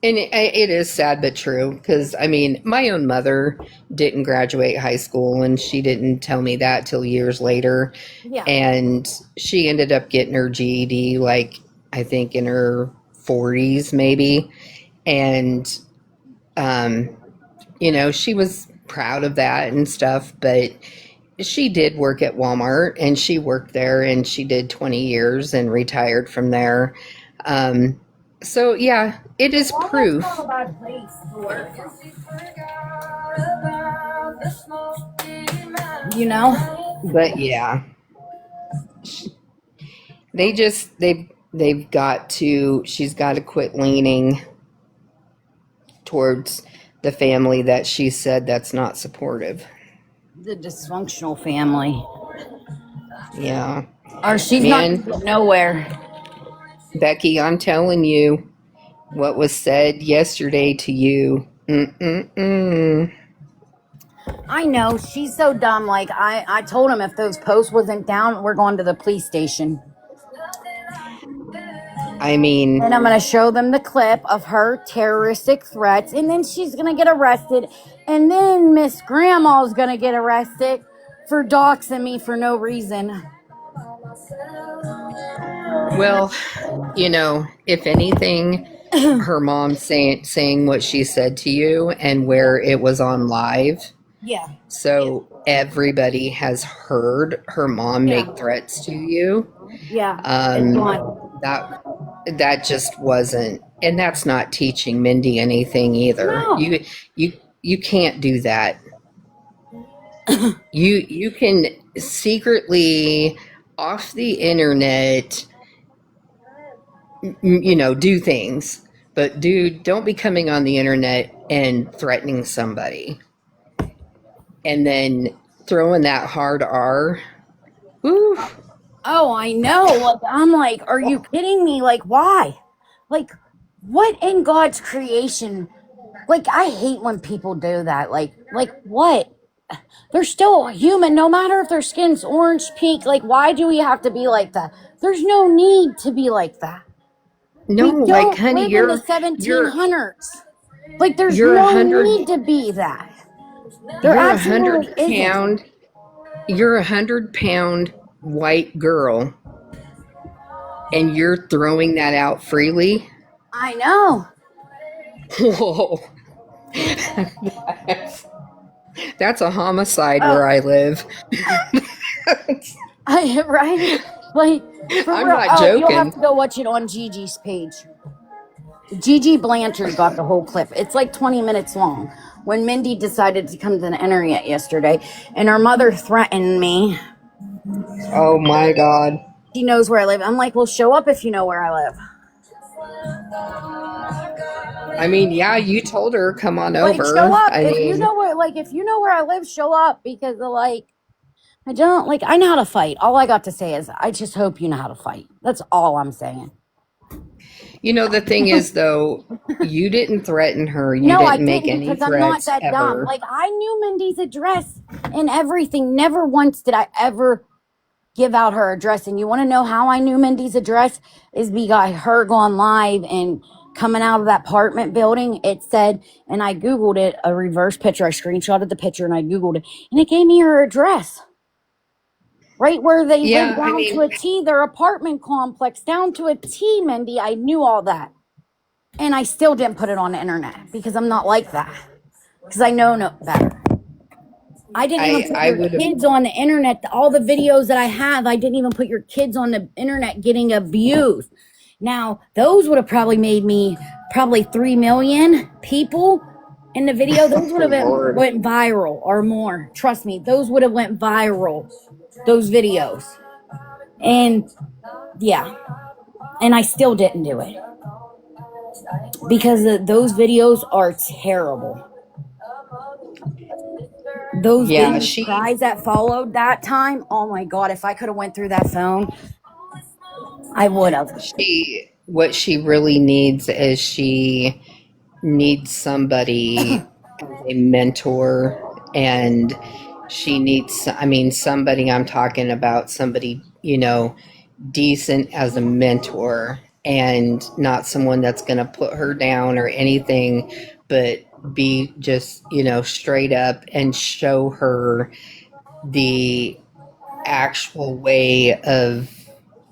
And it is sad but true because, I mean, my own mother didn't graduate high school and she didn't tell me that till years later. Yeah. And she ended up getting her GED, like, I think in her 40s maybe. And, she was proud of that and stuff, but she did work at Walmart and she worked there and she did 20 years and retired from there. So yeah, it is proof. You know? But yeah, they've got to, she's got to quit leaning towards the family that she said that's not supportive. The dysfunctional family. Yeah. Or she's Man, not going nowhere. Becky, I'm telling you, what was said yesterday to you. I know. She's so dumb. Like, I told him if those posts wasn't down, we're going to the police station. I mean, And I'm going to show them the clip of her terroristic threats. And then she's going to get arrested. And then Miss Grandma's going to get arrested for doxing me for no reason. well, if anything, her mom saying what she said to you and where it was on live. Yeah. So everybody has heard her mom make threats to you. Yeah. That just wasn't, and that's not teaching Mindy anything either. No. You you can't do that. You can secretly off the internet, do things, but dude, don't be coming on the internet and threatening somebody and then throwing that hard R. Woo. Oh, I know. Like, I'm like, are you kidding me? Like, why? Like, what in God's creation? Like, I hate when people do that. Like what? They're still human, no matter if their skin's orange, pink. Like, why do we have to be like that? There's no need to be like that. No, We like, don't honey, live in the you're 1700s. Like, there's you're no 100 need to be that. There you're a absolutely 100 isn't. pound you're 100-pound white girl and you're throwing that out freely. I know. Whoa. That's a homicide where I live. Right? Like, for I'm real. not Oh, you'll have joking. to go watch it on Gigi's page. Gigi Blanchard got the whole clip. It's like 20 minutes long. When Mindy decided to come to the internet yesterday, and her mother threatened me. Oh my God. She knows where I live. I'm like, well, show up if you know where I live. I mean, yeah, you told her come on Like, over. show up I if you mean, know where. Like, if you know where I live, show up, because like, I don't like. I know how to fight. All I got to say is, I just hope you know how to fight. That's all I'm saying. the thing is though, you didn't threaten her. You No, I didn't make didn't, any because I'm not threats that dumb. ever. Like, I knew Mindy's address and everything. Never once did I ever give out her address. And you want to know how I knew Mindy's address? Is because her going live and coming out of that apartment building. It said, and I Googled it, a reverse picture. I screenshotted the picture and I Googled it, and it gave me her address. Right where they live, Yeah, I down to a mean, T, their apartment complex, down to a T, Mindy. I knew all that. And I still didn't put it on the internet because I'm not like that. Because I know no better. I didn't even put I your would have. kids on the internet. All the videos that I have, I didn't even put your kids on the internet getting abused. Now, those would have probably made me probably 3 million people in the video. Those would have Lord. went viral or more. Trust me, those would have went viral. Those videos. And yeah, and I still didn't do it because those videos are terrible. Those Yeah, baby cries that followed that time, oh my God, if I could have went through that phone, I would have. what she really needs is she needs somebody as a mentor, and she needs, I mean, somebody, I'm talking about somebody, decent as a mentor, and not someone that's going to put her down or anything, but be just, straight up and show her the actual way of,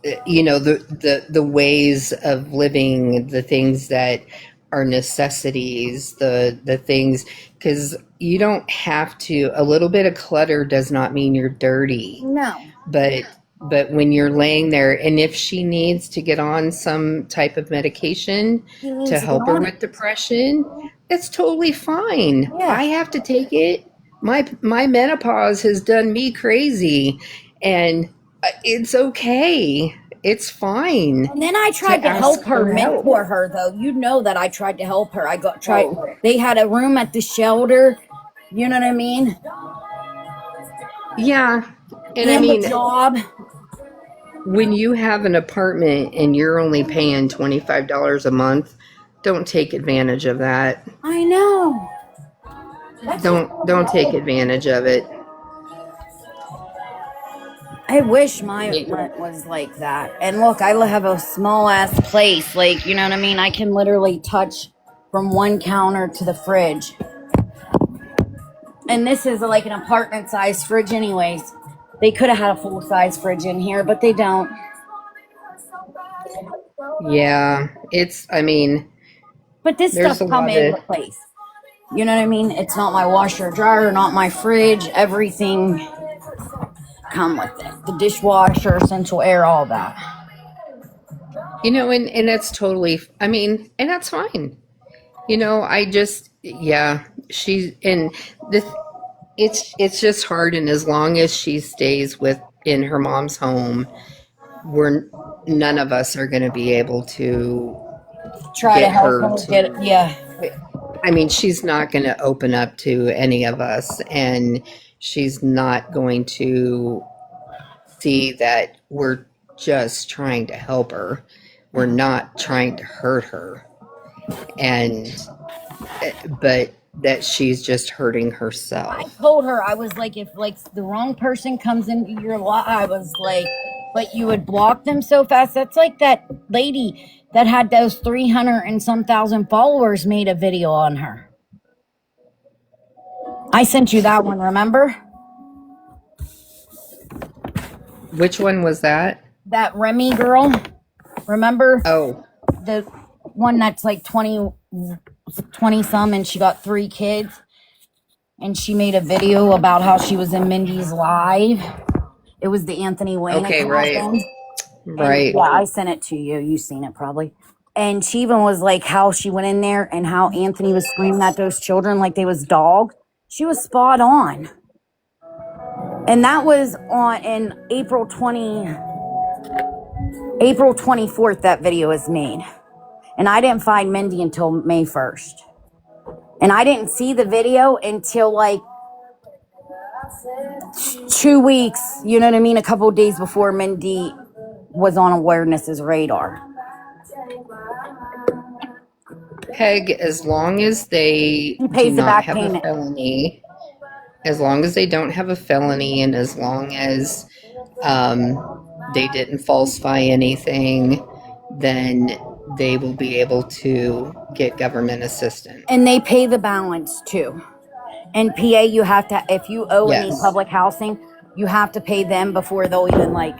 the ways of living, the things that are necessities, the things, because you don't have to, a little bit of clutter does not mean you're dirty. No. But when you're laying there, and if she needs to get on some type of medication to help her with depression, it's totally fine. Yeah. I have to take it. My menopause has done me crazy, and it's okay. It's fine. And then I tried to help her, mentor her, though. You know that I tried to help her. They had a room at the shelter. You know what I mean? Yeah. And I mean, job. When you have an apartment and you're only paying $25 a month, don't take advantage of that. I know. Don't take advantage of it. I wish my rent was like that. And look, I have a small ass place. Like, you know what I mean? I can literally touch from one counter to the fridge. And this is like an apartment size fridge anyways. They could have had a full size fridge in here, but they don't. Yeah, but this stuff come into place. You know what I mean? It's not my washer or dryer, not my fridge. Everything come with it. The dishwasher, essential air, all that. And that's totally, and that's fine. I just, yeah, she and this it's just hard, and as long as she stays in her mom's home, we're none of us are going to be able to Try to get help her her get it. to. Yeah. I mean, she's not going to open up to any of us, and she's not going to see that we're just trying to help her. We're not trying to hurt her, and but that she's just hurting I herself. told her, I was like, if like the wrong person comes into your life, I was like, but you would block them so fast. That's like that lady that had those 300 and some thousand followers made a video on her. I sent you that one, remember? Which one was that? That Remy girl, remember? Oh, The one that's like 20 some, and she got 3 kids, and she made a video about how she was in Mindy's live. It was the Anthony Wayne okay, right, thing. right. And yeah, I sent it to you. You've seen it probably. And she even was like how she went in there and how Anthony was screaming at those children like they was dogs. She was spot on. And that was on in April 24th that was made. And I didn't find Mindy until May 1st. And I didn't see the video until like 2 weeks, you know what I mean? A couple of days before Mindy was on awareness's radar. Peg, as long as they He pays do the not back have payment. a felony, as long as they don't have a felony, and as long as they didn't falsify anything, then they will be able to get government assistance. And they pay the balance too. In PA, you have to, if you owe any Yes. public housing, you have to pay them before they'll even like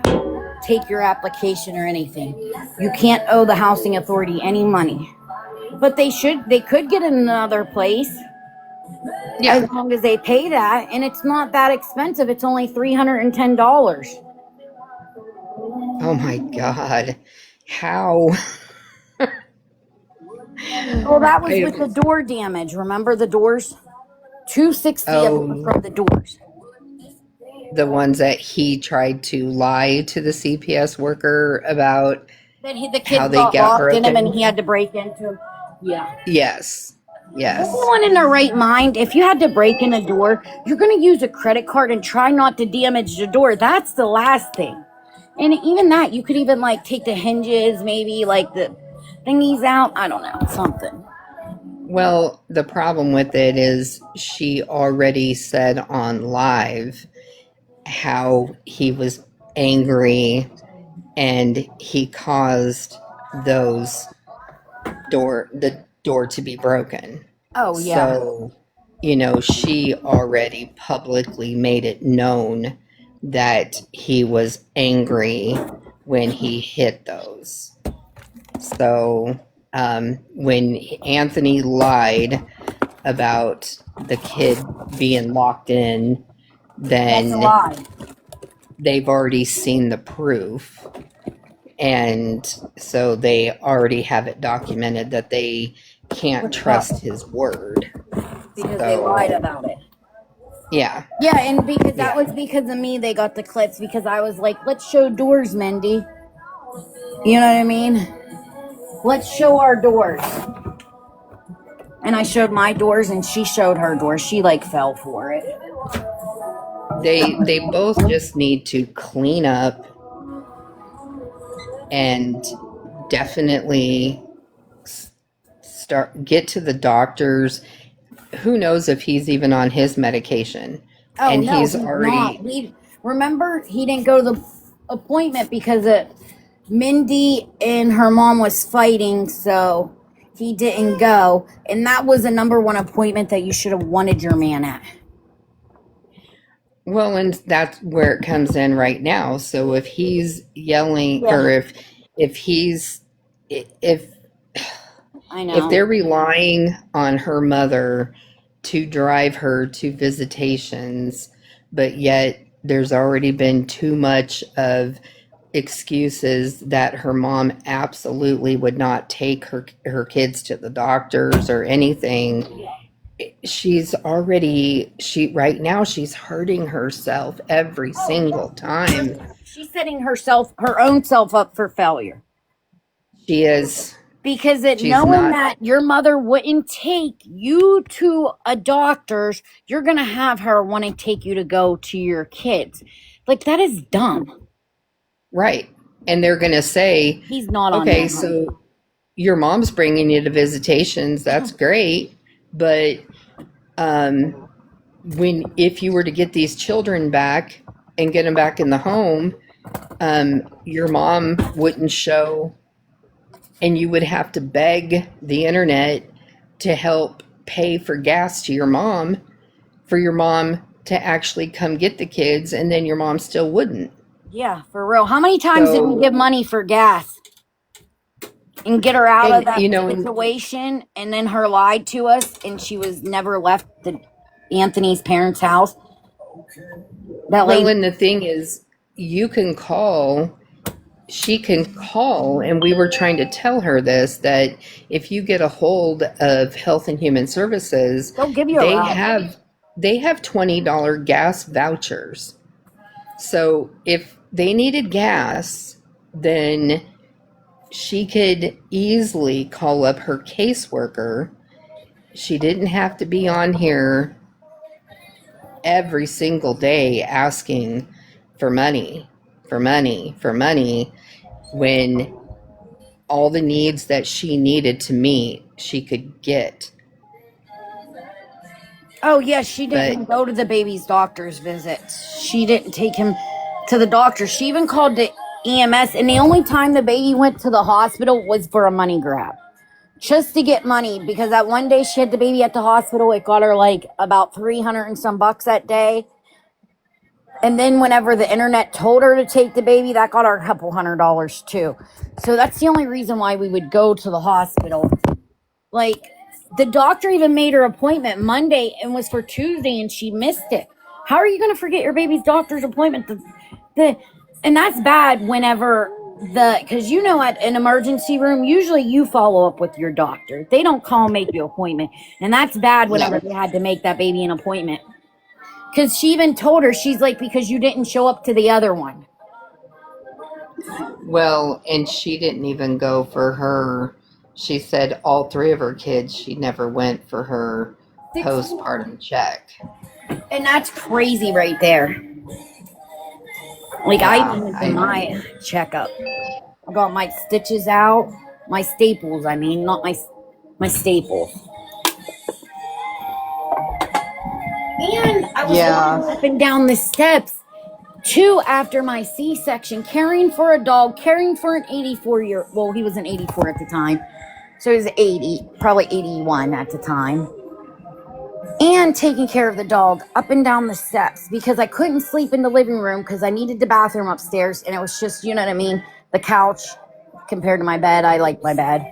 take your application or anything. You can't owe the housing authority any money. But they could get another place Yeah. as long as they pay that. And it's not that expensive. It's only $310. Oh my God. How? Well, that was with the door damage. Remember the doors? $260 from the doors. The ones that he tried to lie to the CPS worker about. That the how kid they got got locked in him and broken? he had to break into him. Yeah. Yes. Yes. Everyone in their right mind, if you had to break in a door, you're going to use a credit card and try not to damage the door. That's the last thing. And even that, you could even like take the hinges, maybe like the thingies out. I don't know, something. Well, the problem with it is she already said on live how he was angry and he caused the door to be broken. Oh, yeah. So, she already publicly made it known that he was angry when he hit those. So, when Anthony lied about the kid being locked in, That's a then lie. they've already seen the proof. And so they already have it documented that they can't trust his word. Because they lied about it. Yeah. Yeah, and because that was because of me, they got the clips because I was like, let's show doors, Mindy. You know what I mean? Let's show our doors. And I showed my doors and she showed her doors. She like fell for it. They both just need to clean up and definitely get to the doctors. Who knows if he's even on his medication? Oh, and no, he's already not. Remember, he didn't go to the appointment because Mindy and her mom was fighting, so he didn't go. And that was the #1 appointment that you should have wanted your man at. Well, and that's where it comes in right now. So if he's yelling, or if I know. if they're relying on her mother to drive her to visitations, but yet there's already been too much of excuses that her mom absolutely would not take her kids to the doctors or anything, she's right now she's hurting herself every Oh, yeah. single time. She's setting her own self up for failure. She is. Because She's knowing not. that your mother wouldn't take you to a doctor's, you're going to have her want to take you to go to your kids. Like, that is dumb. Right. And they're going to say, He's not on okay, that. so your mom's bringing you to visitations. That's great. But if you were to get these children back and get them back in the home, your mom wouldn't show, and you would have to beg the internet to help pay for gas to your mom, for your mom to actually come get the kids, and then your mom still wouldn't. Yeah, for real. How many times did we give money for gas and get her out of that situation, and then her lied to us, and she was never left Anthony's parents' house? And the thing is, she can call, and we were trying to tell her this, that if you get a hold of Health and Human Services, they'll give you they have $20 gas vouchers. So if they needed gas, then she could easily call up her caseworker. She didn't have to be on here every single day asking for money, when all the needs that she needed to meet, she could get. Oh, yes, she didn't go to the baby's doctor's visits. She didn't take him to the doctor. She even called the EMS, and the only time the baby went to the hospital was for a money grab. Just to get money, because that one day she had the baby at the hospital, it got her like about $300 and some that day. And then whenever the internet told her to take the baby, that got her a couple $100 too. So that's the only reason why we would go to the hospital. Like, the doctor even made her appointment Monday and was for Tuesday, and she missed it. How are you going to forget your baby's doctor's appointment? And that's bad whenever because at an emergency room, usually you follow up with your doctor. They don't call and make you an appointment. And that's bad whenever they had to make that baby an appointment. Because she even told her, she's like, because you didn't show up to the other one. Well, and she didn't even go for her. She said all 3 of her kids, she never went for her postpartum check. And that's crazy right there. Like, I did my checkup. I got my stitches out. My staples, not my staples. And I was walking up and down the steps, too, after my C-section, caring for a dog, caring for an 84-year-old. Well, he was an 84 at the time. So he was 80, probably 81 at the time. And taking care of the dog up and down the steps, because I couldn't sleep in the living room because I needed the bathroom upstairs. And it was just, you know what I mean? The couch compared to my bed. I like my bed.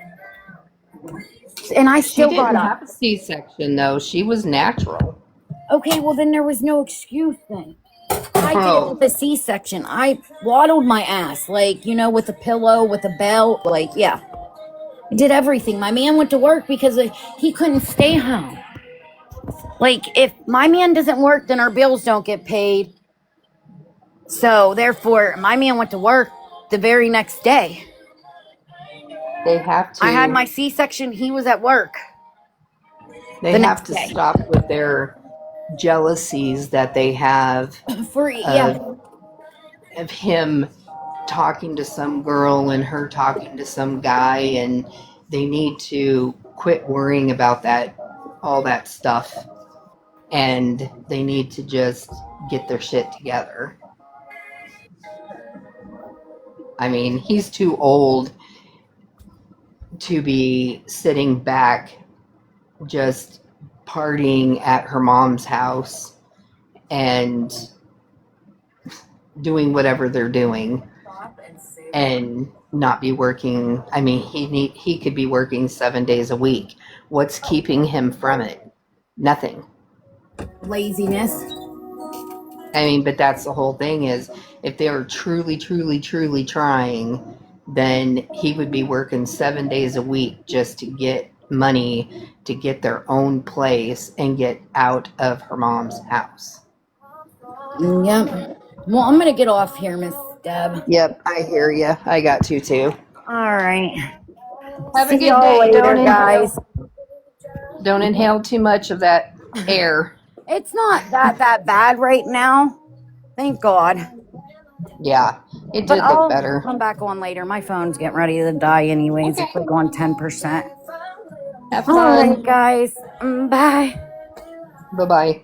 And I still got up. She didn't have a C-section, though. She was natural. Okay, well, then there was no excuse then. I did it with a C-section. I waddled my ass, with a pillow, with a belt, I did everything. My man went to work because he couldn't stay home. If my man doesn't work, then our bills don't get paid. So, therefore, my man went to work the very next day. They have to. I had my C-section. He was at work. They have to stop with their jealousies that they have of him talking to some girl and her talking to some guy, and they need to quit worrying about all that stuff, and they need to just get their shit together. He's too old to be sitting back just partying at her mom's house and doing whatever they're doing and not be working. He could be working 7 days a week. What's keeping him from it? Nothing. Laziness. But that's the whole thing, is if they were truly, truly, truly trying, then he would be working 7 days a week just to get money to get their own place and get out of her mom's house. Yep. Well, I'm gonna get off here, Miss Deb. Yep, I hear you. I got to too. All right. Have a See good y'all day. later, guys. Don't inhale too much of that air. It's not that bad right now. Thank God. Yeah, it But did I'll look better. come back on later. My phone's getting ready to die anyways. Okay. It's like on 10%. Have All right, fun. guys. Bye. Bye-bye.